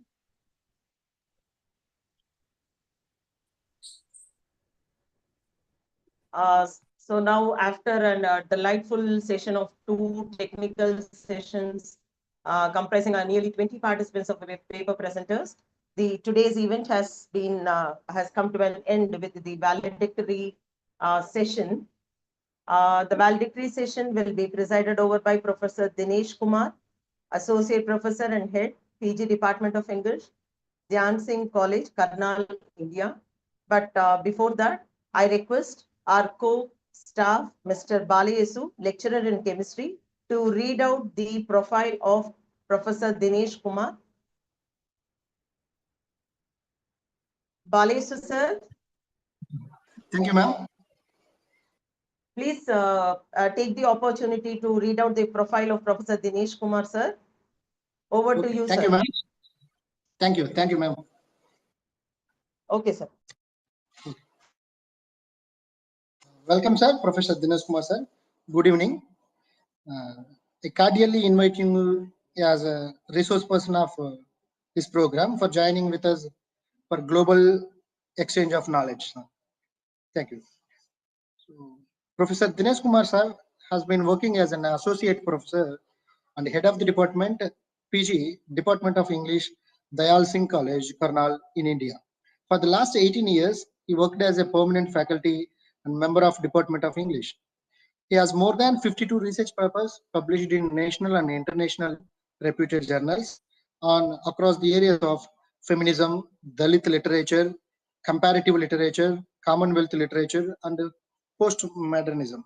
So now, after a delightful session of 2 technical sessions comprising nearly 20 participants of the paper presenters, today's event has come to an end with the valedictory session. The valedictory session will be presided over by Professor Dinesh Kumar, Associate Professor and Head, PG Department of English, Dhyan Singh College, Karnal, India. But before that, I request our co-staff, Mr. Balayesu, lecturer in chemistry, to read out the profile of Professor Dinesh Kumar. Balayesu, sir. Thank you, ma'am. Please take the opportunity to read out the profile of Professor Dinesh Kumar, sir. Over to you, Thank sir. you, ma'am. Thank you, ma'am. Okay, sir. Welcome, sir, Professor Dinesh Kumar, sir. Good evening. I cordially invite you as a resource person of this program for joining with us for global exchange of knowledge. Thank you. So, Professor Dinesh Kumar, sir, has been working as an associate professor and head of the department, PG, Department of English, Dayal Singh College, Karnal in India. For the last 18 years, he worked as a permanent faculty and member of Department of English. He has more than 52 research papers published in national and international reputed journals on across the areas of feminism, Dalit literature, comparative literature, Commonwealth literature, and postmodernism.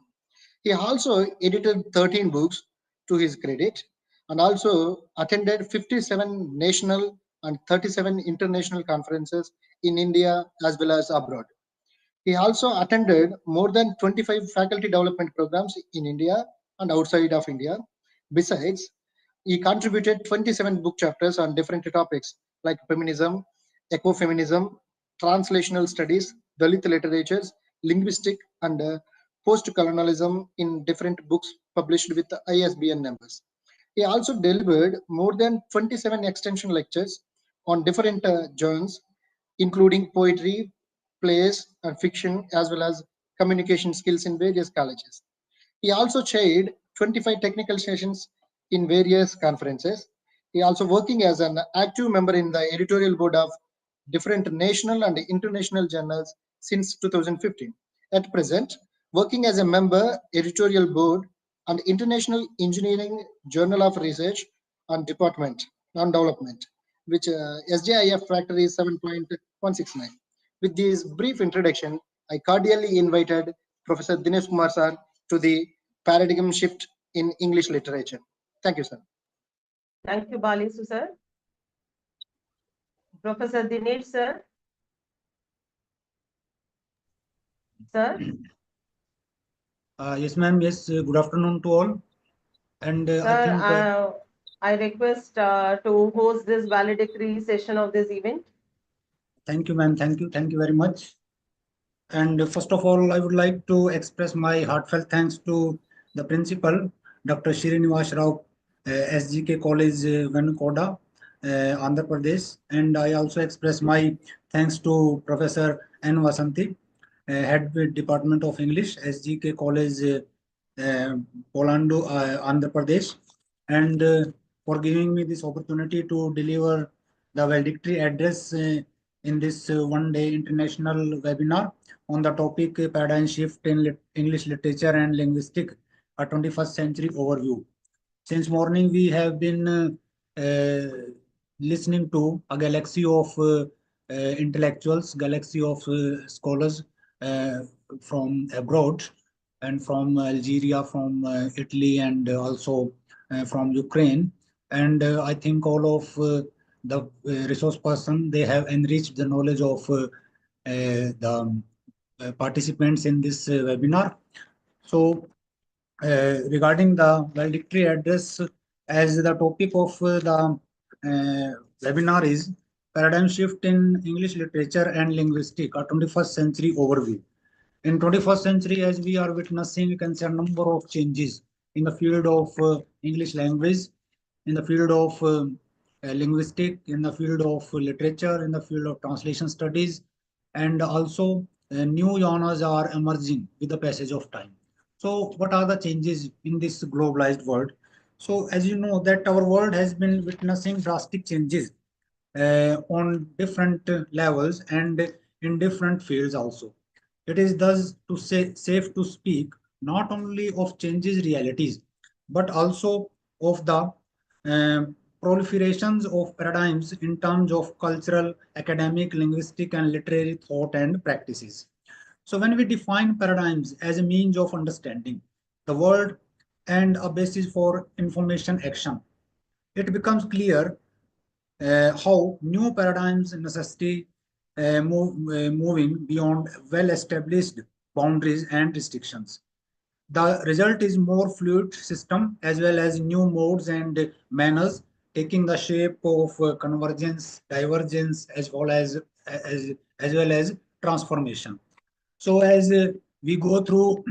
He also edited 13 books to his credit and also attended 57 national and 37 international conferences in India as well as abroad. He also attended more than 25 faculty development programs in India and outside of India. Besides, he contributed 27 book chapters on different topics like feminism, ecofeminism, translational studies, Dalit literatures, linguistic, and post-colonialism in different books published with ISBN numbers. He also delivered more than 27 extension lectures on different genres, including poetry, plays, and fiction, as well as communication skills in various colleges. He also chaired 25 technical sessions in various conferences. He also working as an active member in the editorial board of different national and international journals since 2015. At present, working as a member, editorial board, and International Engineering Journal of Research and Department on Development, which SJIF factor is 7.169. With this brief introduction, I cordially invited Professor Dinesh Kumar sir to the paradigm shift in English literature. Thank you, sir. Thank you, Balayesu, sir. Professor Dinesh, sir. Sir. Yes, ma'am. Yes, good afternoon to all. And Sir, I request to host this valedictory session of this event. Thank you, ma'am. Thank you. Thank you very much. And first of all, I would like to express my heartfelt thanks to the principal, Dr. Srinivas Rao, SGK College, Venukoda, Andhra Pradesh. And I also express my thanks to Professor N. Vasanti, Head Department of English, SGK College, Polando, Andhra Pradesh, and for giving me this opportunity to deliver the valedictory address in this one-day international webinar on the topic Paradigm Shift in English Literature and Linguistics, a 21st Century Overview. Since morning, we have been listening to a galaxy of intellectuals, galaxy of scholars from abroad and from Algeria, from Italy, and also from Ukraine. And I think all of the resource person, they have enriched the knowledge of the participants in this webinar. So regarding the valedictory address, as the topic of the webinar is Paradigm Shift in English Literature and Linguistics, a 21st Century Overview. In 21st century, as we are witnessing, we can see a number of changes in the field of English language, in the field of linguistics, in the field of literature, in the field of translation studies, and also new genres are emerging with the passage of time. So what are the changes in this globalized world? So as you know that our world has been witnessing drastic changes on different levels and in different fields also. It is thus to say safe to speak not only of changes realities, but also of the proliferations of paradigms in terms of cultural, academic, linguistic, and literary thought and practices. So when we define paradigms as a means of understanding the world and a basis for information action, it becomes clear how new paradigms necessitate moving beyond well-established boundaries and restrictions. The result is more fluid system as well as new modes and manners taking the shape of convergence, divergence, as well as transformation. So as we go through,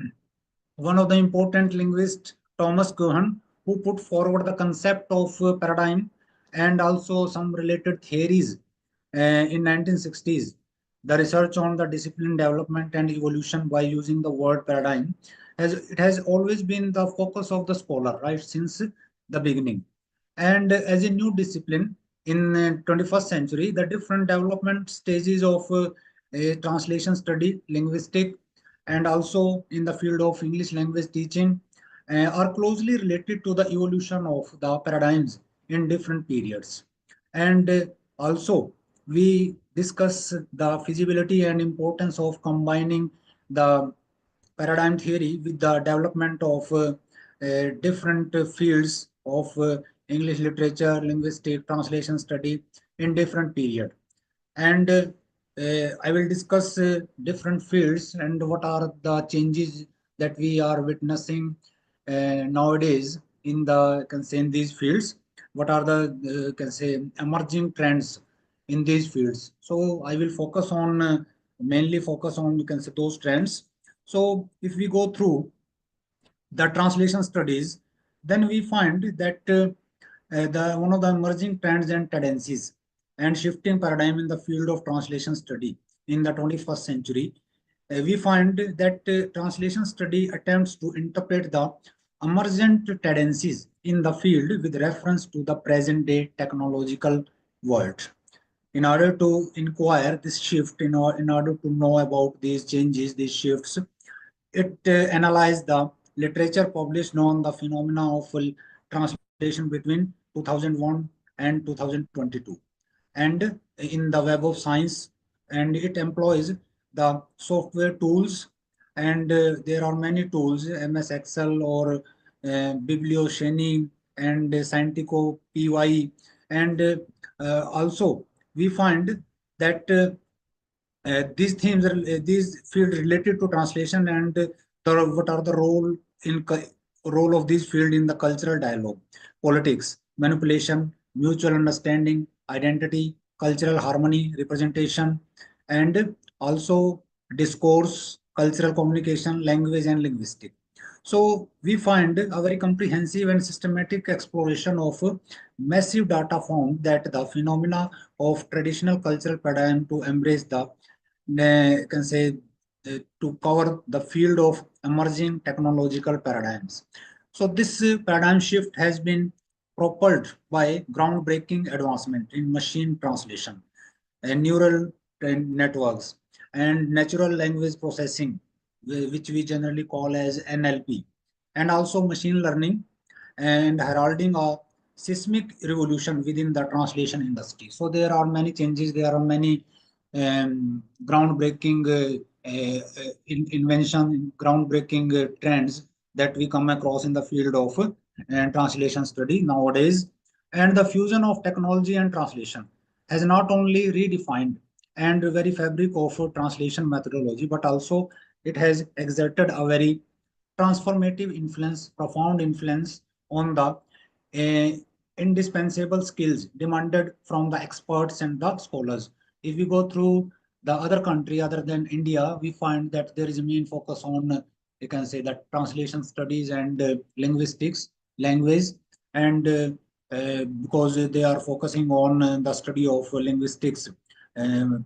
one of the important linguists, Thomas Cohen, who put forward the concept of paradigm and also some related theories in 1960s. The research on the discipline development and evolution by using the word paradigm has always been the focus of the scholar, right, since the beginning. And as a new discipline in 21st century, the different development stages of translation study, linguistic, and also in the field of English language teaching are closely related to the evolution of the paradigms in different periods. And also we discuss the feasibility and importance of combining the paradigm theory with the development of different fields of English literature, linguistic, translation study in different period. And I will discuss different fields and what are the changes that we are witnessing nowadays in the in these fields. What are the emerging trends in these fields? So I will focus on mainly focus on those trends. So if we go through the translation studies, then we find that one of the emerging trends and tendencies and shifting paradigm in the field of translation study in the 21st century, we find that translation study attempts to interpret the emergent tendencies in the field with reference to the present day technological world. In order to inquire this shift, in order to know about these changes, these shifts, it analyzed the literature published on the phenomena of translation between 2001 and 2022, and in the Web of Science, and it employs the software tools, and there are many tools, MS Excel or BiblioShiny and Scientifico PY, and also we find that these themes are these fields related to translation and what are the role of this field in the cultural dialogue, politics, manipulation, mutual understanding, identity, cultural harmony, representation, and also discourse, cultural communication, language, and linguistic. So we find a very comprehensive and systematic exploration of massive data found that the phenomena of traditional cultural paradigm to embrace the to cover the field of emerging technological paradigms. So this paradigm shift has been propelled by groundbreaking advancement in machine translation and neural networks and natural language processing, which we generally call as NLP, and also machine learning, and heralding a seismic revolution within the translation industry. So there are many changes, there are many groundbreaking invention, groundbreaking trends that we come across in the field of translation study nowadays. And the fusion of technology and translation has not only redefined and the very fabric of translation methodology, but also it has exerted a very transformative influence, profound influence on the indispensable skills demanded from the experts and the scholars. If we go through the other country other than India, we find that there is a main focus on, you can say, that translation studies and linguistics, language, and because they are focusing on the study of linguistics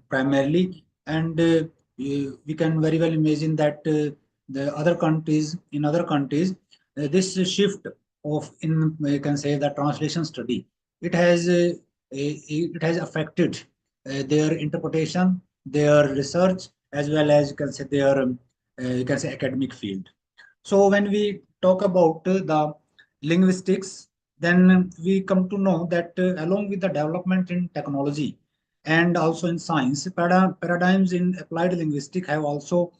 primarily, and we can very well imagine that the other countries, in other countries, this shift of, in you can say, the translation study, it has affected their interpretation, their research, as well as you can say their you can say academic field. So when we talk about the linguistics, then we come to know that along with the development in technology and also in science, paradigms in applied linguistics have also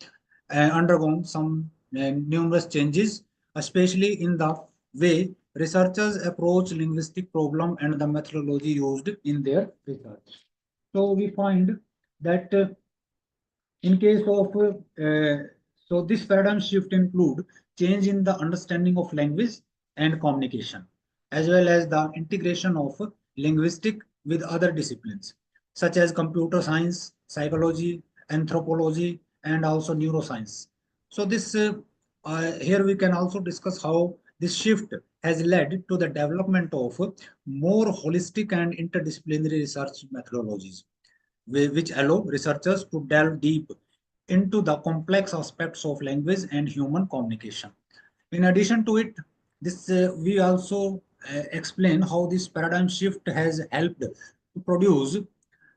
undergone some numerous changes, especially in the way researchers approach linguistic problem and the methodology used in their research. So we find that in case of so this paradigm shift include change in the understanding of language and communication, as well as the integration of linguistic with other disciplines such as computer science, psychology, anthropology, and also neuroscience. So this here we can also discuss how this shift has led to the development of more holistic and interdisciplinary research methodologies, which allow researchers to delve deep into the complex aspects of language and human communication. In addition to it, this we also explain how this paradigm shift has helped to produce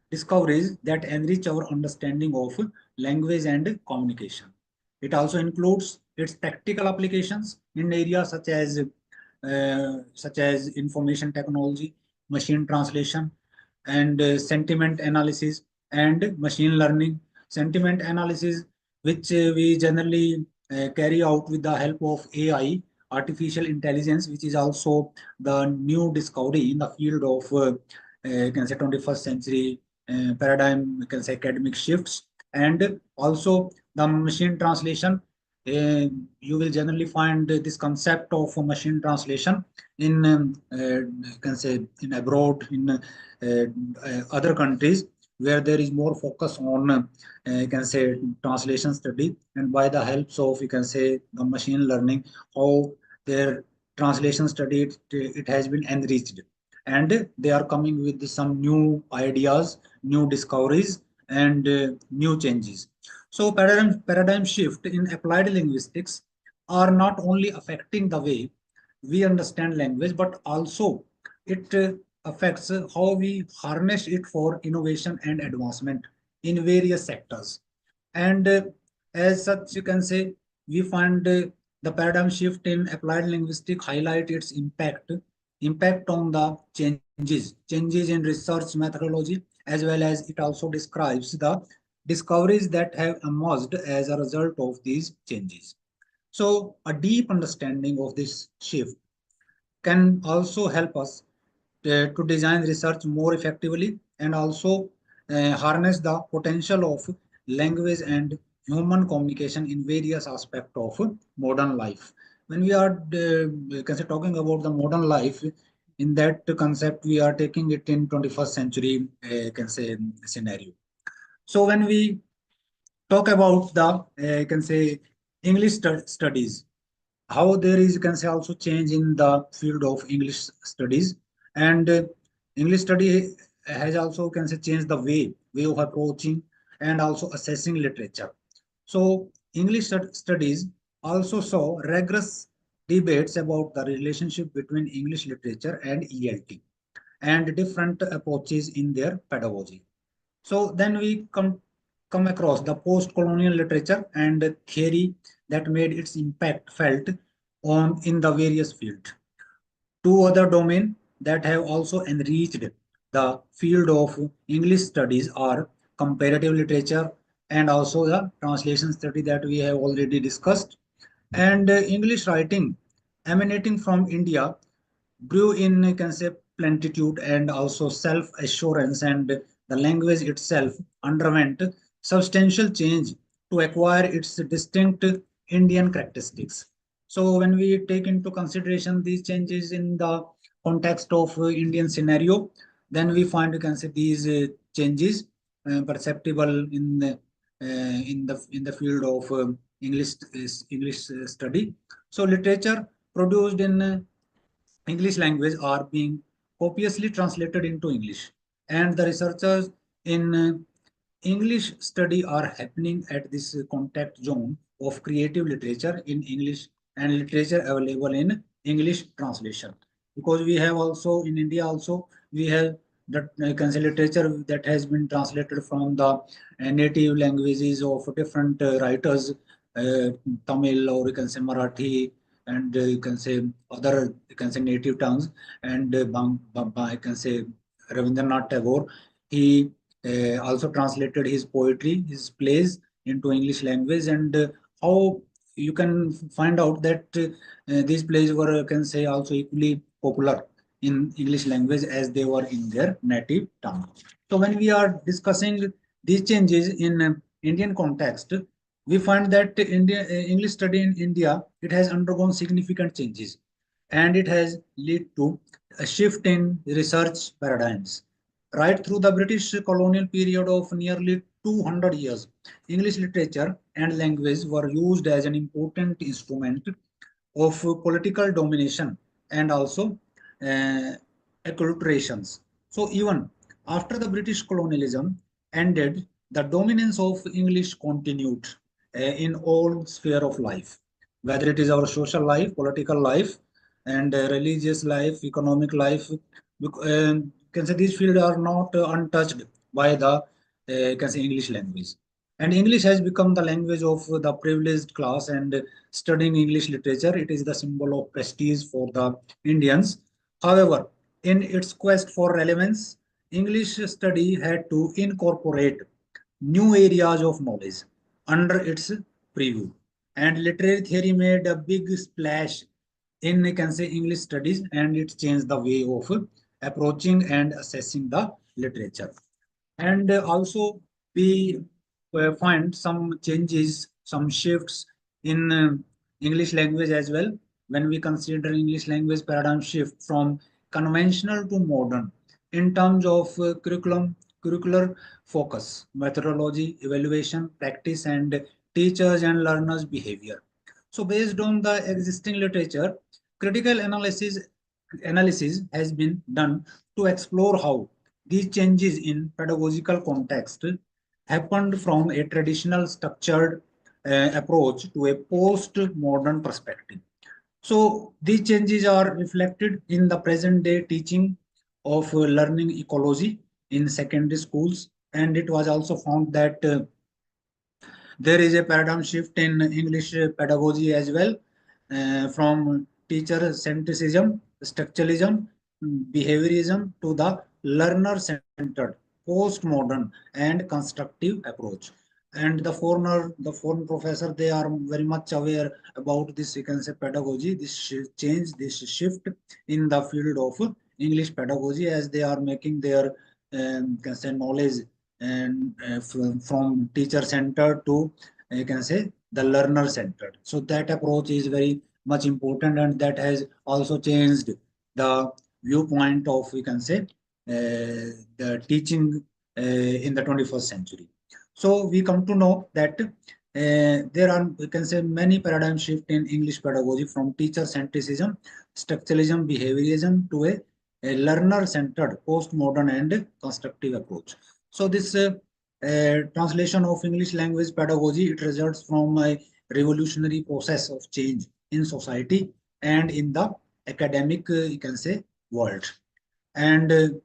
discoveries that enrich our understanding of language and communication. It also includes its practical applications in areas such as information technology, machine translation, and sentiment analysis and machine learning. Sentiment analysis, which we generally carry out with the help of AI, artificial intelligence, which is also the new discovery in the field of you can say 21st century paradigm, you can say academic shifts, and also the machine translation. You will generally find this concept of machine translation in you can say in abroad, in other countries where there is more focus on you can say translation study, and by the helps of you can say the machine learning, how their translation study it has been enriched, and they are coming with some new ideas, new discoveries, and new changes. So paradigm shift in applied linguistics are not only affecting the way we understand language, but also it affects how we harness it for innovation and advancement in various sectors. And as such, you can say we find the paradigm shift in applied linguistics highlight its impact on the changes in research methodology, as well as it also describes the discoveries that have emerged as a result of these changes. So a deep understanding of this shift can also help us to design research more effectively and also harness the potential of language and human communication in various aspects of modern life. When we are talking about the modern life, in that concept, we are taking it in 21st century scenario. So when we talk about the English studies, how there is also change in the field of English studies, and English study has also changed the way of approaching and also assessing literature. So English studies also saw rigorous debates about the relationship between English literature and ELT and different approaches in their pedagogy. So then we come across the post-colonial literature and theory that made its impact felt in the various fields. Two other domains that have also enriched the field of English studies are comparative literature and also the translation study that we have already discussed. And English writing emanating from India grew in plentitude and also self-assurance, and the language itself underwent substantial change to acquire its distinct Indian characteristics. So when we take into consideration these changes in the context of Indian scenario, then we find these changes perceptible in the field of English study. So literature produced in English language are being copiously translated into English, and the researchers in English study are happening at this contact zone of creative literature in English and literature available in English translation. Because we have also in India also we have that literature that has been translated from the native languages of different writers, Tamil or Marathi, and you can say other, you can say native tongues, and I can say Rabindranath Tagore, he also translated his poetry, his plays into English language, and how you can find out that these plays were, you can say, also equally popular in English language as they were in their native tongue. So when we are discussing these changes in Indian context, we find that English study in India, it has undergone significant changes, and it has led to a shift in research paradigms. Right through the British colonial period of nearly 200 years, English literature and language were used as an important instrument of political domination and also acculturations. So even after the British colonialism ended, the dominance of English continued in all sphere of life, whether it is our social life, political life, and religious life, economic life. Can say these fields are not untouched by the can say English language. And English has become the language of the privileged class, and studying English literature, it is the symbol of prestige for the Indians. However, in its quest for relevance, English study had to incorporate new areas of knowledge under its preview. And literary theory made a big splash in, you can say, English studies, and it changed the way of approaching and assessing the literature. And also we find some changes, some shifts in English language as well. When we consider English language paradigm shift from conventional to modern in terms of curricular focus, methodology, evaluation, practice, and teachers and learners behavior. So based on the existing literature, critical analysis has been done to explore how these changes in pedagogical context happened from a traditional structured approach to a post-modern perspective. So these changes are reflected in the present day teaching of learning ecology in secondary schools, and it was also found that there is a paradigm shift in English pedagogy as well, from teacher centricism, structuralism, behaviorism to the learner-centered, postmodern, and constructive approach. And the foreign professor, they are very much aware about this, you can say, pedagogy, this change, this shift in the field of English pedagogy, as they are making their can say knowledge and from teacher centered to you can say the learner centered. So that approach is very much important, and that has also changed the viewpoint of, you can say, the teaching in the 21st century. So we come to know that there are, you can say, many paradigm shift in English pedagogy from teacher centricism, structuralism, behaviorism to a learner-centered, postmodern, and constructive approach. So this translation of English language pedagogy, it results from a revolutionary process of change in society and in the academic, you can say, world. And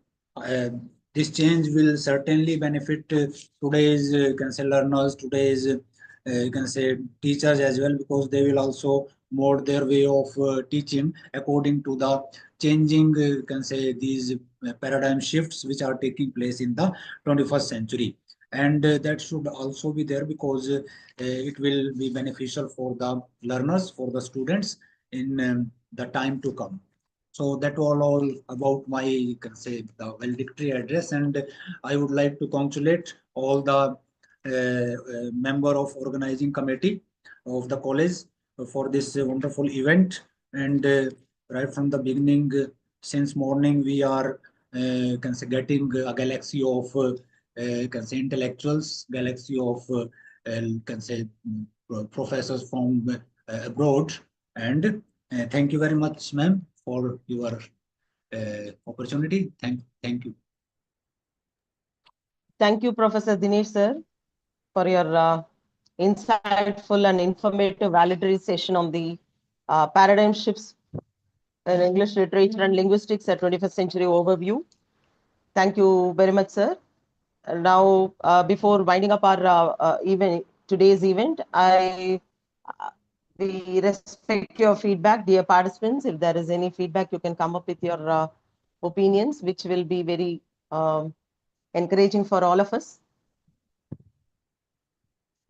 this change will certainly benefit today's, you can say, learners, today's, you can say, teachers as well, because they will also mold their way of teaching according to the changing, you can say, these paradigm shifts which are taking place in the 21st century. And that should also be there because it will be beneficial for the learners, for the students in the time to come. So that all about my, you can say, the valedictory address, and I would like to congratulate all the member of organizing committee of the college for this wonderful event. And right from the beginning, since morning, we are can say getting a galaxy of can say intellectuals, galaxy of can say professors from abroad. And thank you very much, ma'am, for your opportunity. Thank you. Thank you, Professor Dinesh, sir, for your insightful and informative valedictory session on the paradigm shifts in English literature and linguistics at 21st century overview. Thank you very much, sir. And now, before winding up our today's event, I We respect your feedback, dear participants. If there is any feedback, you can come up with your opinions, which will be very encouraging for all of us.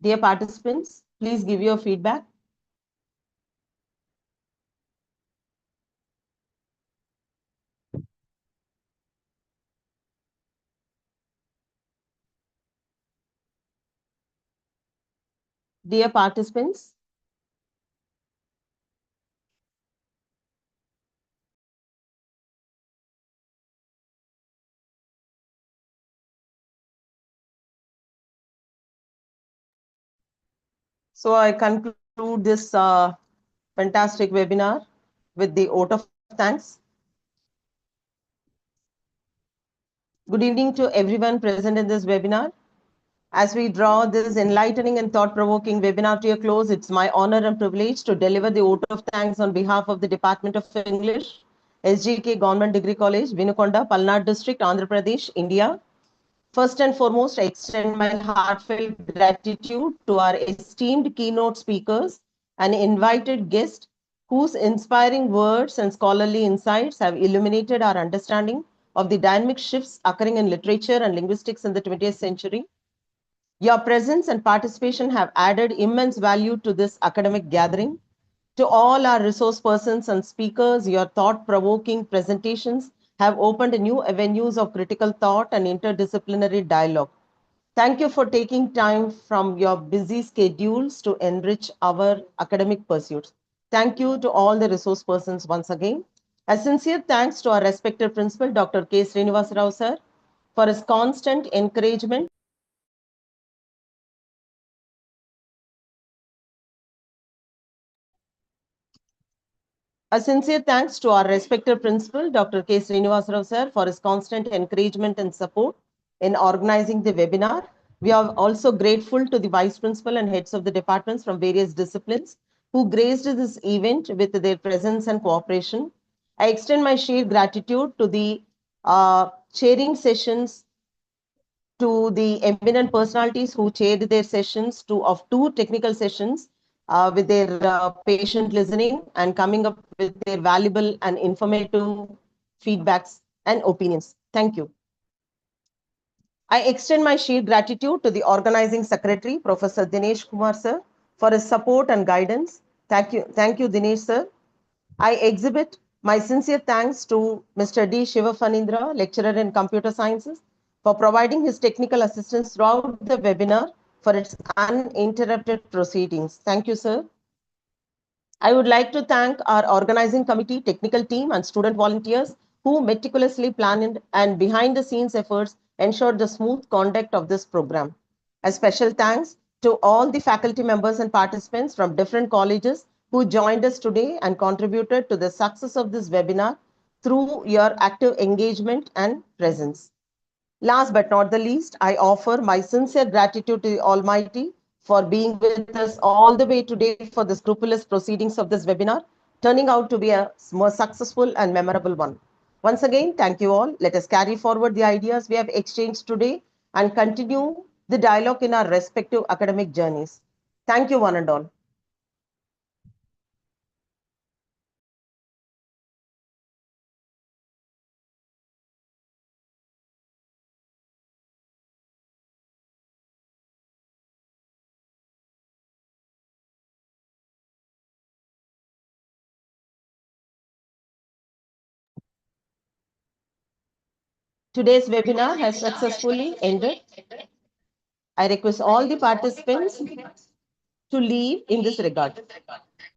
Dear participants, please give your feedback. Dear participants, so I conclude this fantastic webinar with the vote of thanks. Good evening to everyone present in this webinar. As we draw this enlightening and thought-provoking webinar to a close, it's my honor and privilege to deliver the vote of thanks on behalf of the Department of English, SGK Government Degree College, Vinukonda, Palnad District, Andhra Pradesh, India. First and foremost, I extend my heartfelt gratitude to our esteemed keynote speakers and invited guests whose inspiring words and scholarly insights have illuminated our understanding of the dynamic shifts occurring in literature and linguistics in the 20th century. Your presence and participation have added immense value to this academic gathering. To all our resource persons and speakers, your thought-provoking presentations have opened new avenues of critical thought and interdisciplinary dialogue. Thank you for taking time from your busy schedules to enrich our academic pursuits. Thank you to all the resource persons once again. A sincere thanks to our respected principal, Dr. K. Srinivasa Rao sir, for his constant encouragement. A sincere thanks to our respected principal, Dr. K. Srinivasa Rao sir, for his constant encouragement and support in organizing the webinar. We are also grateful to the vice principal and heads of the departments from various disciplines who graced this event with their presence and cooperation. I extend my sheer gratitude to the chairing sessions, to the eminent personalities who chaired their sessions, of two technical sessions, with their patient listening and coming up with their valuable and informative feedbacks and opinions. Thank you. I extend my sheer gratitude to the organizing secretary, Professor Dinesh Kumar sir, for his support and guidance. Thank you, Dinesh sir. I exhibit my sincere thanks to Mr. D. Shivafanindra, lecturer in computer sciences, for providing his technical assistance throughout the webinar for its uninterrupted proceedings. Thank you, sir. I would like to thank our organizing committee, technical team, and student volunteers who meticulously planned and behind the scenes efforts ensured the smooth conduct of this program. A special thanks to all the faculty members and participants from different colleges who joined us today and contributed to the success of this webinar through your active engagement and presence. Last but not the least, I offer my sincere gratitude to the Almighty for being with us all the way today for the scrupulous proceedings of this webinar, turning out to be a more successful and memorable one. Once again, thank you all. Let us carry forward the ideas we have exchanged today and continue the dialogue in our respective academic journeys. Thank you, one and all. Today's webinar has successfully ended. I request all the participants to leave in this regard.